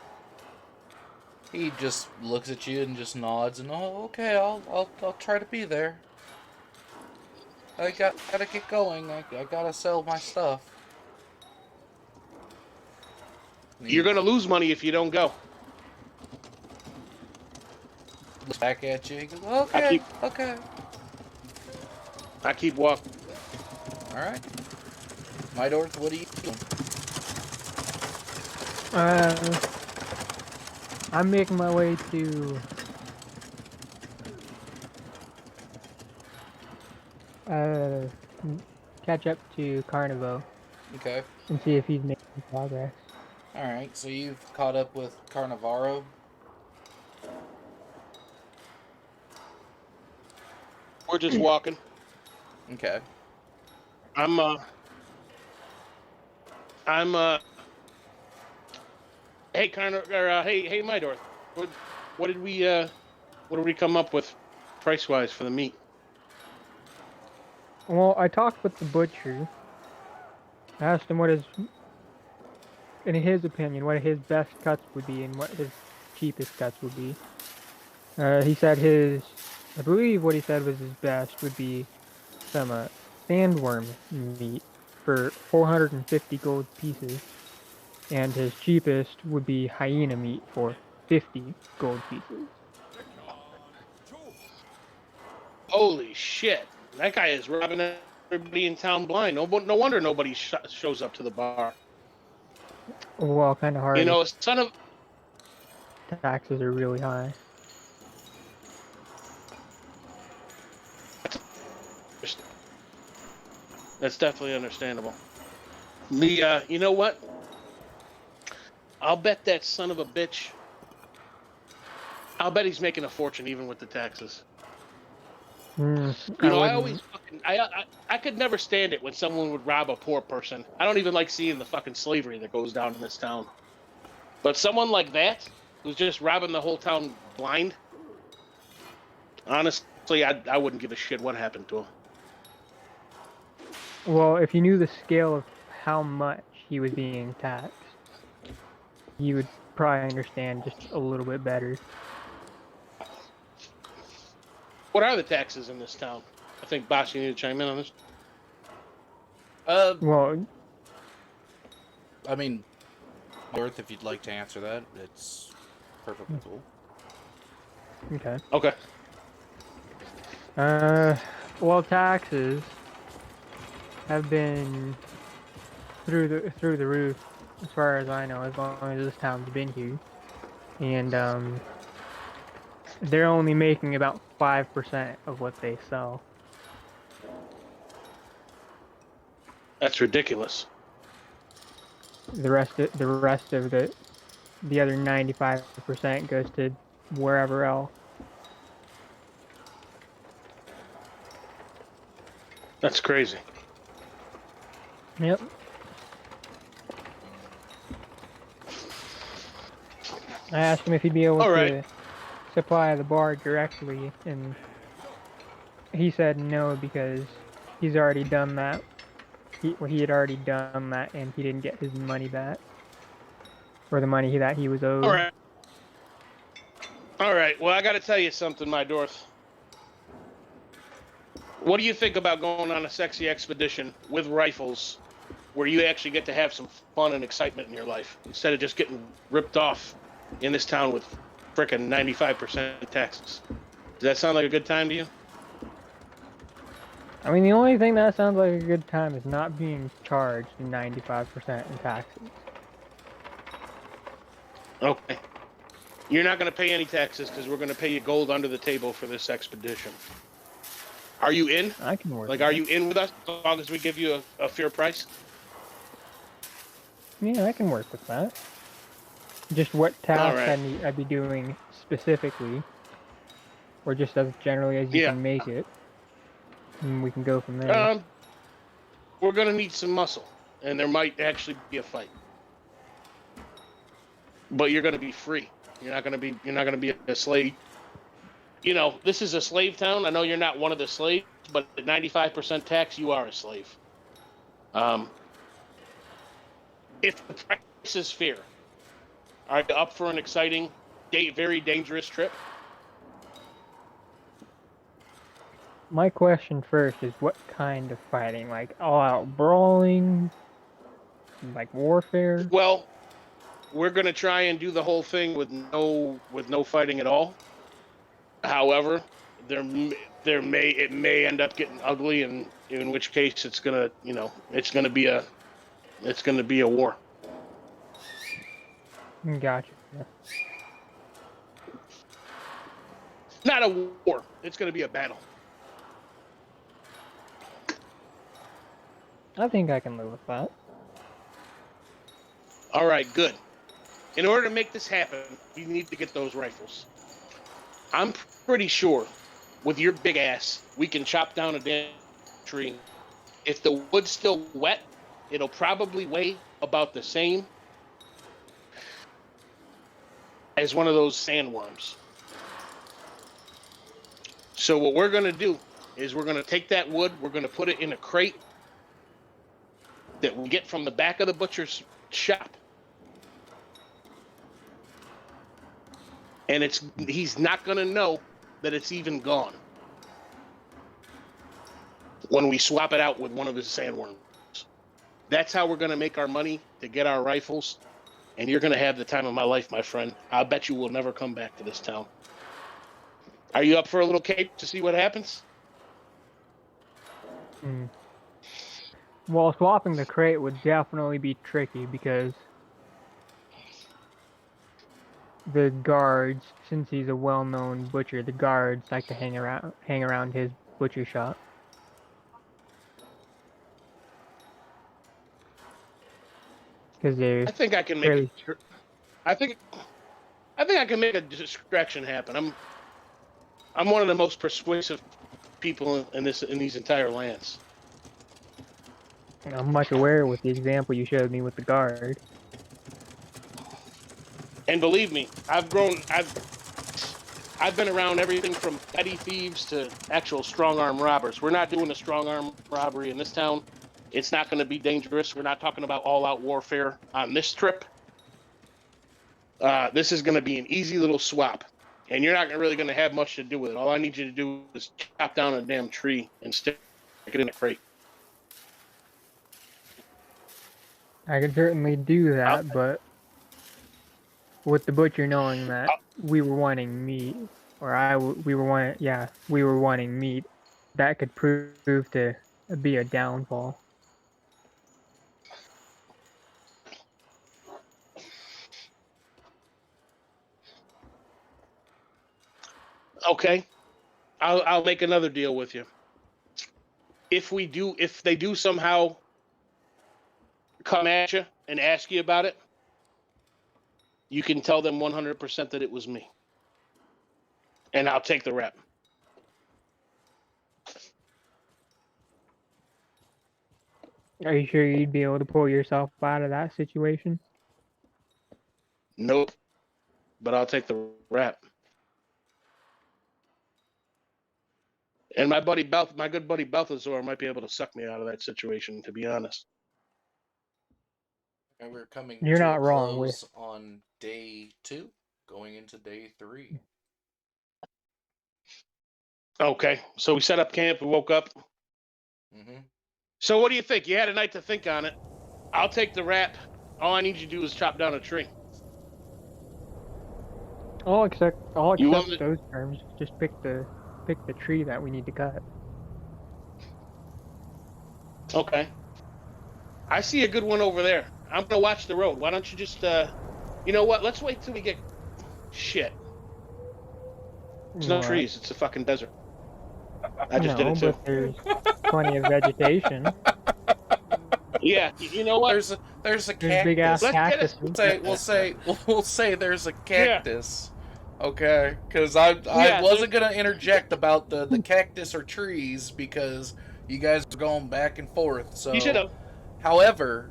He just looks at you and just nods and, oh, okay, I'll try to be there. I gotta get going. I gotta sell my stuff. You're going to lose money if you don't go. Looks back at you. He goes, okay, okay. I keep walking. All right. Midorth, what are you doing? I'm making my way to catch up to Carnivaro Okay. and see if he's making progress. All right. So you've caught up with Carnivaro. We're just walking. Okay. Hey, hey, Midorth. What did we come up with price-wise for the meat? Well, I talked with the butcher. I asked him in his opinion, what his best cuts would be and what his cheapest cuts would be. He said I believe what he said was his best would be some sandworm meat for 450 gold pieces, and his cheapest would be hyena meat for 50 gold pieces. Holy shit! That guy is robbing everybody in town blind. No wonder nobody shows up to the bar. Well, kind of hard. You know, son of... Taxes are really high. That's definitely understandable. You know what? I'll bet that son of a bitch. I'll bet he's making a fortune even with the taxes. I could never stand it when someone would rob a poor person. I don't even like seeing the fucking slavery that goes down in this town. But someone like that, who's just robbing the whole town blind, honestly, I wouldn't give a shit what happened to him. Well, if you knew the scale of how much he was being taxed, you would probably understand just a little bit better. What are the taxes in this town? I think, Boss, you need to chime in on this. Well, I mean, North, if you'd like to answer that, it's perfectly cool. okay. Okay. Well, taxes have been through the roof, as far as I know, as long as this town's been here, and they're only making about 5% of what they sell. That's ridiculous. The rest of the other 95% goes to wherever else. That's crazy. Yep. I asked him if he'd be able All to right. supply the bar directly, and he said no because he's already done that. He had already done that, and he didn't get his money back, or the money that he was All owed. right. All right. Well, I got to tell you something, my Dorth. What do you think about going on a sexy expedition with rifles where you actually get to have some fun and excitement in your life instead of just getting ripped off in this town with frickin' 95% taxes? Does that sound like a good time to you? I mean, the only thing that sounds like a good time is not being charged 95% in taxes. Okay. You're not going to pay any taxes because we're going to pay you gold under the table for this expedition. Are you in? I can work. Like, with are that. you in with us as long as we give you a fair price? Yeah, I can work with that. Just what tasks right. I'd be doing specifically, or just as generally as you Yeah. can make it, and we can go from there. We're going to need some muscle, and there might actually be a fight. But you're going to be free. You're not going to be a slave. You know, this is a slave town. I know you're not one of the slaves, but at 95% tax, you are a slave. If the price is fair, are you up for an exciting, very dangerous trip? My question first is what kind of fighting? Like all-out brawling? Like warfare? Well, we're going to try and do the whole thing with no fighting at all. However, it may end up getting ugly, and in which case it's gonna be a war. Gotcha. Yeah. Not a war. It's gonna be a battle. I think I can live with that. All right, good. In order to make this happen, you need to get those rifles. I'm pretty sure, with your big ass, we can chop down a damn tree. If the wood's still wet, it'll probably weigh about the same as one of those sandworms. So what we're going to do is we're going to take that wood, we're going to put it in a crate that we get from the back of the butcher's shop. And he's not going to know that it's even gone when we swap it out with one of his sandworms. That's how we're going to make our money to get our rifles. And you're going to have the time of my life, my friend. I bet you will never come back to this town. Are you up for a little cape to see what happens? Well, swapping the crate would definitely be tricky because the guards, since he's a well-known butcher, the guards like to hang around his butcher shop. Because they're I think I can make fairly... it. I think I can make a distraction happen. I'm one of the most persuasive people in these entire lands. I'm much aware with the example you showed me with the guard. And believe me, I've been around everything from petty thieves to actual strong-arm robbers. We're not doing a strong-arm robbery in this town. It's not going to be dangerous. We're not talking about all-out warfare on this trip. This is going to be an easy little swap. And you're not really going to have much to do with it. All I need you to do is chop down a damn tree and stick it in a crate. I could certainly do that, but with the butcher knowing that we were wanting meat, or we were wanting meat, that could prove to be a downfall. Okay, I'll make another deal with you. If they do somehow come at you and ask you about it, you can tell them 100% that it was me. And I'll take the rep. Are you sure you'd be able to pull yourself out of that situation? Nope. but I'll take the rap. And my good buddy Balthazar might be able to suck me out of that situation, to be honest. And we're coming You're to not a wrong, close on day 2, going into day 3. Okay, so we set up camp. We woke up. Mm-hmm. So what do you think? You had a night to think on it. I'll take the rap. All I need you to do is chop down a tree. I'll accept You want those terms. Just pick the tree that we need to cut. Okay. I see a good one over there. I'm gonna watch the road. Why don't you just you know what? Let's wait till we get shit. There's no What? trees. It's a fucking desert. I just did No, it too. but there's plenty of vegetation. Yeah, you know what? There's a There's cactus. big ass Let's get it. cactuses. We'll say there's a cactus. Okay, because I Yeah, wasn't gonna interject about the cactus or trees because you guys are going back and forth. So You should have. However,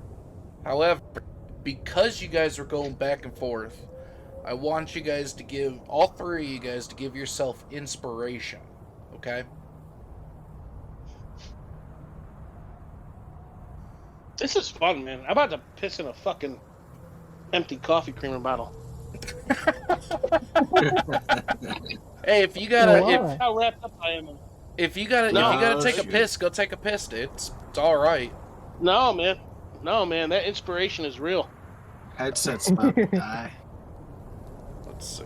because you guys are going back and forth, I want you guys to give all 3 of you guys to give yourself inspiration. Okay. This is fun, man. I'm about to piss in a fucking empty coffee creamer bottle. Hey, if you gotta, Why? How wrapped up I am. if you gotta No, take a shoot. piss, go take a piss. It's all right. No, man. No, man. That inspiration is real. Headset's about to die. Let's see.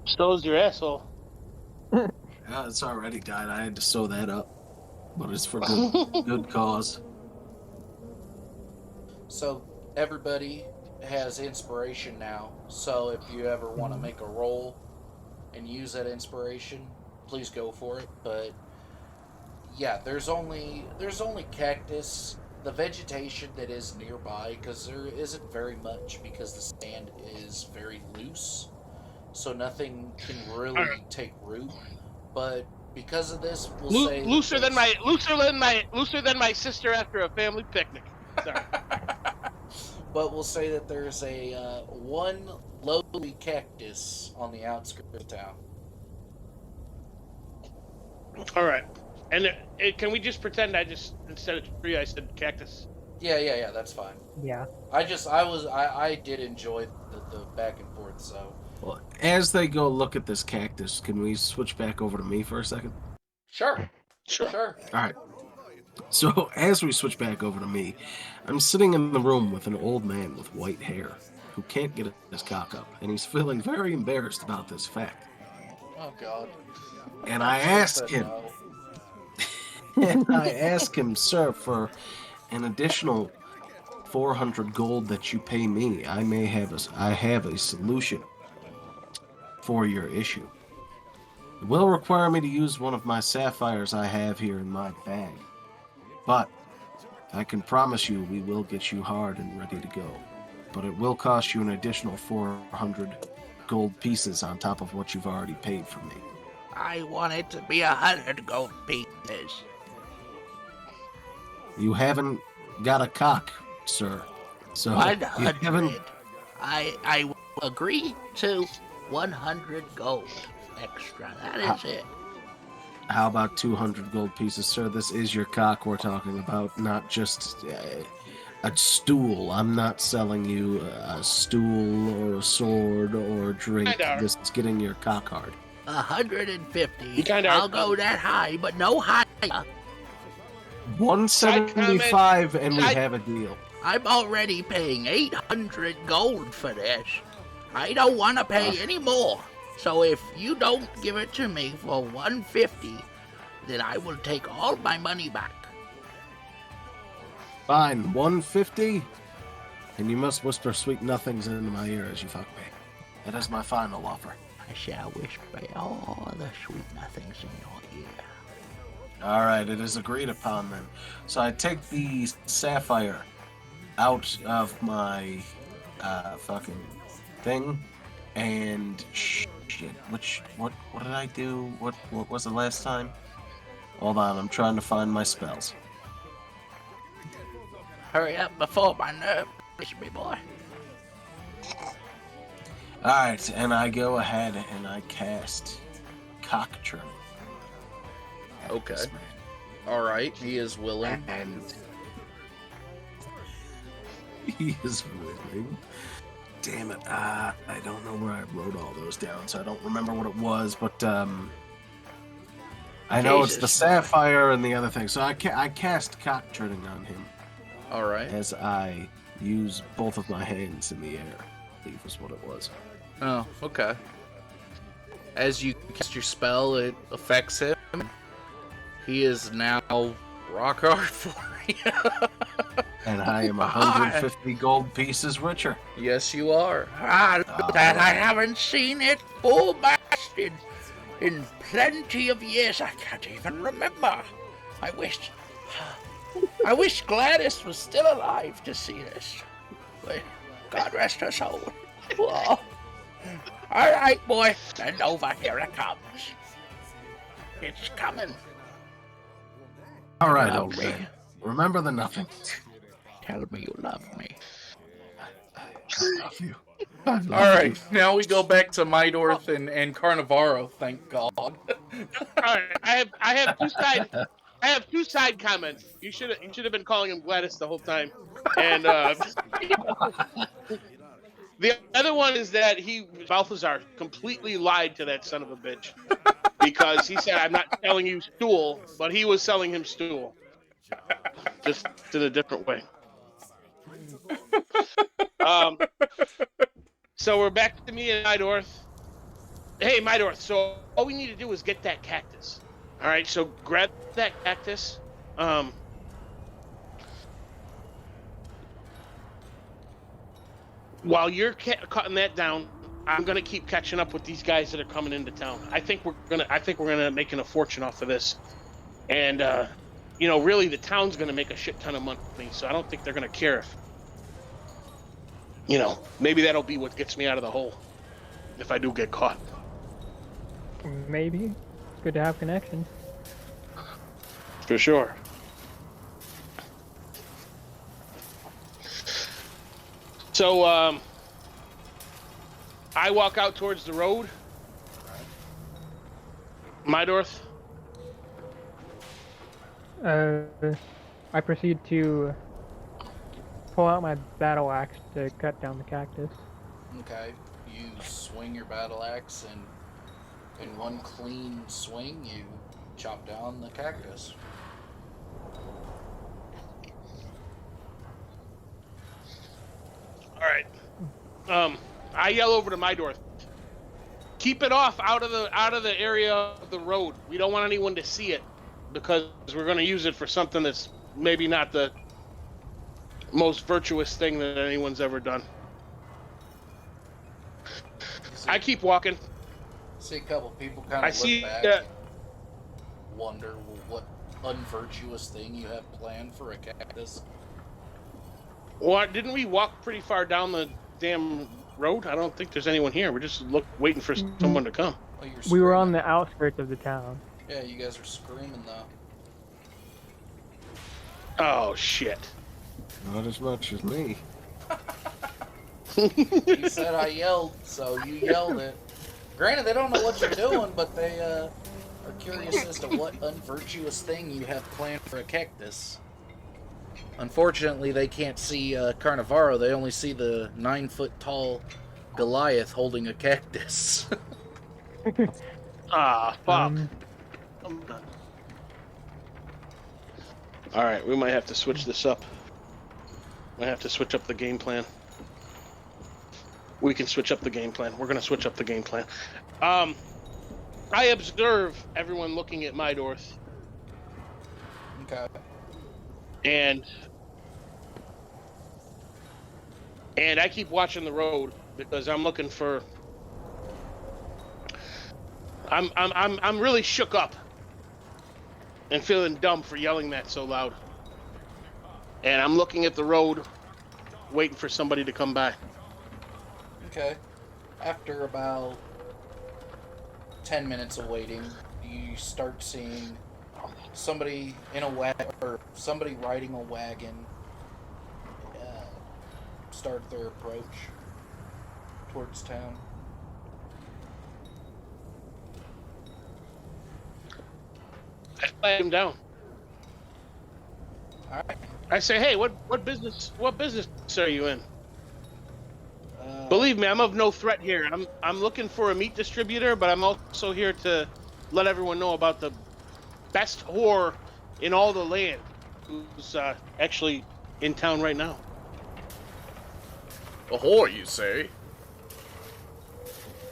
So is your asshole. Yeah, it's already died. I had to sew that up. But it's for good cause. So everybody has inspiration now. So if you ever want to make a roll and use that inspiration, please go for it. But yeah, there's only cactus, the vegetation that is nearby, because there isn't very much because the sand is very loose, so nothing can really take root. But because of this, we'll say looser than my sister after a family picnic. Sorry. But we'll say that there's a one lowly cactus on the outskirts of town. All right. And can we just pretend I just, instead of tree, I said cactus? Yeah, that's fine. Yeah. I did enjoy the back and forth, so. Well, as they go look at this cactus, can we switch back over to me for a second? Sure. All right. So as we switch back over to me, I'm sitting in the room with an old man with white hair who can't get his cock up, and he's feeling very embarrassed about this fact. Oh God. And I ask him, sir, for an additional 400 gold that you pay me, I have a solution for your issue. It will require me to use one of my sapphires I have here in my bag. But I can promise you we will get you hard and ready to go. But it will cost you an additional 400 gold pieces on top of what you've already paid for me. I want it to be 100 gold pieces. You haven't got a cock, sir. So you 100. haven't... I will agree to 100 gold extra. That is it. How about 200 gold pieces, sir? This is your cock we're talking about, not just a stool. I'm not selling you a stool or a sword or a drink. This is getting your cock hard. 150. You kinda I'll are- go that high, but no higher. 175 and we I- have a deal. I'm already paying 800 gold for this. I don't want to pay any more. So if you don't give it to me for 150, then I will take all my money back. Fine, 150? And you must whisper sweet nothings into my ear as you fuck me. That is my final offer. I shall whisper all the sweet nothings in your ear. Alright, it is agreed upon then. So I take the sapphire out of my fucking thing, and shit, what did I do? What was the last time? Hold on, I'm trying to find my spells. Hurry up before my nerve hits me, boy. All right, and I go ahead and I cast cock trimming. at Okay. this man. All right, he is willing. And he is willing. Damn it! I don't know where I wrote all those down, so I don't remember what it was. But I know it's the Jesus. sapphire and the other thing. So I cast cock trimming on him All right. as I use both of my hands in the air. I believe is what it was. Oh, okay. As you cast your spell, it affects him. He is now rock hard for you. And I am 150 gold pieces richer. Yes, you are. Look, that I haven't seen it full blast in plenty of years. I can't even remember. I wish Gladys was still alive to see this. But God rest her soul. Whoa. All right, boy, bend over. Here it comes. It's coming. All right, Love old me. man. Remember the nothing. Tell me you love me. I love you. All right, now we go back to Midorth and Carnivaro. Thank God. All right, I have two side comments. You should have been calling him Gladys the whole time. And the other one is that Balthazar completely lied to that son of a bitch because he said, "I'm not selling you stool," but he was selling him stool, just in a different way. So we're back to me and Midorth. Hey, Midorth. So all we need to do is get that cactus. All right. So grab that cactus. While you're cutting that down, I'm gonna keep catching up with these guys that are coming into town. I think we're gonna making a fortune off of this, and really the town's gonna make a shit ton of money. So I don't think they're gonna care if, maybe that'll be what gets me out of the hole if I do get caught. Maybe. It's good to have connections. For sure. So, I walk out towards the road. Midorth. I proceed to pull out my battle axe to cut down the cactus. Okay, you swing your battle axe, and in one clean swing, you chop down the cactus. All right. I yell over to Midorth. Keep it off out of the area of the road. We don't want anyone to see it because we're going to use it for something that's maybe not the most virtuous thing that anyone's ever done. I keep walking. See a couple people kind I of see look back that- and wonder what unvirtuous thing you have planned for a cactus. Well, didn't we walk pretty far down the damn road? I don't think there's anyone here. We're just waiting for someone to come. Oh, you're We were on screaming. the outskirts of the town. Yeah, you guys are screaming though. Oh shit! Not as much as me. You said I yelled, so you yelled it. Granted, they don't know what you're doing, but they are curious as to what unvirtuous thing you have planned for a cactus. Unfortunately, they can't see Carnivaro. They only see the 9-foot-tall Goliath holding a cactus. Ah, fuck. Um, All right, we might have to switch this up. Might have to switch up the game plan. We can switch up the game plan. We're gonna switch up the game plan. I observe everyone looking at Midorth, Okay. and I keep watching the road because I'm looking for. I'm really shook up and feeling dumb for yelling that so loud. And I'm looking at the road, waiting for somebody to come by. Okay. After about 10 minutes of waiting, you start seeing somebody in a wagon, or somebody riding a wagon, start their approach towards town. flag him down. All right. I say, hey, what business are you in? Believe me, I'm of no threat here. I'm looking for a meat distributor, but I'm also here to let everyone know about the best whore in all the land, who's actually in town right now. A whore, you say?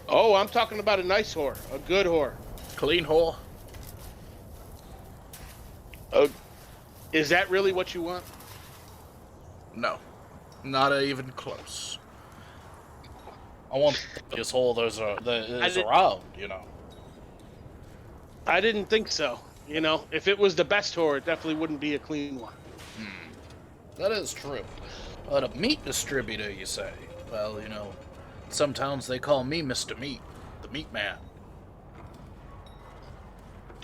Oh, I'm talking about a nice whore, a good whore. Clean whore? Is that really what you want? No, not even close. I want this whore that is around, you know. I didn't think so. You know, if it was the best whore, it definitely wouldn't be a clean one. That is true. But a meat distributor, you say? Well, you know, some towns they call me Mr. Meat, the meat man.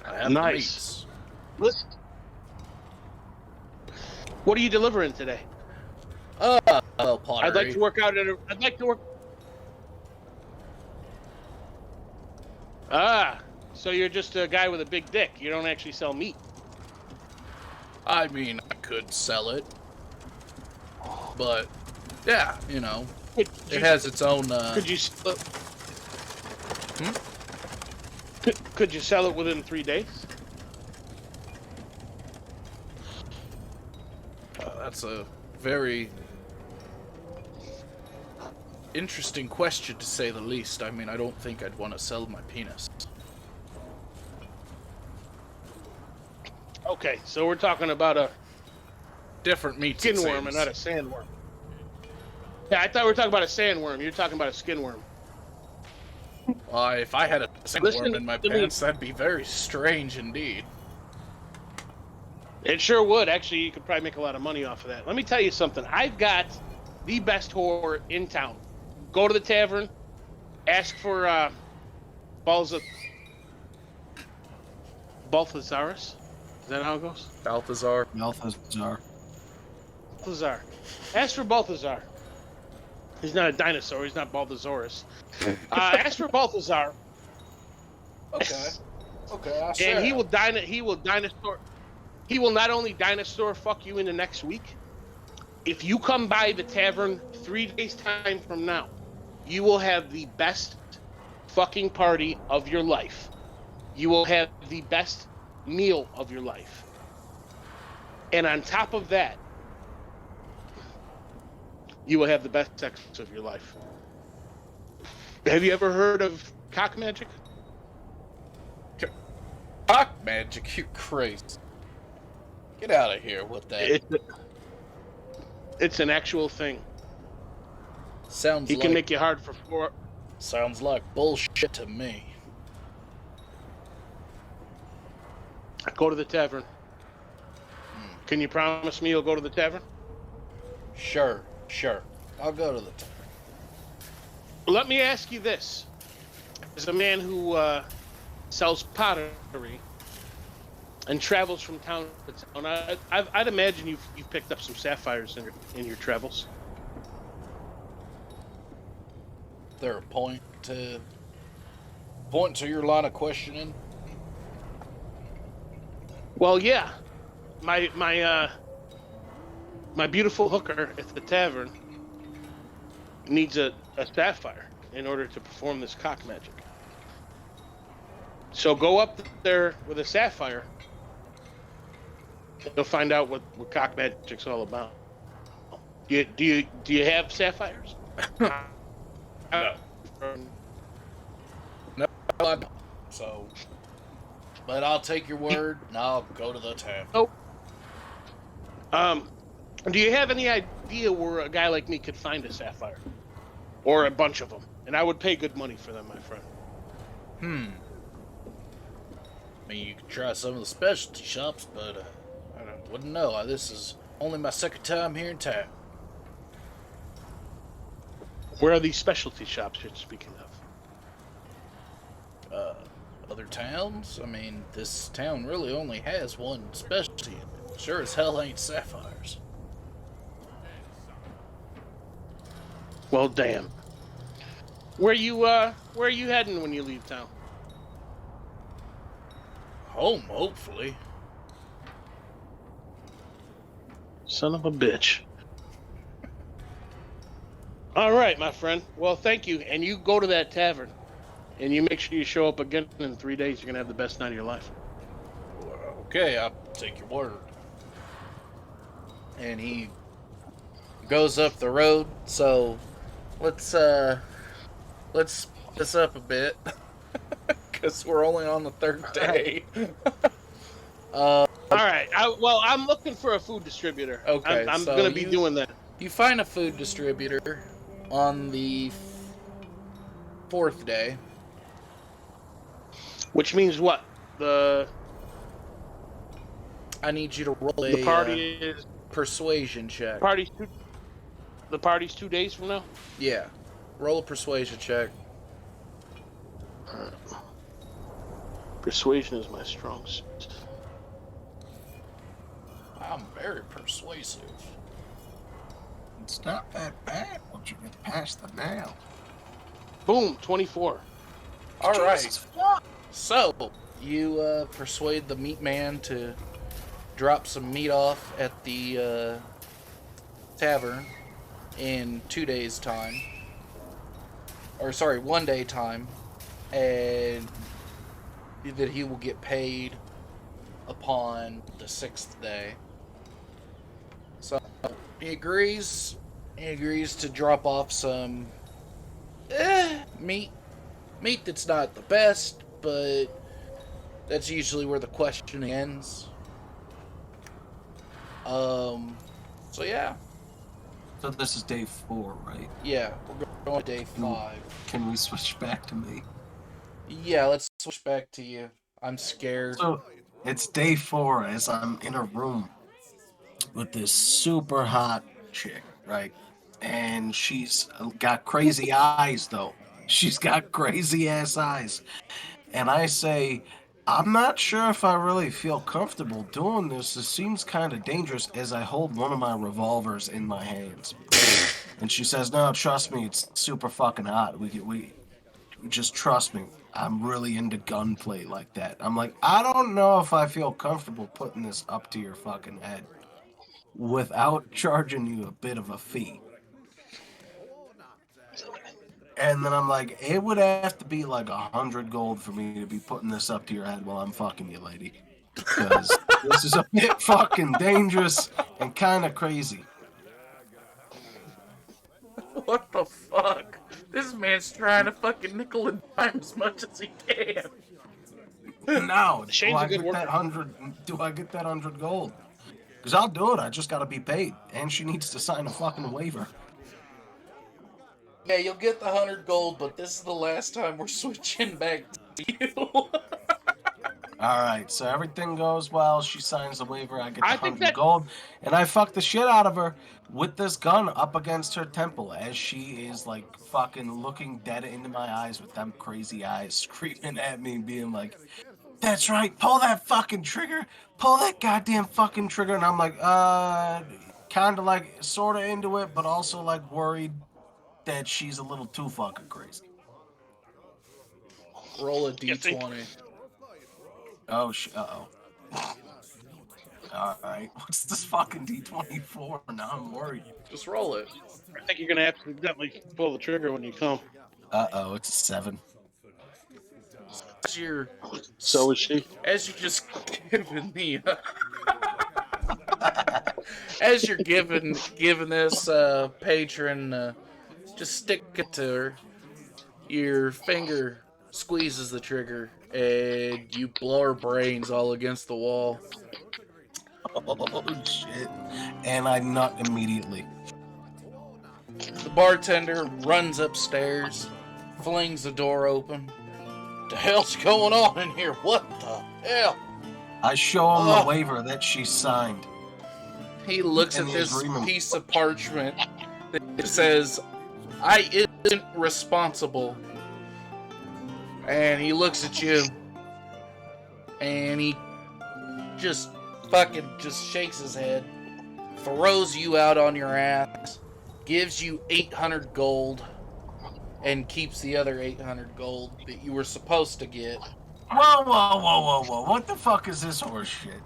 I have the meats. Listen. What are you delivering today? Well, pottery. I'd like to work out at a. I'd like to work. So you're just a guy with a big dick. You don't actually sell meat. I mean, I could sell it, but yeah, you know, it has its own. Could you? Could you sell it within 3 days? That's a very interesting question, to say the least. I mean, I don't think I'd want to sell my penis. Okay, so we're talking about a Different meats. skinworm and not a sandworm. Yeah, I thought we were talking about a sandworm. You're talking about a skinworm. If I had a sandworm in my to me. pants, that'd be very strange indeed. It sure would. Actually, you could probably make a lot of money off of that. Let me tell you something. I've got the best whore in town. Go to the tavern, ask for Balthazarus. Is that how it goes? Balthazar. Balthazar. Balthazar. Ask for Balthazar. He's not a dinosaur. He's not Balthazarus. Ask for Balthazar. Okay. Okay. I And he will dinosaur. He will not only dinosaur fuck you into next week. If you come by the tavern 3 days time from now, you will have the best fucking party of your life. You will have the best meal of your life. And on top of that, you will have the best sex of your life. Have you ever heard of cock magic? Cock magic, you crazy. Get out of here with that. It's an actual thing. Sounds He like can make you hard for 4. sounds like bullshit to me. Go to the tavern. Can you promise me you'll go to the tavern? Sure. I'll go to the tavern. Let me ask you this. As a man who sells pottery and travels from town to town, I'd imagine you've picked up some sapphires in your travels. There a point to your line of questioning? Well, yeah. My beautiful hooker at the tavern needs a sapphire in order to perform this cock magic. So go up there with a sapphire. You'll find out what cock magic's all about. Do you have sapphires? No. No, I don't. So, but I'll take your word, and I'll go to the tavern. Nope. Do you have any idea where a guy like me could find a sapphire? Or a bunch of them? And I would pay good money for them, my friend. I mean, you could try some of the specialty shops, but I wouldn't know. This is only my second time here in town. Where are these specialty shops you're speaking of? Other towns? I mean, this town really only has one specialty. Sure as hell ain't sapphires. Well, damn. Where are you heading when you leave town? Home, hopefully. Son of a bitch. All right, my friend. Well, thank you. And you go to that tavern, and you make sure you show up again in 3 days. You're gonna have the best night of your life. Okay, I'll take your word. And he goes up the road. So let's this up a bit because we're only on the third day. All right. I'm looking for a food distributor. Okay, I'm so gonna be doing that. You find a food distributor on the fourth day. Which means what? I need you to roll The a party is persuasion check. the party's 2 days from now. Yeah, roll a persuasion check. Persuasion is my strong suit. I'm very persuasive. It's not that bad once you get past the nail. Boom, 24. All right. Jesus fuck. So you persuade the meat man to drop some meat off at the tavern in 2 days' time. Or sorry, 1 day time, and that he will get paid upon the 6th day. So he agrees. He agrees to drop off some meat that's not the best, but that's usually where the questioning ends. So yeah. So this is day 4, right? Yeah, we're going to day 5. Can we switch back to me? Yeah, let's switch back to you. I'm scared. So it's day 4 as I'm in a room with this super hot chick, right? And she's got crazy eyes, though. She's got crazy ass eyes. And I say, I'm not sure if I really feel comfortable doing this. This seems kind of dangerous as I hold one of my revolvers in my hands. And she says, no, trust me, it's super fucking hot. We just trust me. I'm really into gunplay like that. I'm like, I don't know if I feel comfortable putting this up to your fucking head without charging you a bit of a fee. And then I'm like, it would have to be like 100 gold for me to be putting this up to your head while I'm fucking you, lady. Because this is a bit fucking dangerous and kind of crazy. What the fuck? This man's trying to fucking nickel and dime as much as he can. Now, Shane's a good worker. do I get that 100 gold? Because I'll do it. I just got to be paid. And she needs to sign a fucking waiver. Yeah, you'll get the 100 gold, but this is the last time we're switching back to you. Alright, so everything goes well. She signs the waiver. I get the I think 100 gold. And I fuck the shit out of her with this gun up against her temple as she is like fucking looking dead into my eyes with them crazy eyes, screaming at me, being like, that's right, pull that fucking trigger. Pull that goddamn fucking trigger. And I'm like, kind of like sort of into it, but also like worried that she's a little too fucking crazy. Roll a d20. Oh, uh-oh. Alright, what's this fucking D20 for? Now I'm worried. Just roll it. I think you're gonna have to definitely pull the trigger when you come. Uh-oh, it's a 7. So is she. As you're just giving the... as you're giving this patron... just stick it to her. Your finger squeezes the trigger, and you blow her brains all against the wall. Oh, shit. And I nut immediately. The bartender runs upstairs, flings the door open. The hell's going on in here? What the hell? I show him the waiver that she signed. He looks And at the this agreement. piece of parchment that says, I isn't responsible. And he looks at you, and he just fucking shakes his head, throws you out on your ass, gives you 800 gold, and keeps the other 800 gold that you were supposed to get. Whoa. What the fuck is this horse shit?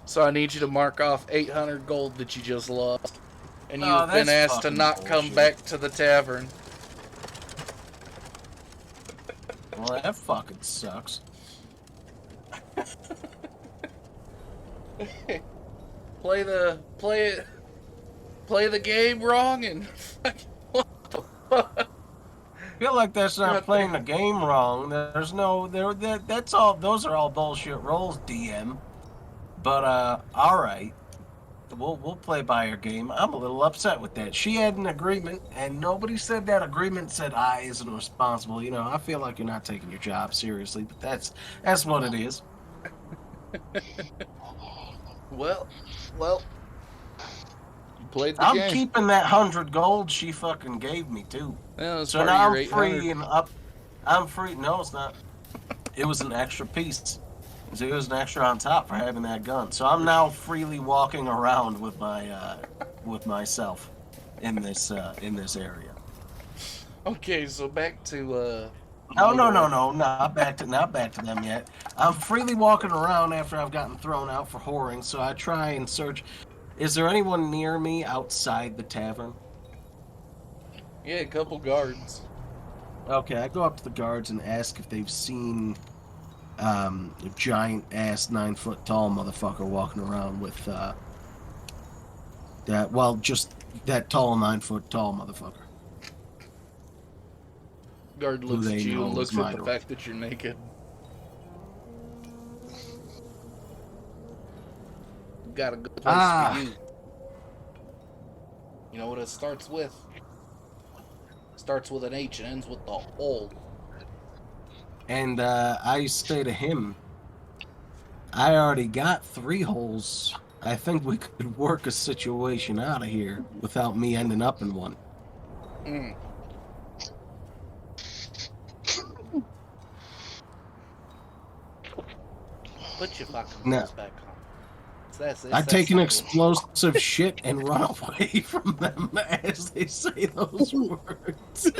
So I need you to mark off 800 gold that you just lost. And Oh, you've been that's asked to fucking not come bullshit. back to the tavern. Well, that fucking sucks. Play the game wrong and what the fuck? I feel like that's not God playing the damn. game wrong. There's no that's all. Those are all bullshit rolls, DM. But all right. We'll play by her game. I'm a little upset with that. She had an agreement, and nobody said that agreement said I isn't responsible. You know, I feel like you're not taking your job seriously, but that's what it is. Well, you played the I'm game. keeping that 100 gold she fucking gave me too. Yeah, it's So part of now your I'm 800. free and up. I'm free. No, it's not. It was an extra piece. So it was an extra on top for having that gun. So I'm now freely walking around with my myself in this area. Okay, so back to No, Midorth. not back to them yet. I'm freely walking around after I've gotten thrown out for whoring, so I try and search. Is there anyone near me outside the tavern? Yeah, a couple guards. Okay, I go up to the guards and ask if they've seen a giant ass 9-foot tall motherfucker walking around with just that tall 9-foot tall motherfucker. Guard Who looks they at you know and is looks at the Midorth. fact that you're naked. Got a good place for you. You know what it starts with? Starts with an H and ends with the hole. And I say to him, I already got 3 holes. I think we could work a situation out of here without me ending up in one. Mm. Put your fucking No. clothes back on. It's I that take an simple. explosive shit and run away from them as they say those words.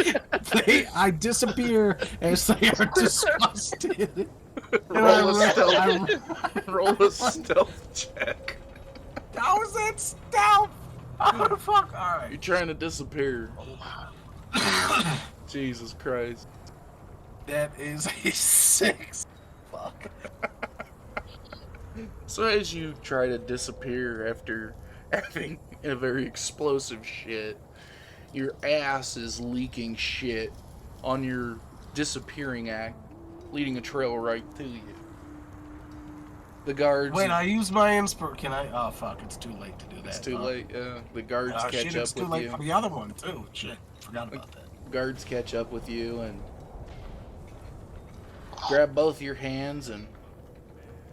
I disappear as they are disgusted. Roll a stealth check. How is that stealth? Oh, fuck. All You're right. trying to disappear. Jesus Christ. That is a 6. Fuck. So as you try to disappear after having a very explosive shit, your ass is leaking shit on your disappearing act, leading a trail right to you. The guards... Wait, I use my inspir. Can I? Oh, fuck. It's too late to do that. It's too huh? late. The guards Oh, catch shit, up it's too with late you. for the other one, too. Shit. Forgot about that. Guards catch up with you and grab both your hands and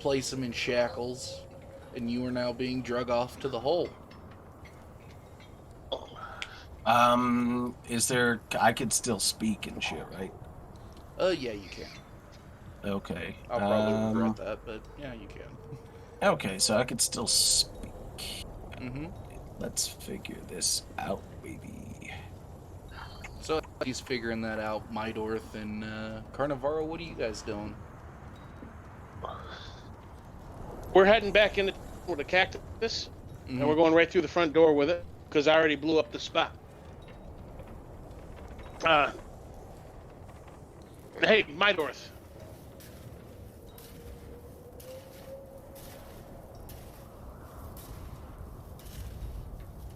place them in shackles, and you are now being drug off to the hole. Is there? I could still speak and shit, right? Yeah, you can. Okay. I'll probably regret that, but yeah, you can. Okay, so I could still speak. Mm-hmm. Let's figure this out, baby. So he's figuring that out. Midorth and Carnivaro, what are you guys doing? We're heading back in with the cactus, Mm-hmm. and we're going right through the front door with it because I already blew up the spot. Hey, Midorth.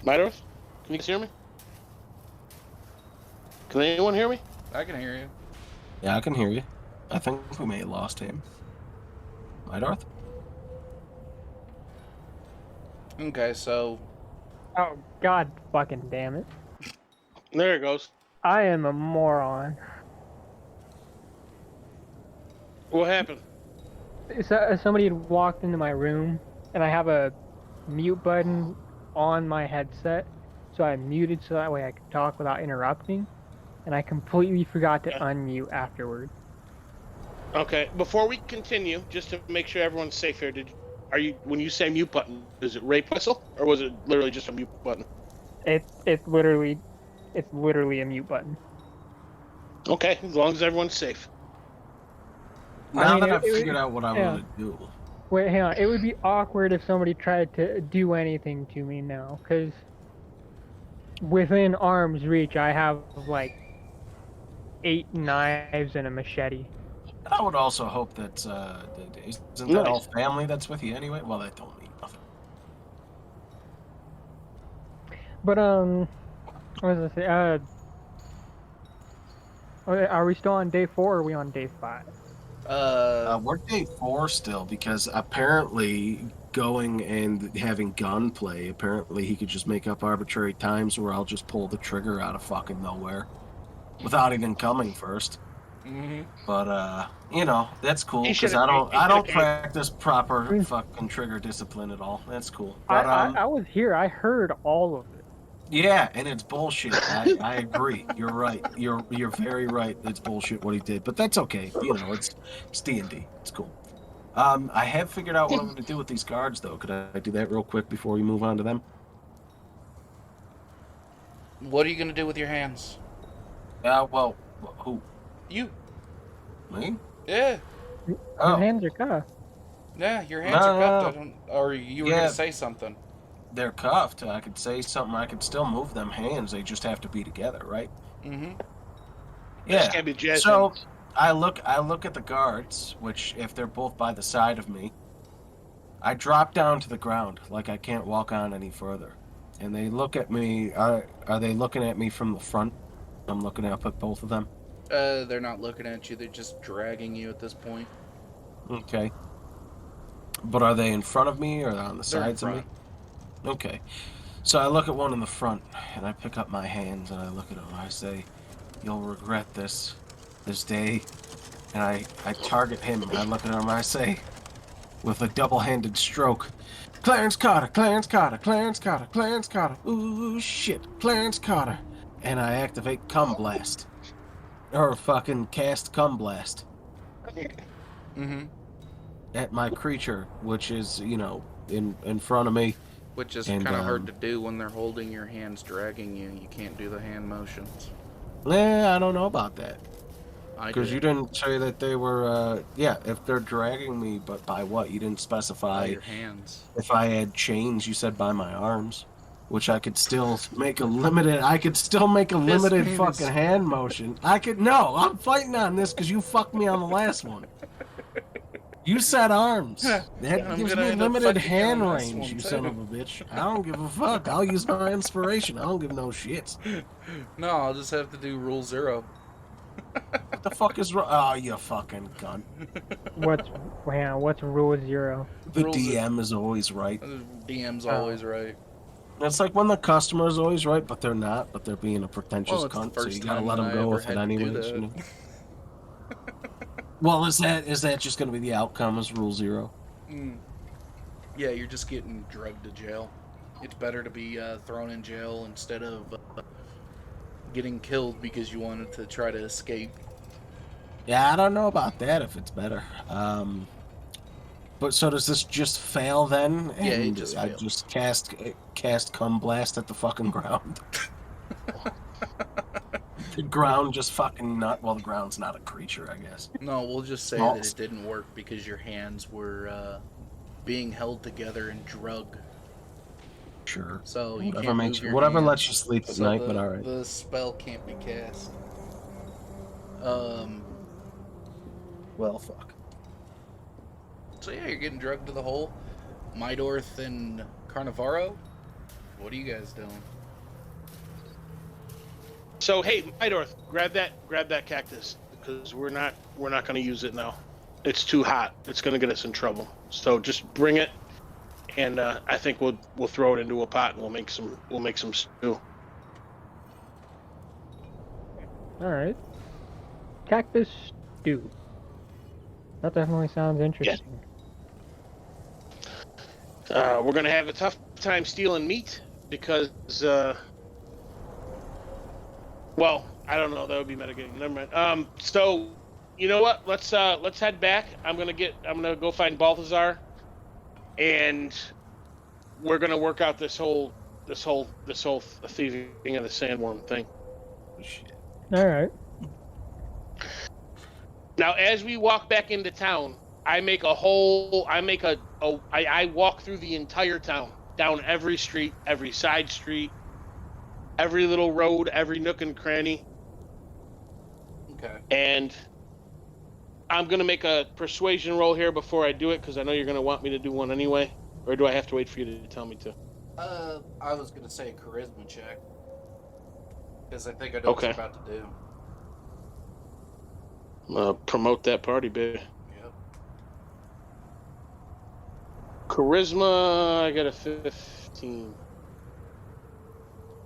Midorth? Can you guys hear me? Can anyone hear me? I can hear you. Yeah, I can hear you. I think we may have lost him. Midorth? Okay, so Oh, god fucking damn it. There it goes. I am a moron. What happened? So, somebody had walked into my room, and I have a mute button on my headset, so I muted so that way I could talk without interrupting, and I completely forgot to unmute afterward. Okay, before we continue, just to make sure everyone's safe here, when you say mute button, is it rape whistle or was it literally just a mute button? It's literally a mute button. Okay, as long as everyone's safe. Now mean, that I've it- figured out what I yeah. want to do, Wait, hang on. It would be awkward if somebody tried to do anything to me now, because within arm's reach, I have like 8 knives and a machete. I would also hope that isn't that all Nice. family that's with you anyway? Well, that don't mean nothing. But what was I say? Are we still on day 4 or are we on day 5? We're day 4 still because apparently going and having gunplay, apparently he could just make up arbitrary times where I'll just pull the trigger out of fucking nowhere without even coming first. Mm-hmm. But you know, that's cool He because should've- he I don't should've- practice proper fucking trigger discipline at all. That's cool. But I was here. I heard all of it. yeah, and it's bullshit. I agree. You're right. You're very right. It's bullshit what he did, but that's okay. You know, it's D&D. It's cool. I have figured out what I'm going to do with these guards, though. Could I do that real quick before we move on to them? What are you gonna do with your hands? Well, who? You? Me? Yeah. His Oh, hands are cuffed. Yeah, your hands No, are cuffed. no. I don't. Or you were Yeah. gonna say something. they're cuffed. I could say something. I could still move them hands. They just have to be together, right? Mm-hmm. Just Yeah. can't be jazz So hands. I look at the guards, which if they're both by the side of me, I drop down to the ground like I can't walk on any further. And they look at me. Are they looking at me from the front? I'm looking up at both of them. They're not looking at you. They're just dragging you at this point. Okay. But are they in front of me or on the They're in sides of me? front. Okay. So I look at one in the front, and I pick up my hands, and I look at him, and I say, "You'll regret this day." And I target him, and I look at him, and I say, with a double-handed stroke, "Clarence Carter, Clarence Carter, Clarence Carter, Clarence Carter, ooh, shit, Clarence Carter." And I activate Cum Blast. Or fucking cast Cum Blast Mm-hmm. at my creature, which is, you know, in front of me. Which is And, kind of hard to do when they're holding your hands, dragging you. You can't do the hand motions. I don't know about that. I Because did. you didn't say that they were, if they're dragging me, but by what? You didn't By specify your hands. if I had chains. You said by my arms, which I could still make a limited means- fucking hand motion. No, I'm fighting on this because you fucked me on the last one. You said arms. Yeah, That I'm gives gonna me end up limited fighting you on hand this range, one, you too. son of a bitch. I don't give a fuck. I'll use my inspiration. I don't give no shits. No, I'll just have to do rule 0. What the fuck is wrong? Oh, you fucking cunt. What's rule 0? The Rules DM is always right. DM's Oh. always right. It's like when the customer is always right, but they're not, but they're being a pretentious Well, it's the cunt, so first you gotta time let that them I go ever with it had to do anyways. that. You know? Well, is that just gonna be the outcome as rule 0? Yeah, you're just getting drugged to jail. It's better to be thrown in jail instead of getting killed because you wanted to try to escape. Yeah, I don't know about that if it's better. But so does this just fail then? Yeah, it And just I failed. just cast cum blast at the fucking ground. The ground just fucking nut. Well, the ground's not a creature, I guess. No, we'll just say Well, that it didn't work because your hands were being held together and drugged. Sure. So you Whatever can't makes move your whatever hands. lets you sleep at So night, the, but all right. the spell can't be cast. Well, fuck. So yeah, you're getting drugged to the hole. Midorth and Carnivaro. What are you guys doing? So hey, Midorth, grab that cactus because we're not going to use it now. It's too hot. It's going to get us in trouble. So just bring it, and I think we'll throw it into a pot and we'll make some stew. All right. Cactus stew. That definitely sounds interesting. We're going to have a tough time stealing meat because, well, I don't know. That would be metagaming. Never mind. So, you know what? Let's head back. I'm gonna go find Balthazar, and we're gonna work out this whole thieving of the sandworm thing. Shit. All right. Now, as we walk back into town, I walk through the entire town, down every street, every side street, every little road, every nook and cranny, Okay. and I'm going to make a persuasion roll here before I do it, because I know you're going to want me to do one anyway. Or do I have to wait for you to tell me to? I was gonna say charisma check because I think I know what you're Okay. about to do. Promote that party, baby. Yep. Charisma, I got a 15.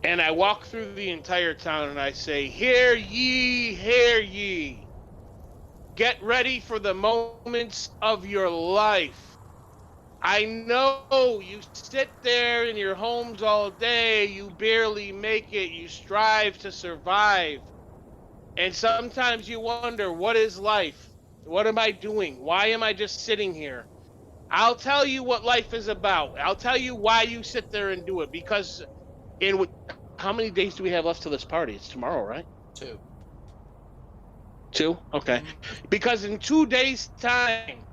And I walk through the entire town and I say, "Hear ye, hear ye. Get ready for the moments of your life. I know you sit there in your homes all day, you barely make it, you strive to survive. And sometimes you wonder, what is life? What am I doing? Why am I just sitting here? I'll tell you what life is about. I'll tell you why you sit there and do it. Because how many days do we have left to this party? It's tomorrow, right? 2. 2? Okay. Because in 2 days' time,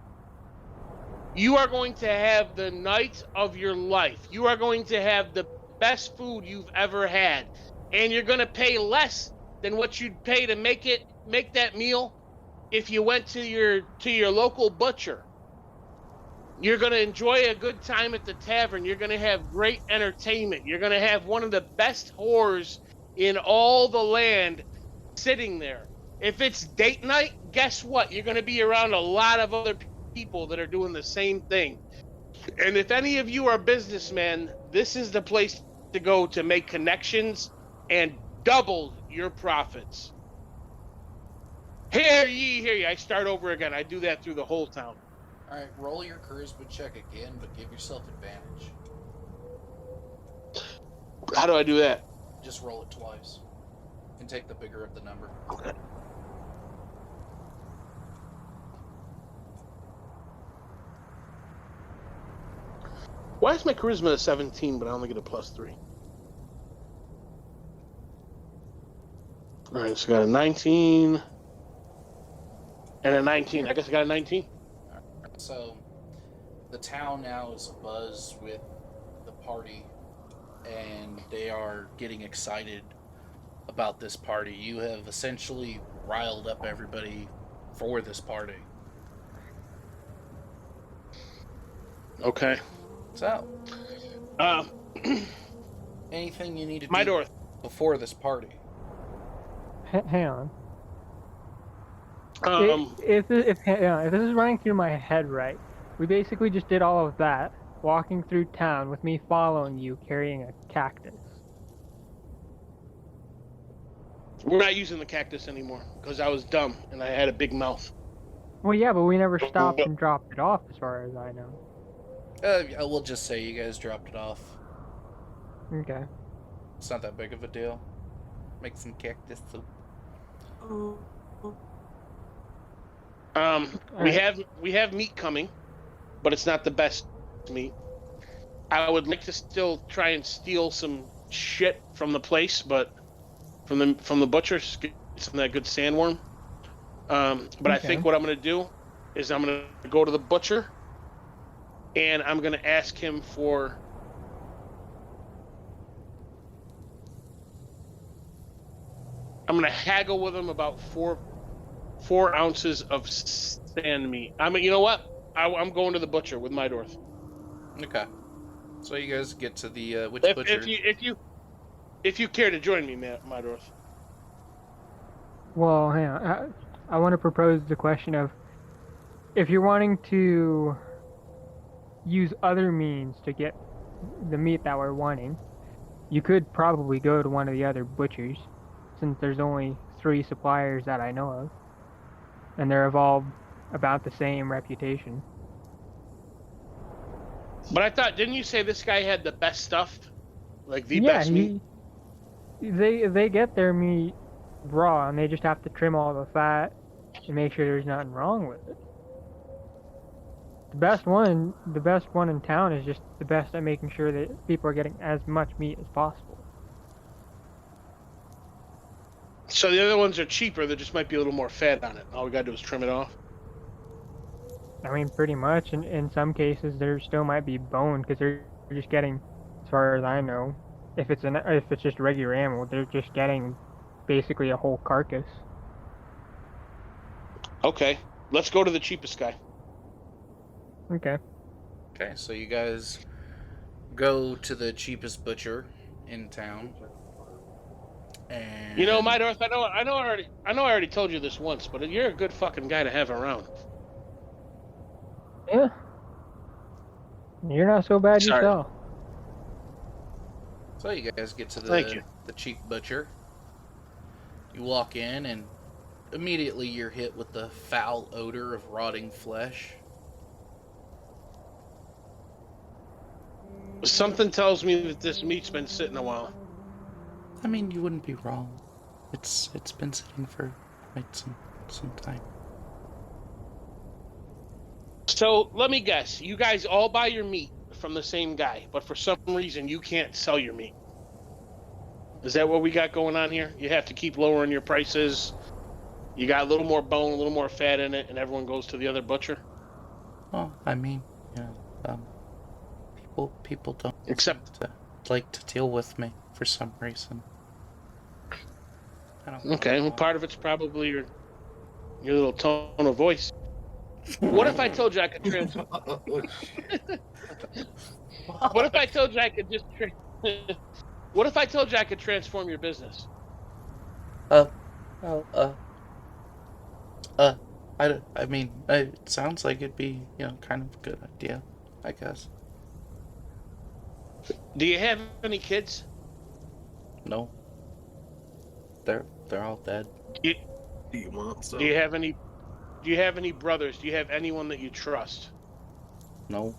you are going to have the night of your life. You are going to have the best food you've ever had. And you're going to pay less than what you'd pay to make that meal if you went to your local butcher. You're going to enjoy a good time at the tavern. You're going to have great entertainment. You're going to have one of the best whores in all the land sitting there. If it's date night, guess what? You're going to be around a lot of other people that are doing the same thing. And if any of you are businessmen, this is the place to go to make connections and double your profits. Hear ye, hear ye. I start over again. I do that through the whole town. All right, roll your charisma check again, but give yourself advantage. How do I do that? Just roll it twice and take the bigger of the number. Okay. Why is my charisma a 17, but I only get a +3? All right, so I got a 19 and a 19. I guess I got a 19. So, the town now is abuzz with the party, and they are getting excited about this party. You have essentially riled up everybody for this party. Okay. So, Uh, anything you need to do Midorth. before this party? Hang on. Um, If this is running through my head right, we basically just did all of that, walking through town with me following you, carrying a cactus. we're not using the cactus anymore because I was dumb and I had a big mouth. Well, yeah, but we never stopped and dropped it off, as far as I know. We'll just say you guys dropped it off. Okay. It's not that big of a deal. Make some cactus soup. We have meat coming, but it's not the best meat. I would like to still try and steal some shit from the place, but from the butcher, get some of that good sandworm. But I think what I'm going to do is I'm going to go to the butcher, and I'm going to ask him for. I'm going to haggle with him about 4 ounces of sand meat. I mean, you know what? I'm going to the butcher with Midorth. Okay. So you guys get to the which If butcher? if you care to join me, Midorth. Well, hang on. I want to propose the question of, if you're wanting to use other means to get the meat that we're wanting, you could probably go to one of the other butchers, since there's only 3 suppliers that I know of, and they're all about the same reputation. But I thought, didn't you say this guy had the best stuff? Like the best meat? They get their meat raw, and they just have to trim all the fat and make sure there's nothing wrong with it. The best one in town is just the best at making sure that people are getting as much meat as possible. So the other ones are cheaper. There just might be a little more fat on it. All we gotta do is trim it off. I mean, pretty much. In some cases, there still might be bone because they're just getting, as far as I know, if it's just regular animal, they're just getting basically a whole carcass. Okay, let's go to the cheapest guy. Okay. Okay, so you guys go to the cheapest butcher in town, and You know, Midorth, I already told you this once, but you're a good fucking guy to have around. Yeah. You're not so bad Sorry. yourself. so you guys get to Thank you. the cheap butcher. You walk in, and immediately you're hit with the foul odor of rotting flesh. Something tells me that this meat's been sitting a while. I mean, you wouldn't be wrong. It's been sitting for quite some time. So let me guess, you guys all buy your meat from the same guy, but for some reason you can't sell your meat. Is that what we got going on here? You have to keep lowering your prices. You got a little more bone, a little more fat in it, and everyone goes to the other butcher. Well, I mean, people don't Except, like to deal with me for some reason. I don't okay, know well, why. part of it's probably your little tone of voice. What if I told you I could transfer? What if I told you I could just? What if I told you I could transform your business? Well, I mean, it sounds like it'd be, kind of a good idea, I guess. Do you have any kids? No, they're all dead. Do you want some? do you have any? Do you have any brothers? Do you have anyone that you trust? No,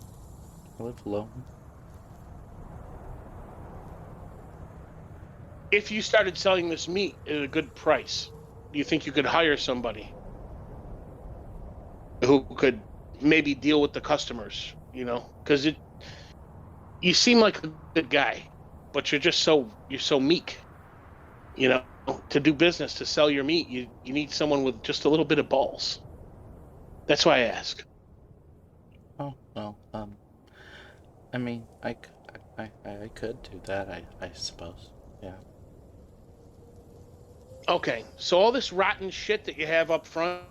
I live alone. If you started selling this meat at a good price, do you think you could hire somebody who could maybe deal with the customers? Because you seem like a good guy, but you're so meek. To do business, to sell your meat, you need someone with just a little bit of balls. That's why I ask. Oh well, I mean, I could do that, I suppose. Yeah. Okay, so all this rotten shit that you have up front,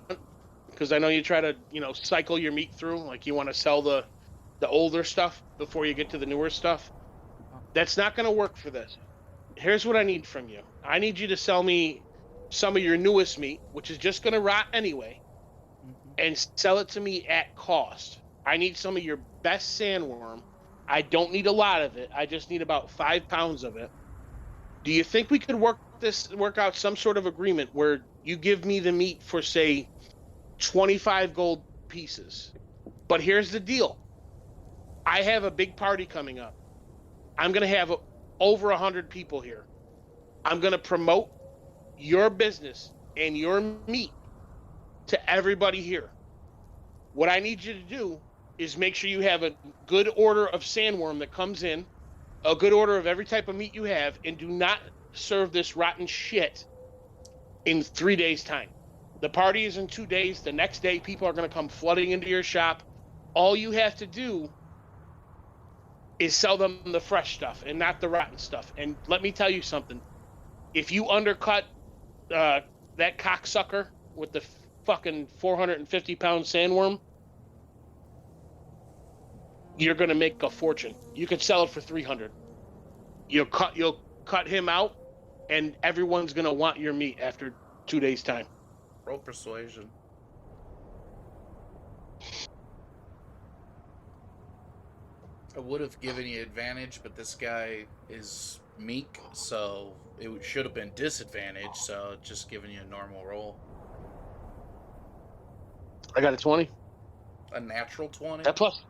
because I know you try to, cycle your meat through, like you want to sell the older stuff before you get to the newer stuff. That's not going to work for this. Here's what I need from you. I need you to sell me some of your newest meat, which is just going to rot anyway, and sell it to me at cost. I need some of your best sandworm. I don't need a lot of it. I just need about 5 pounds of it. Do you think we could work out some sort of agreement where you give me the meat for, say, 25 gold pieces? But here's the deal. I have a big party coming up. I'm going to have over 100 people here. I'm going to promote your business and your meat to everybody here. What I need you to do is make sure you have a good order of sandworm that comes in, a good order of every type of meat you have, and do not serve this rotten shit in 3 days' time. The party is in 2 days. The next day, people are going to come flooding into your shop. All you have to do is sell them the fresh stuff and not the rotten stuff. And let me tell you something. If you undercut that cocksucker with the fucking 450-pound sandworm, you're going to make a fortune. You could sell it for 300. You'll cut him out, and everyone's going to want your meat after 2 days' time. Roll persuasion. I would have given you advantage, but this guy is meek, so it should have been disadvantage, so just giving you a normal roll. I got a 20. A natural 20? That plus.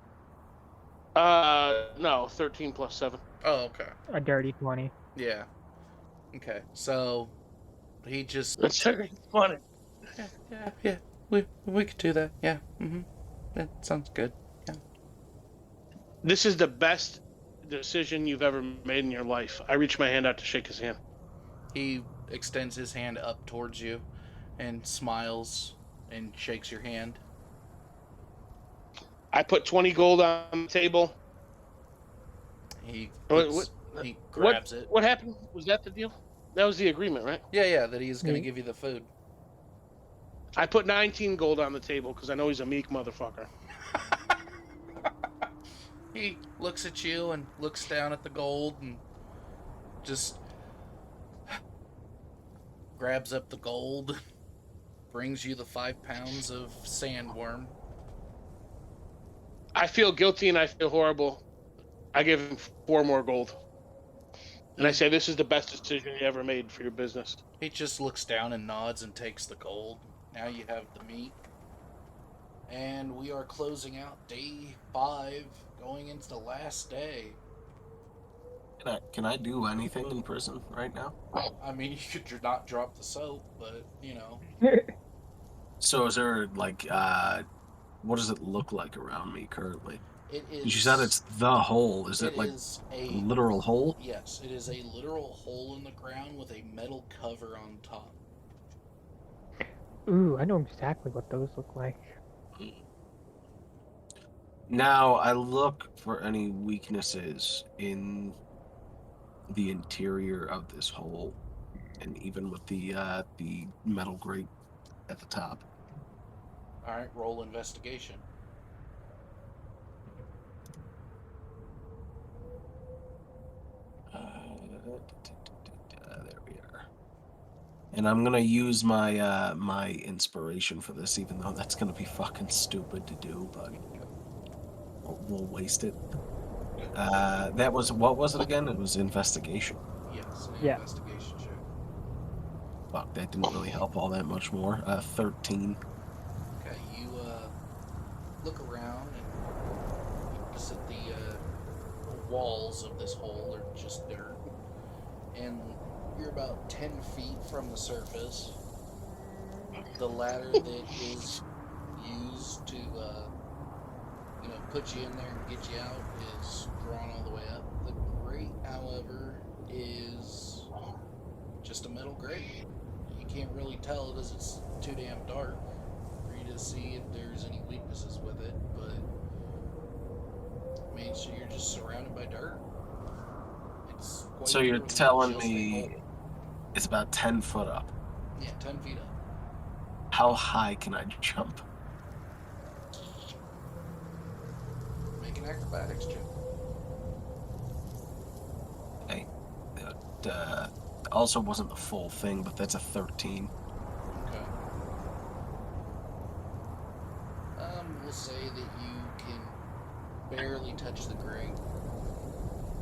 No, 13 plus 7. Oh, okay. A dirty 20. Yeah. Okay, so he just... That's funny. Yeah. We could do that. Yeah. Mm-hmm. That sounds good. Yeah. This is the best decision you've ever made in your life. I reach my hand out to shake his hand. He extends his hand up towards you and smiles and shakes your hand. I put 20 gold on the table. He What? puts, he What? grabs it. What happened? Was that the deal? That was the agreement, right? Yeah, that he's going to Yeah. give you the food. I put 19 gold on the table because I know he's a meek motherfucker. He looks at you and looks down at the gold and just grabs up the gold, brings you the 5 pounds of sandworm. I feel guilty and I feel horrible. I give him 4 more gold. And I say, this is the best decision you ever made for your business. He just looks down and nods and takes the gold. Now you have the meat. And we are closing out day 5, going into the last day. Can I do anything in prison right now? I mean, you could not drop the soap, but, you know. So is there, like, what does it look like around me currently? It is. You said it's the hole. Is it like is a literal hole? Yes, it is a literal hole in the ground with a metal cover on top. Ooh, I know exactly what those look like. Now I look for any weaknesses in the interior of this hole, and even with the metal grate at the top. All right, roll investigation. There we are. And I'm gonna use my my inspiration for this, even though that's gonna be fucking stupid to do, but we'll waste it. That was, what was it again? It was investigation. Yes, an Yeah. investigation check. Fuck, that didn't really help all that much more. 13. Okay, you look around and you notice that the walls of this hole are just dirt, and you're about 10 feet from the surface. The ladder that is used to put you in there and get you out is drawn all the way up. The grate, however, is just a metal grate. You can't really tell because it's too damn dark for you to see if there's any weaknesses with it, but I mean, so you're just surrounded by dirt. It's quite So you're literally telling just a me hole. it's about 10 foot up. Yeah, 10 feet up. How high can I jump? Make an acrobatics check. Hey, also wasn't the full thing, but that's a 13. Okay. We'll say that you can barely touch the grate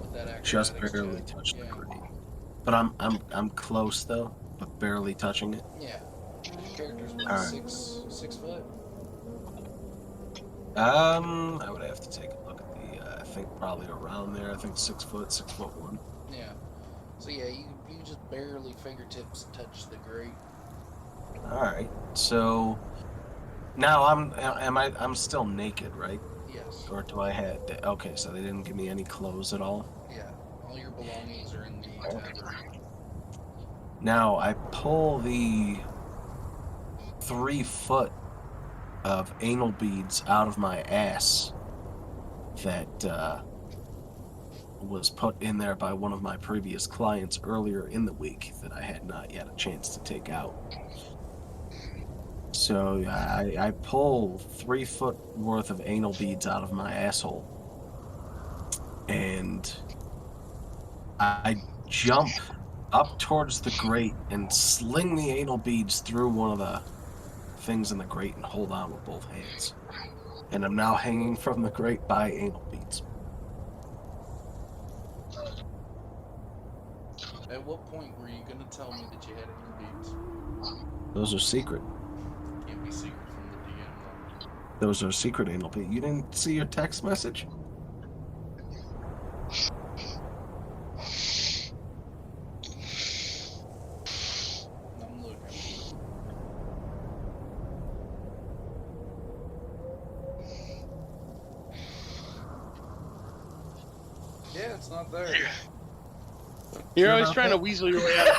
with that acrobatics Just barely check. touched the Yeah. grate. But I'm close though, but barely touching it. Yeah. Character's what, Alright. 6 foot? I would have to take a look at the. I think probably around there. I think 6 foot, 6'1". Yeah. So yeah, you just barely fingertips touch the grate. All right. So now I'm still naked, right? Yes. Or do I have? Okay, so they didn't give me any clothes at all. Yeah. All your belongings are in the tavern. Now I pull the 3 foot of anal beads out of my ass that was put in there by one of my previous clients earlier in the week that I had not yet a chance to take out. So I pull 3 foot worth of anal beads out of my asshole, and I jump up towards the grate and sling the anal beads through one of the things in the grate and hold on with both hands. And I'm now hanging from the grate by anal beads. At what point were you going to tell me that you had anal beads? Those are secret. Can't be secret from the DM, though. Those are secret anal beads. You didn't see your text message? I'm looking. Yeah, it's not there. You're Sure always about trying that? to weasel your way out.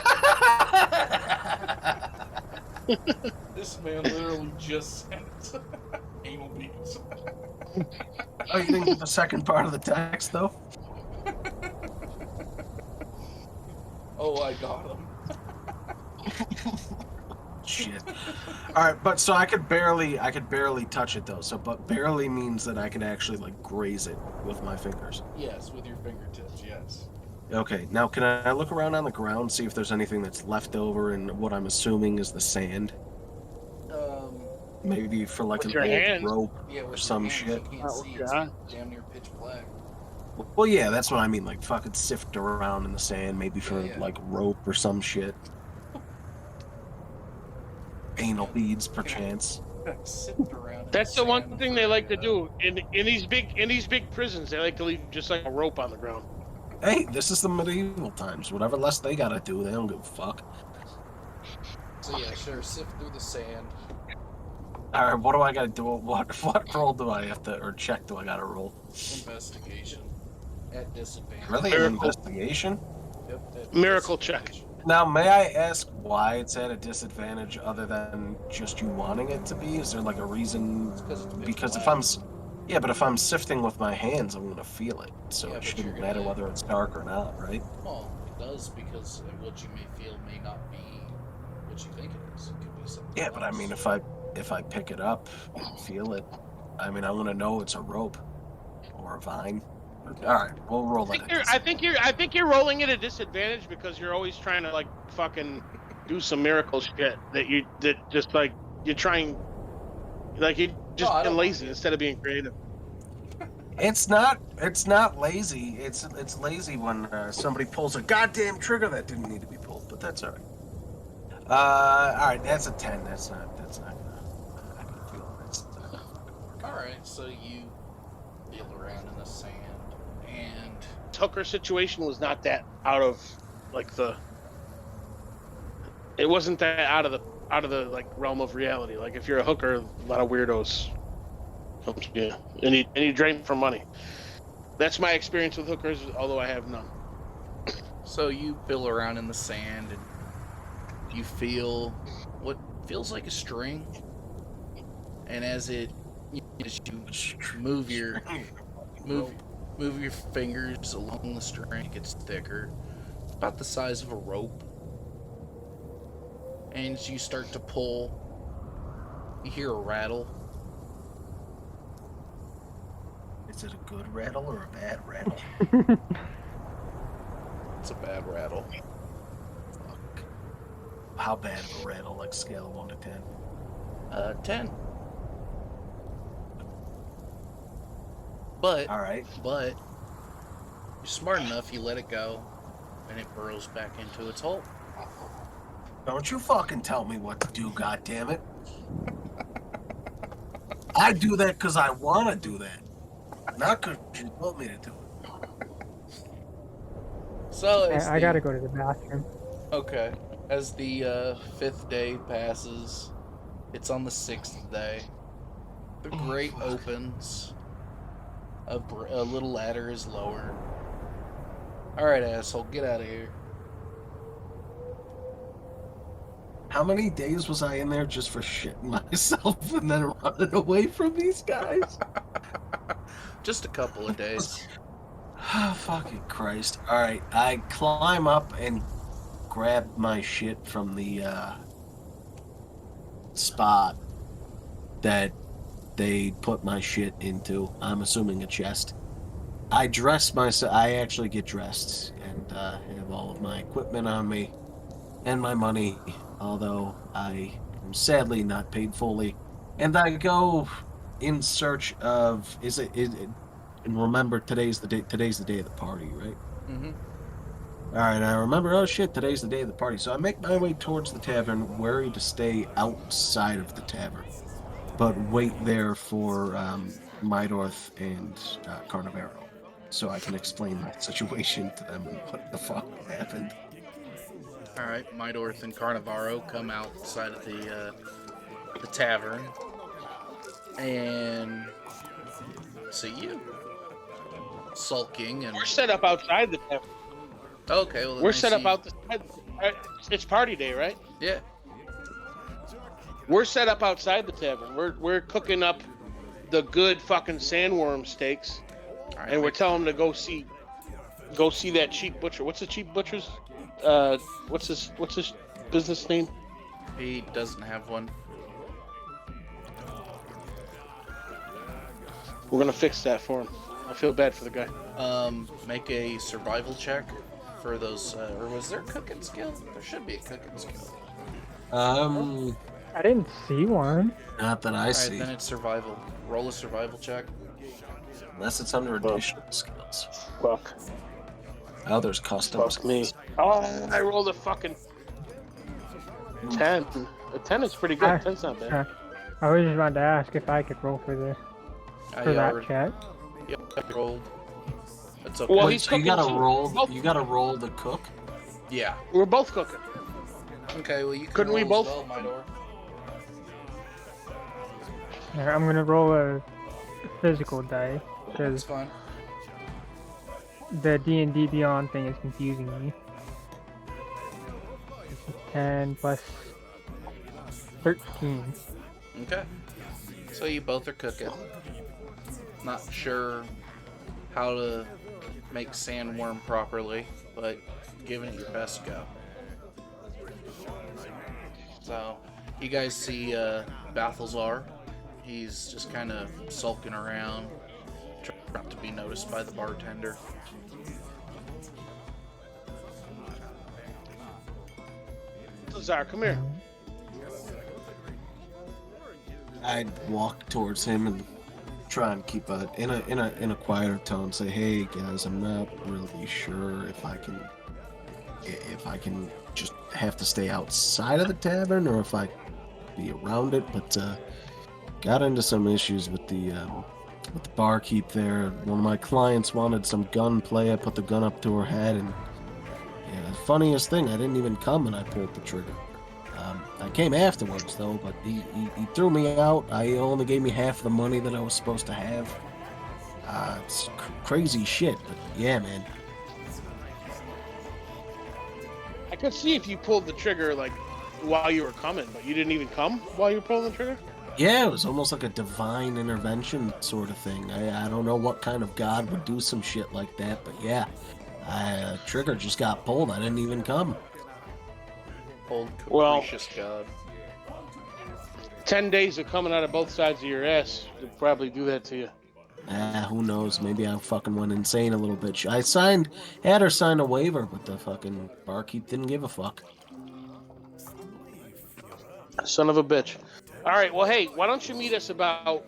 This man literally just sent anal beads. Oh, you didn't get the second part of the text though? Oh, I got him. Shit. All right, but so I could barely touch it though. So, but barely means that I can actually like graze it with my fingers. Yes, with your fingertips, yes. Okay, now can I look around on the ground, see if there's anything that's left over in what I'm assuming is the sand? Maybe for like With an your old hands. rope Yeah, or with some your hands, shit. you can't Oh, see. It's God. damn near pitch black. Well, yeah, that's what I mean. Like fucking sift around in the sand, maybe for Yeah. like rope or some shit. Anal beads, perchance. Sift around in That's the sand one thing they for, like to do in these big prisons. They like to leave just like a rope on the ground. Hey, this is the medieval times. Whatever less they gotta do, they don't give a fuck. So yeah, sure, sift through the sand. All right, what do I gotta do? What roll do I have to, or check do I gotta roll? Investigation. At disadvantage. Really, an Miracle. investigation? Yep, at Miracle check. disadvantage. Now, may I ask why it's at a disadvantage other than just you wanting it to be? Is there like a reason? It's 'cause it's pitch Because if black. yeah, but if I'm sifting with my hands, I'm gonna feel it. So Yeah, it but shouldn't you're matter gonna- whether it's dark or not, right? Well, it does because what you may feel may not be what you think it is. It could be something Yeah, but I else. mean, if I pick it up and feel it, I mean, I'm gonna know it's a rope or a vine. All right, we'll roll that. I think you're rolling at a disadvantage because you're always trying to like fucking do some miracle shit that just like you're trying, like you're just I being don't lazy mind it. instead of being creative. It's not lazy. It's lazy when somebody pulls a goddamn trigger that didn't need to be pulled. But that's all right. All right, that's a 10. That's not gonna. I can feel it. It's not gonna fucking work. All right, so you feel around in the sand, and Hooker situation was not that out of like the. It wasn't that out of the like realm of reality. Like if you're a hooker, a lot of weirdos come to you, and you drain for money. That's my experience with hookers, although I have none. so you feel around in the sand, and you feel what feels like a string. And as you move your fingers along the string, it gets thicker. It's about the size of a rope. And as you start to pull, you hear a rattle. Is it a good rattle or a bad rattle? It's a bad rattle. Fuck. How bad of a rattle? Like scale of 1 to 10. 10. But All right. you're smart enough, you let it go, and it burrows back into its hole. Don't you fucking tell me what to do, goddammit. I do that because I want to do that, not because you told me to do it. So I gotta go to the bathroom. Okay. As the 5th day passes, it's on the 6th day. The grate opens. A little ladder is lowered. Alright, asshole, get out of here. How many days was I in there just for shitting myself and then running away from these guys? Just a couple of days. Oh, fucking Christ. Alright, I climb up and grab my shit from the spot that they put my shit into. I'm assuming a chest. I dress myself. I actually get dressed and have all of my equipment on me and my money, although I am sadly not paid fully. And I go in search of and remember today's the day of the party, right? Mm-hmm. All right, I remember. Oh shit, today's the day of the party. So I make my way towards the tavern, wary to stay outside of the tavern, but wait there for Midorth and Carnivaro, so I can explain the situation to them and what the fuck happened. Alright, Midorth and Carnivaro come outside of the tavern and see you sulking and We're set up outside the tavern. okay, well then We're I set see- up outside. It's party day, right? Yeah. We're set up outside the tavern. We're cooking up the good fucking sandworm steaks, All right, and we're make- telling them to go see that cheap butcher. What's the cheap butcher's? What's his business name? He doesn't have one. We're gonna fix that for him. I feel bad for the guy. Make a survival check for those. Or was there a cooking skill? There should be a cooking skill. I didn't see one. Not that I All right, see. then it's survival. Roll a survival check. Unless it's under additional skills. Fuck. Oh, there's custom Fuck me. skills. Oh, I rolled a fucking 10. A 10 is pretty good. 10's not bad. I was just about to ask if I could roll for this, for that already, check. Yep, rolled. That's okay. Well, Wait, he's so you cooking gotta too. roll. Both- You gotta roll the cook. Yeah. We're both cooking. Okay, well, you can Couldn't we roll both- as well, Midorth. Alright, I'm gonna roll a physical die, That's because fine. the D&D Beyond thing is confusing me. 10 plus 13. Okay. So you both are cooking. Not sure how to make sandworm properly, but giving it your best go. So, you guys see Balthazar. He's just kind of sulking around, trying not to be noticed by the bartender. Balthazar, come here. I'd walk towards him and try and keep in a quieter tone. Say, "Hey guys, I'm not really sure if I can just have to stay outside of the tavern or if I be around it." But got into some issues with the barkeep there. One of my clients wanted some gunplay. I put the gun up to her head, and yeah, the funniest thing, I didn't even come and I pulled the trigger. I came afterwards though, but he threw me out. I only gave me half the money that I was supposed to have. It's crazy shit, but yeah, man. I could see if you pulled the trigger like while you were coming, but you didn't even come while you were pulling the trigger. Yeah, it was almost like a divine intervention sort of thing. I don't know what kind of god would do some shit like that, but yeah, trigger just got pulled. I didn't even come. Old Well- capricious god. 10 days of coming out of both sides of your ass would probably do that to you. Who knows? Maybe I fucking went insane a little bit. I had her sign a waiver, but the fucking barkeep didn't give a fuck. Son of a bitch. All right, well, hey, why don't you meet us about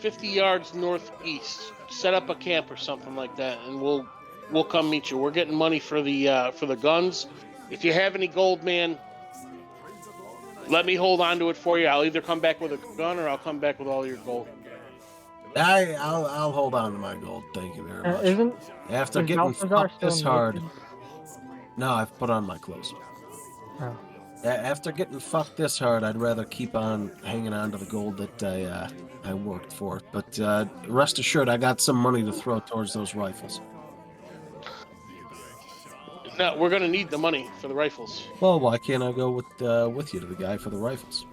50 yards northeast? Set up a camp or something like that, and we'll come meet you. We're getting money for the guns. If you have any gold, man, let me hold on to it for you. I'll either come back with a gun or I'll come back with all your gold. I'll hold on to my gold. Thank you very much. Isn't After is getting Balthazar fucked still this hard. naked? No, I've put on my clothes. Oh. After getting fucked this hard, I'd rather keep on hanging on to the gold that I worked for. But rest assured, I got some money to throw towards those rifles. No, we're gonna need the money for the rifles. Well, why can't I go with you to the guy for the rifles?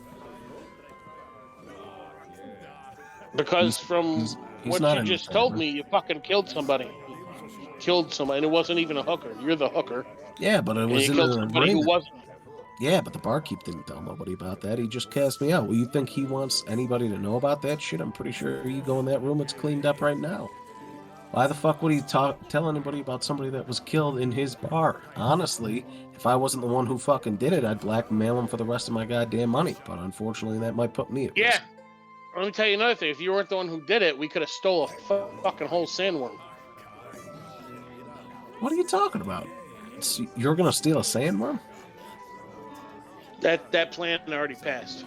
Because from he's what not you in the just told tavern. me, you fucking killed somebody. You killed somebody, and it wasn't even a hooker. You're the hooker. Yeah, but it And was you in killed an somebody who agreement. wasn't. Yeah, but the barkeep didn't tell nobody about that. He just cast me out. Well, you think he wants anybody to know about that shit? I'm pretty sure you go in that room, it's cleaned up right now. Why the fuck would he tell anybody about somebody that was killed in his bar? Honestly, if I wasn't the one who fucking did it, I'd blackmail him for the rest of my goddamn money. But unfortunately, that might put me at Yeah. risk. Let me tell you another thing. If you weren't the one who did it, we could have stole a fucking whole sandworm. What are you talking about? You're gonna steal a sandworm? That plan already passed.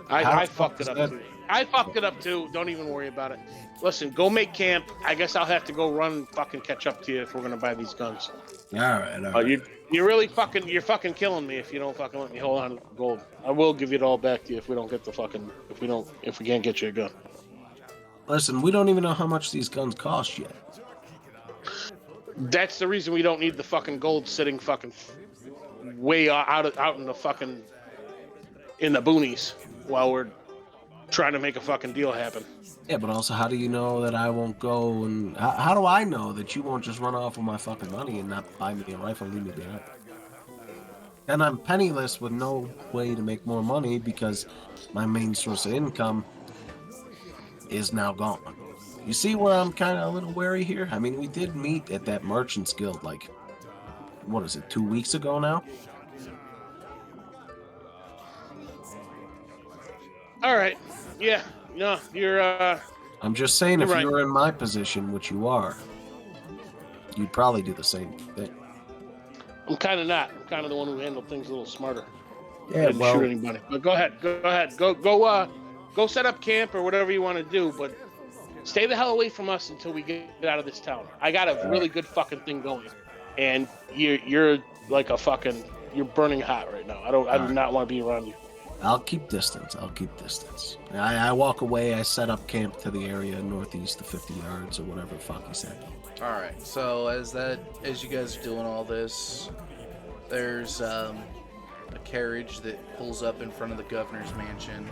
How I the fuck fucked it is up that? too. I fucked it up too. Don't even worry about it. Listen, go make camp. I guess I'll have to go run and fucking catch up to you if we're gonna buy these guns. All right. You're really fucking killing me if you don't fucking let me hold on to the gold. I will give it all back to you if we don't get the fucking if we can't get you a gun. Listen, we don't even know how much these guns cost yet. That's the reason we don't need the fucking gold sitting fucking way out in the fucking in the boonies while we're trying to make a fucking deal happen. Yeah, but also, how do you know that I won't go and how do I know that you won't just run off with my fucking money and not buy me a rifle and leave me behind? And I'm penniless with no way to make more money because my main source of income is now gone. You see where I'm kind of a little wary here? I mean, we did meet at that Merchants Guild, like, what is it, 2 weeks ago now? All right. Yeah. No, you're I'm just saying, You're if right. you were in my position, which you are, you'd probably do the same thing. I'm kind of not. I'm kind of the one who handled things a little smarter. I Yeah, didn't well, shoot anybody. But go ahead. Go set up camp or whatever you want to do, but stay the hell away from us until we get out of this town. I got a really good fucking thing going, and you're like you're burning hot right now. I do not want to be around you. I'll keep distance. I walk away. I set up camp to the area northeast of 50 yards or whatever the fuck he said. All right. So as you guys are doing all this, there's a carriage that pulls up in front of the governor's mansion,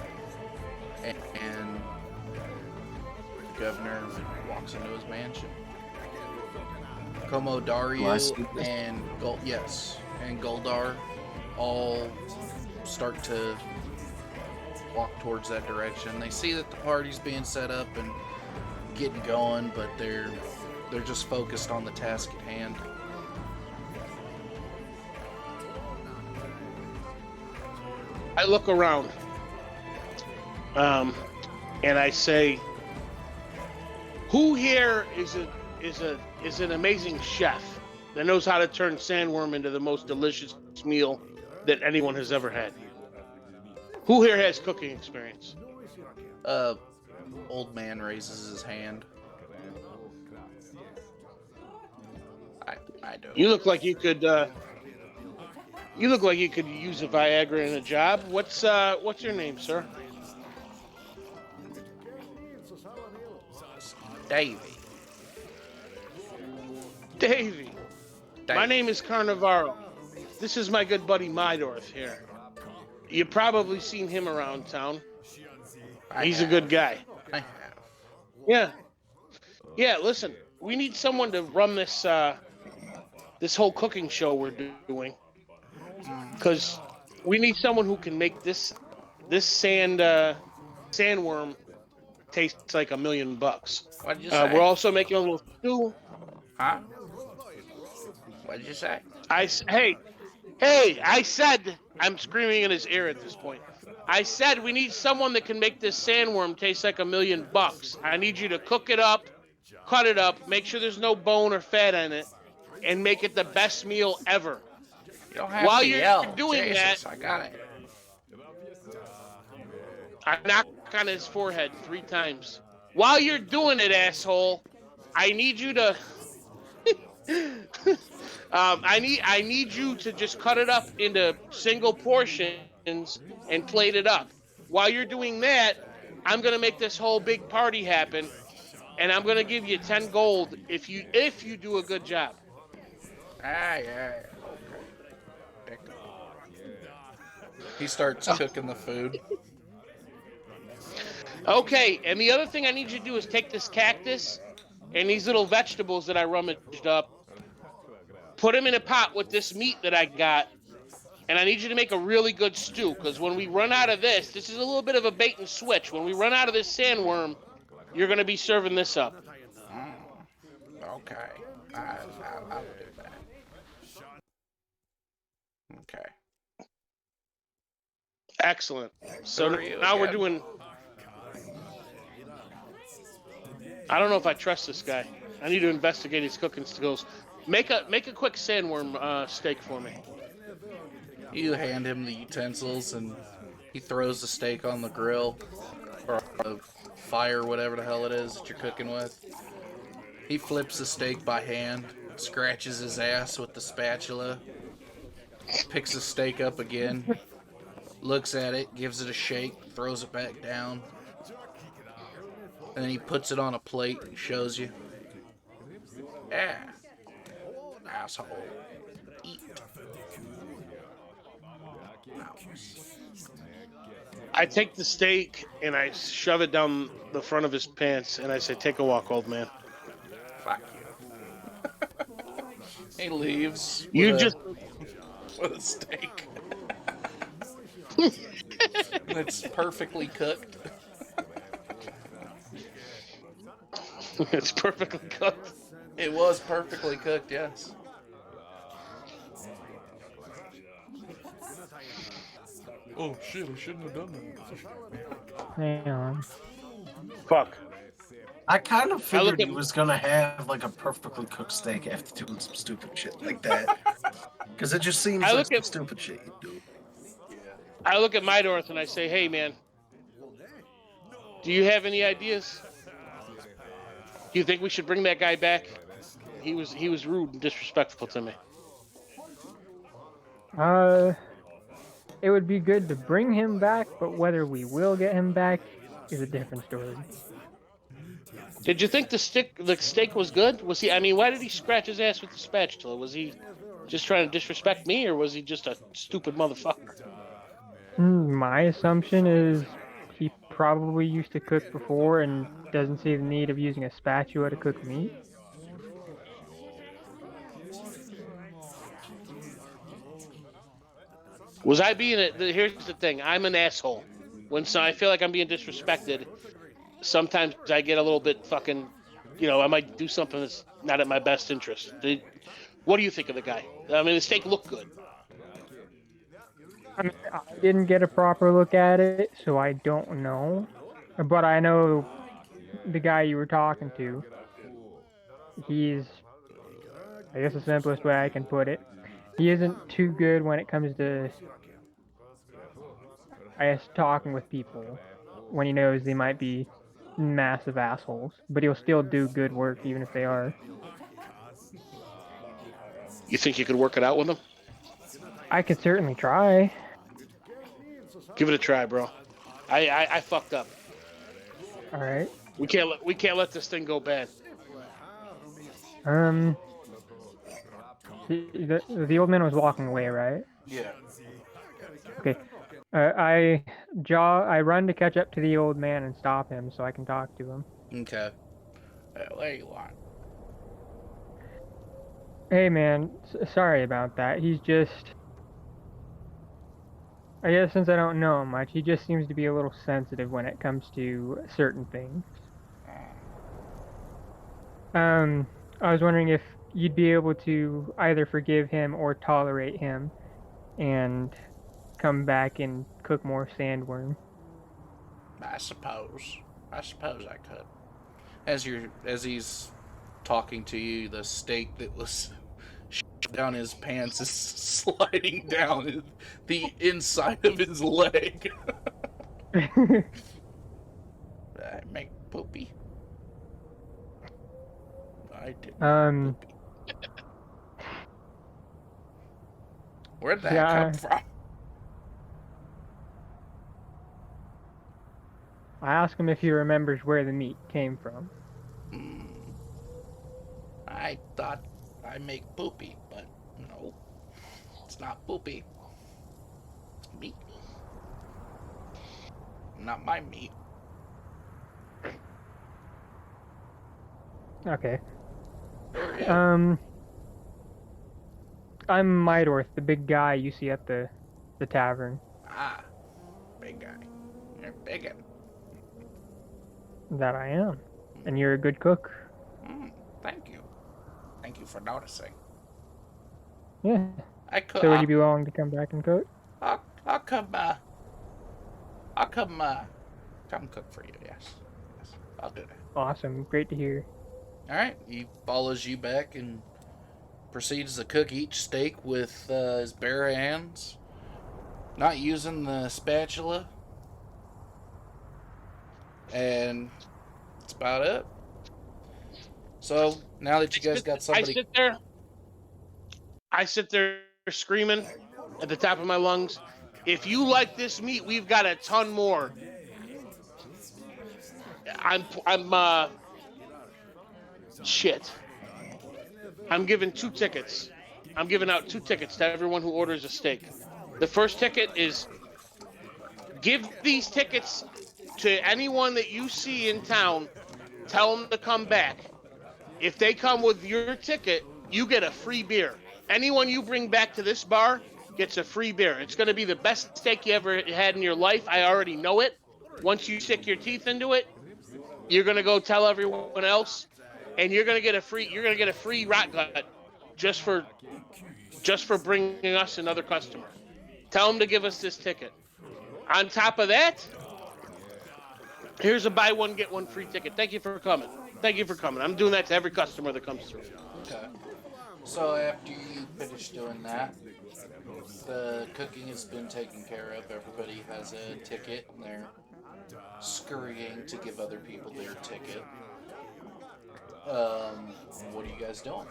and the governor walks into his mansion. Como Dario and Goldar all start to walk towards that direction. They see that the party's being set up and getting going, but they're just focused on the task at hand. I look around, and I say, "Who here is an amazing chef that knows how to turn sandworm into the most delicious meal that anyone has ever had? Who here has cooking experience?" Old man raises his hand. I do. You look like you could. You look like you could use a Viagra in a job. What's your name, sir? Davy. Davy. My name is Carnivaro. This is my good buddy Midorth here. You've probably seen him around town. He's a good guy. I have. Yeah. Yeah, listen, we need someone to run this this whole cooking show we're doing. Because we need someone who can make this sandworm taste like $1 million. What did you say? We're also making a little stew. Huh? What did you say? Hey, I said, I'm screaming in his ear at this point. I said we need someone that can make this sandworm taste like $1 million. I need you to cook it up, cut it up, make sure there's no bone or fat in it, and make it the best meal ever. You don't have While to you're yell. doing Jesus, that, I got it. I knock on his forehead 3 times. While you're doing it, asshole, I need you to I need you to just cut it up into single portions and plate it up. While you're doing that, I'm gonna make this whole big party happen, and I'm gonna give you 10 gold if you do a good job. Yeah. Okay. He starts cooking the food. Okay, and the other thing I need you to do is take this cactus and these little vegetables that I rummaged up, put them in a pot with this meat that I got, and I need you to make a really good stew, because when we run out of this is a little bit of a bait and switch. When we run out of this sandworm, you're going to be serving this up. Okay. I'll do that. Okay. Excellent. So now we're doing... I don't know if I trust this guy. I need to investigate his cooking skills. Make a quick sandworm steak for me. You hand him the utensils, and he throws the steak on the grill, or the fire, whatever the hell it is that you're cooking with. He flips the steak by hand, scratches his ass with the spatula, picks the steak up again, looks at it, gives it a shake, throws it back down, and then he puts it on a plate and shows you. Yeah. Asshole. Eat. I take the steak and I shove it down the front of his pants, and I say, "Take a walk, old man." Fuck you. He leaves You with just a steak. It's perfectly cooked. it's perfectly cooked. It was perfectly cooked, yes. Oh shit, I shouldn't have done that. Hang on. Fuck. I kind of I look figured at- he was gonna have like a perfectly cooked steak after doing some stupid shit like that. Because it just seems I like look some at- stupid shit you do. I look at Midorth and I say, "Hey, man, do you have any ideas? Do you think we should bring that guy back? He was rude and disrespectful to me." It would be good to bring him back, but whether we will get him back is a different story. Did you think the steak was good? Was he? I mean, why did he scratch his ass with the spatula? Was he just trying to disrespect me, or was he just a stupid motherfucker? My assumption is he probably used to cook before and doesn't see the need of using a spatula to cook meat. Was I being here's the thing. I'm an asshole. I feel like I'm being disrespected, sometimes I get a little bit fucking, I might do something that's not in my best interest. What do you think of the guy? I mean, the steak looked good. I mean, I didn't get a proper look at it, so I don't know. But I know the guy you were talking to. He's, I guess the simplest way I can put it, he isn't too good when it comes to, I guess, talking with people when he knows they might be massive assholes, but he'll still do good work even if they are. You think you could work it out with him? I could certainly try. Give it a try, bro. I fucked up. All right. We can't let this thing go bad. The old man was walking away, right? Yeah. Okay. I run to catch up to the old man and stop him so I can talk to him. Okay. What do you want? Hey man, sorry about that. He's just, I guess since I don't know him much, he just seems to be a little sensitive when it comes to certain things. I was wondering if you'd be able to either forgive him or tolerate him and come back and cook more sandworm. I suppose I could. As he's talking to you, the steak that was down his pants is sliding down the inside of his leg. I make poopy. I did. Poopy. Where'd that come from? I ask him if he remembers where the meat came from. I thought I make poopy, but no, it's not poopy. It's meat. Not my meat. Okay. I'm Midorth, the big guy you see at the tavern. Ah, big guy. You're biggin'. That I am. And you're a good cook. Thank you. Thank you for noticing. Yeah. I could. So would you be willing to come back and cook? I'll come. Come cook for you. Yes. I'll do that. Awesome. Great to hear. All right. He follows you back and proceeds to cook each steak with his bare hands, not using the spatula, and that's about it. So now that you guys got somebody, I sit there screaming at the top of my lungs. If you like this meat, we've got a ton more. Shit. I'm giving 2 tickets. I'm giving out 2 tickets to everyone who orders a steak. The first ticket is give these tickets to anyone that you see in town. Tell them to come back. If they come with your ticket, you get a free beer. Anyone you bring back to this bar gets a free beer. It's going to be the best steak you ever had in your life. I already know it. Once you stick your teeth into it, you're going to go tell everyone else, and you're going to get a free rot gut just for bringing us another customer. Tell them to give us this ticket. On top of that, here's a buy one get one free ticket. Thank you for coming. I'm doing that to every customer that comes through. Okay. So after you finish doing that, the cooking has been taken care of. Everybody has a ticket, and they're scurrying to give other people their ticket. What are you guys doing?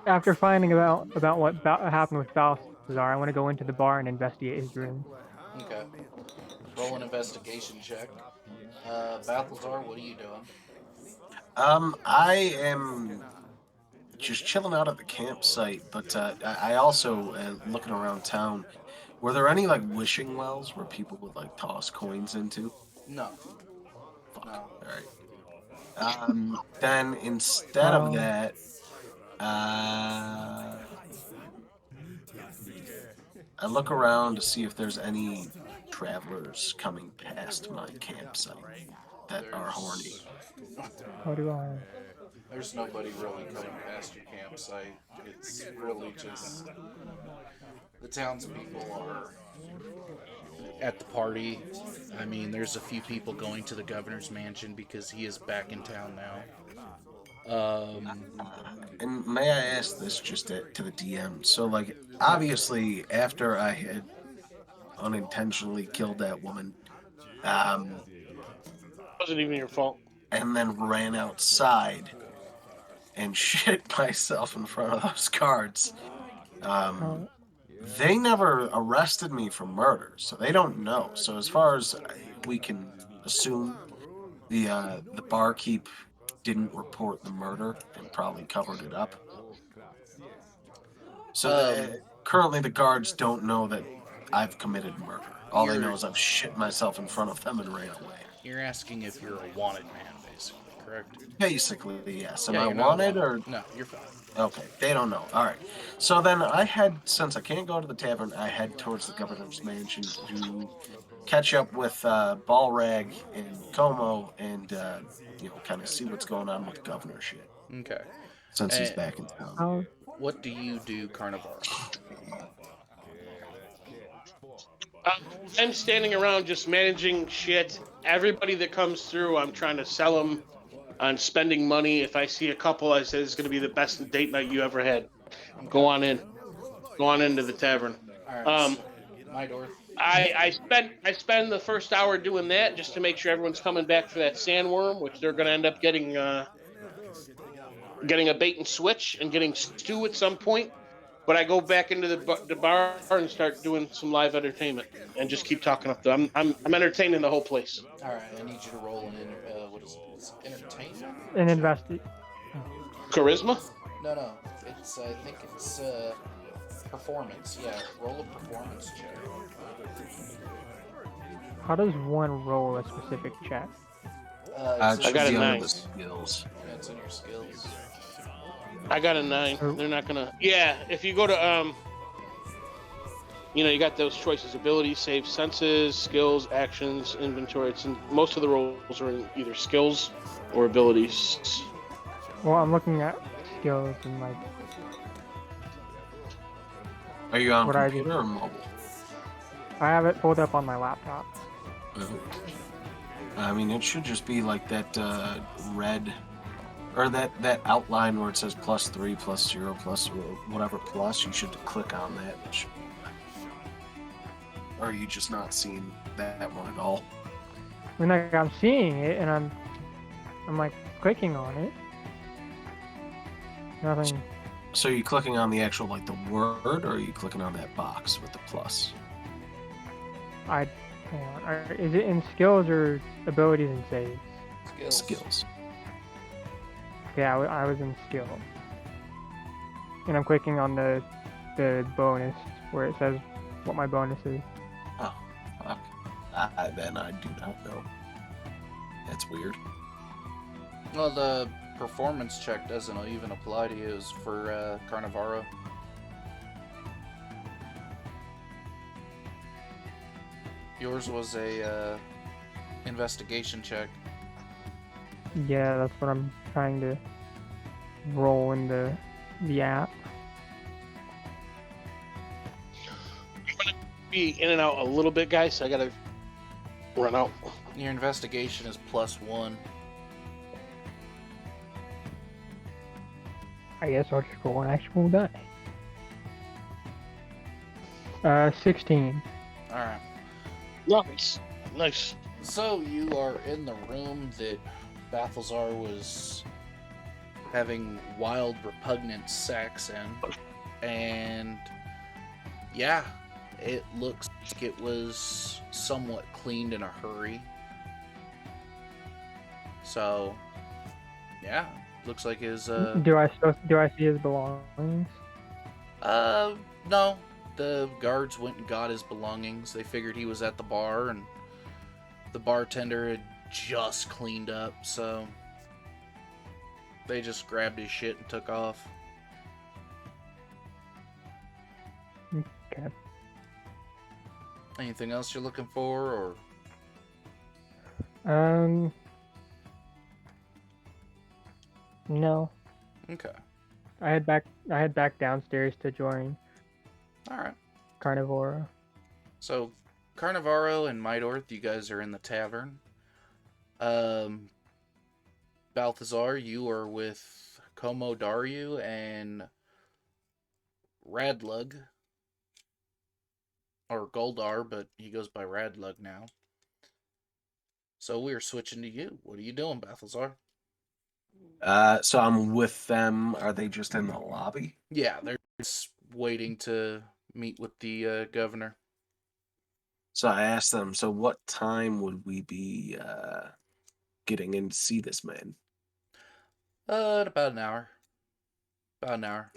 After finding about what happened with Balthazar, I want to go into the bar and investigate his room. Okay. Roll an investigation check. Balthazar, what are you doing? I am just chilling out at the campsite, but I also looking around town. Were there any like wishing wells where people would like toss coins into? No. Fuck. No. All right. Then instead of that, I look around to see if there's any travelers coming past my campsite that are horny. How do I? There's nobody really coming past your campsite. It's really just the townspeople are at the party. I mean, there's a few people going to the governor's mansion because he is back in town now. And may I ask this just to the DM? So, like, obviously, after I had unintentionally killed that woman, Wasn't even your fault. and then ran outside and shit myself in front of those guards, they never arrested me for murder, so they don't know. So, as far as we can assume, the barkeep didn't report the murder and probably covered it up. So currently the guards don't know that I've committed murder. All they know is I've shit myself in front of them and ran away. You're asking if you're a wanted man, basically, correct? Basically, yes. Am Yeah, I you're not wanted or? No, you're fine. Okay, they don't know. All right. So then I head, since I can't go to the tavern, I head towards the governor's mansion to catch up with Balrag and Como and, kind of see what's going on with the governor shit. Okay. Since he's back in town. Oh, What do you do, Carnivaro? I'm standing around just managing shit. Everybody that comes through, I'm trying to sell them on spending money. If I see a couple, I say it's going to be the best date night you ever had. Go on in. Go on into the tavern. All right. Midorth. I spend the first hour doing that just to make sure everyone's coming back for that sandworm, which they're going to end up getting a bait and switch and getting stew at some point. But I go back into the bar and start doing some live entertainment and just keep talking up there. I'm entertaining the whole place. All right. I need you to roll what is it? It's entertainment? and investigate. Charisma? No. I think it's performance. Yeah. Roll a performance check. How does one roll a specific check? I got a 9. The skills. Yeah, it's in your skills. I got a 9. They're not gonna. Yeah, if you go to you got those choices: abilities, save, senses, skills, actions, inventory. Most of the rolls are in either skills or abilities. Well, I'm looking at skills and like. Are you on What I computer do. or mobile? I have it pulled up on my laptop. I mean, it should just be like that red, or that outline where it says +3, +0, plus whatever plus. You should click on that. Or are you just not seeing that one at all? I mean, like I'm seeing it and I'm like clicking on it. Nothing. So are you clicking on the actual like the word, or are you clicking on that box with the plus? Hang on. Is it in skills or abilities and saves? Skills. Skills. Yeah, I was in skill. and I'm clicking on the bonus where it says what my bonus is. Oh, fuck. Then I do not know. That's weird. Well, the performance check doesn't even apply to you. It's for Carnivaro. Yours was a investigation check. Yeah, that's what I'm trying to roll in the app. Be in and out a little bit, guys. So I gotta run out. Your investigation is +1. I guess I'll just roll an actual die. 16. Alright. Nice. So you are in the room that Balthazar was having wild, repugnant sex in. And yeah, it looks like it was somewhat cleaned in a hurry. So yeah, looks like his Do I see his belongings? no. The guards went and got his belongings. They figured he was at the bar, and the bartender had just cleaned up, so they just grabbed his shit and took off. Okay. Anything else you're looking for, or? No. Okay. I head back downstairs to join Alright. Carnivaro. So, Carnivaro and Midorth, you guys are in the tavern. Balthazar, you are with Como Daryu and Radlug. Or Goldar, but he goes by Radlug now. So we're switching to you. What are you doing, Balthazar? So I'm with them. Are they just in the lobby? Yeah, they're just waiting to meet with the governor. So I asked them, so what time would we be getting in to see this man? In about an hour. About an hour.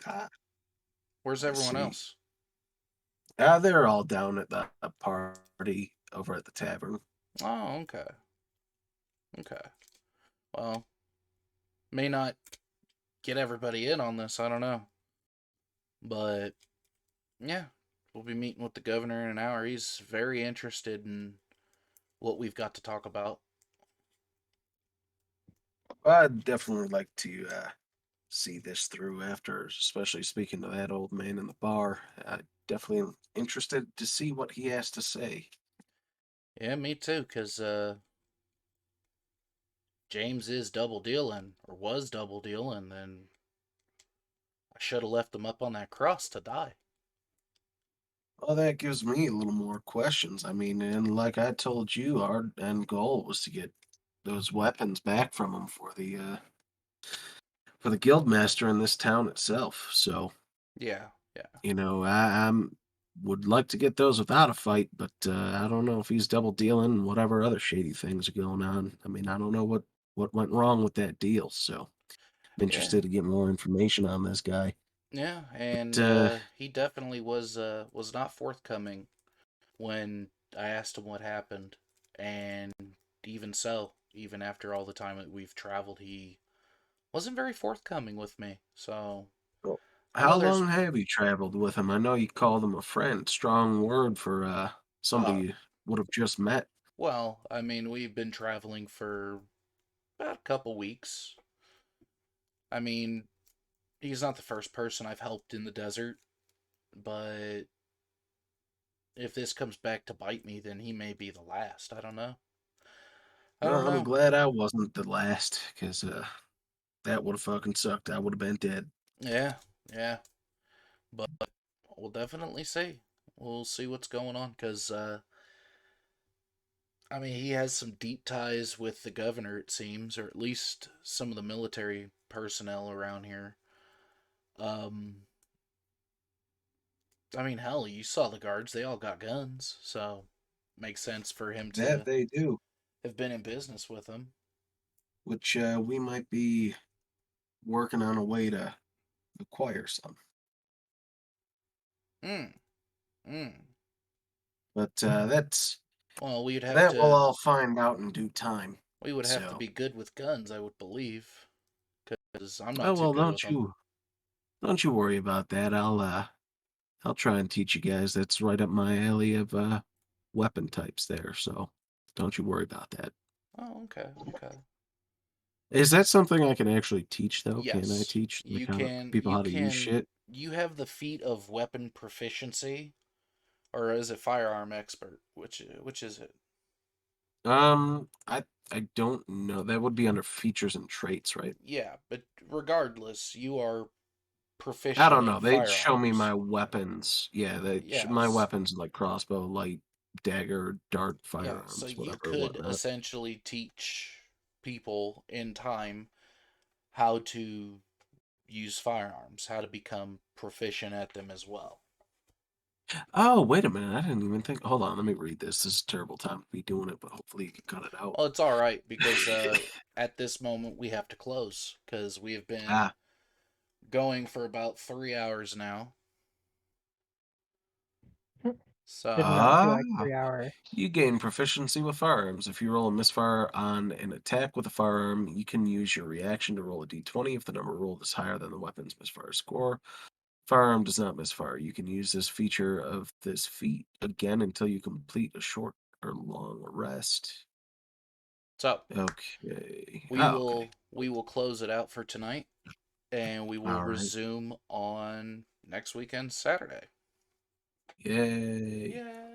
Where's I everyone see. else? They're all down at the party over at the tavern. Oh, okay. Okay. Well, may not get everybody in on this, I don't know. But, yeah, we'll be meeting with the governor in an hour. He's very interested in what we've got to talk about. I'd definitely like to see this through after, especially speaking to that old man in the bar. I definitely am interested to see what he has to say. Yeah, me too, because James is double dealing, or was double dealing, and I should have left him up on that cross to die. Well, that gives me a little more questions. I mean, and like I told you, our end goal was to get those weapons back from him for the guildmaster in this town itself. So, Yeah, yeah. you know, I'm would like to get those without a fight, but I don't know if he's double dealing and whatever other shady things are going on. I mean, I don't know what went wrong with that deal. So, I'm Yeah. interested to get more information on this guy. Yeah, and But, he definitely was not forthcoming when I asked him what happened, and even so, even after all the time that we've traveled, he wasn't very forthcoming with me. So well, I know how there's long have you traveled with him? I know you called him a friend. Strong word for somebody uh you would have just met. well, I mean, we've been traveling for about a couple weeks. I mean, he's not the first person I've helped in the desert, but if this comes back to bite me, then he may be the last. I don't know. I don't Well, I'm know. glad I wasn't the last, because that would have fucking sucked. I would have been dead. Yeah, yeah. But we'll definitely see. We'll see what's going on, because, I mean, he has some deep ties with the governor, it seems, or at least some of the military personnel around here. Um, I mean, hell, you saw the guards, they all got guns, so makes sense for him That to they do, have been in business with them. which we might be working on a way to acquire some. Mm. Mm. But Well, we'd have that to. we'll all find out in due time. We would have to So. be good with guns, I would believe, because I'm Oh not too well, good with them. don't you worry about that. I'll try and teach you guys. That's right up my alley of weapon types there. So don't you worry about that. Oh, okay, okay. Is that something I can actually teach though? Can I Yes, teach the you kind of can. people You how to use can. shit? You have the feat of weapon proficiency, or is it firearm expert? Which is it? I don't know. That would be under features and traits, right? Yeah, but regardless, you are I proficient don't in know. They'd show me firearms. my weapons. Yeah, my Yes. weapons like crossbow, light, dagger, dart, Yeah, so firearms, you whatever, could whatnot. essentially teach people in time how to use firearms, how to become proficient at them as well. Oh, wait a minute. I didn't even think. Hold on, let me read this. This is a terrible time to be doing it, but hopefully you can cut it out. Well, it's all right because at this moment we have to close because we have been Ah, going for about 3 hours now. Did not feel So, like 3 hours. you gain proficiency with firearms. If you roll a misfire on an attack with a firearm, you can use your reaction to roll a d20 if the number rolled is higher than the weapon's misfire score. Firearm does not misfire. You can use this feature of this feat again until you complete a short or long rest. so Okay. we Oh, okay. will close it out for tonight, and we will All right. resume on next weekend, Saturday. Yay. Yeah.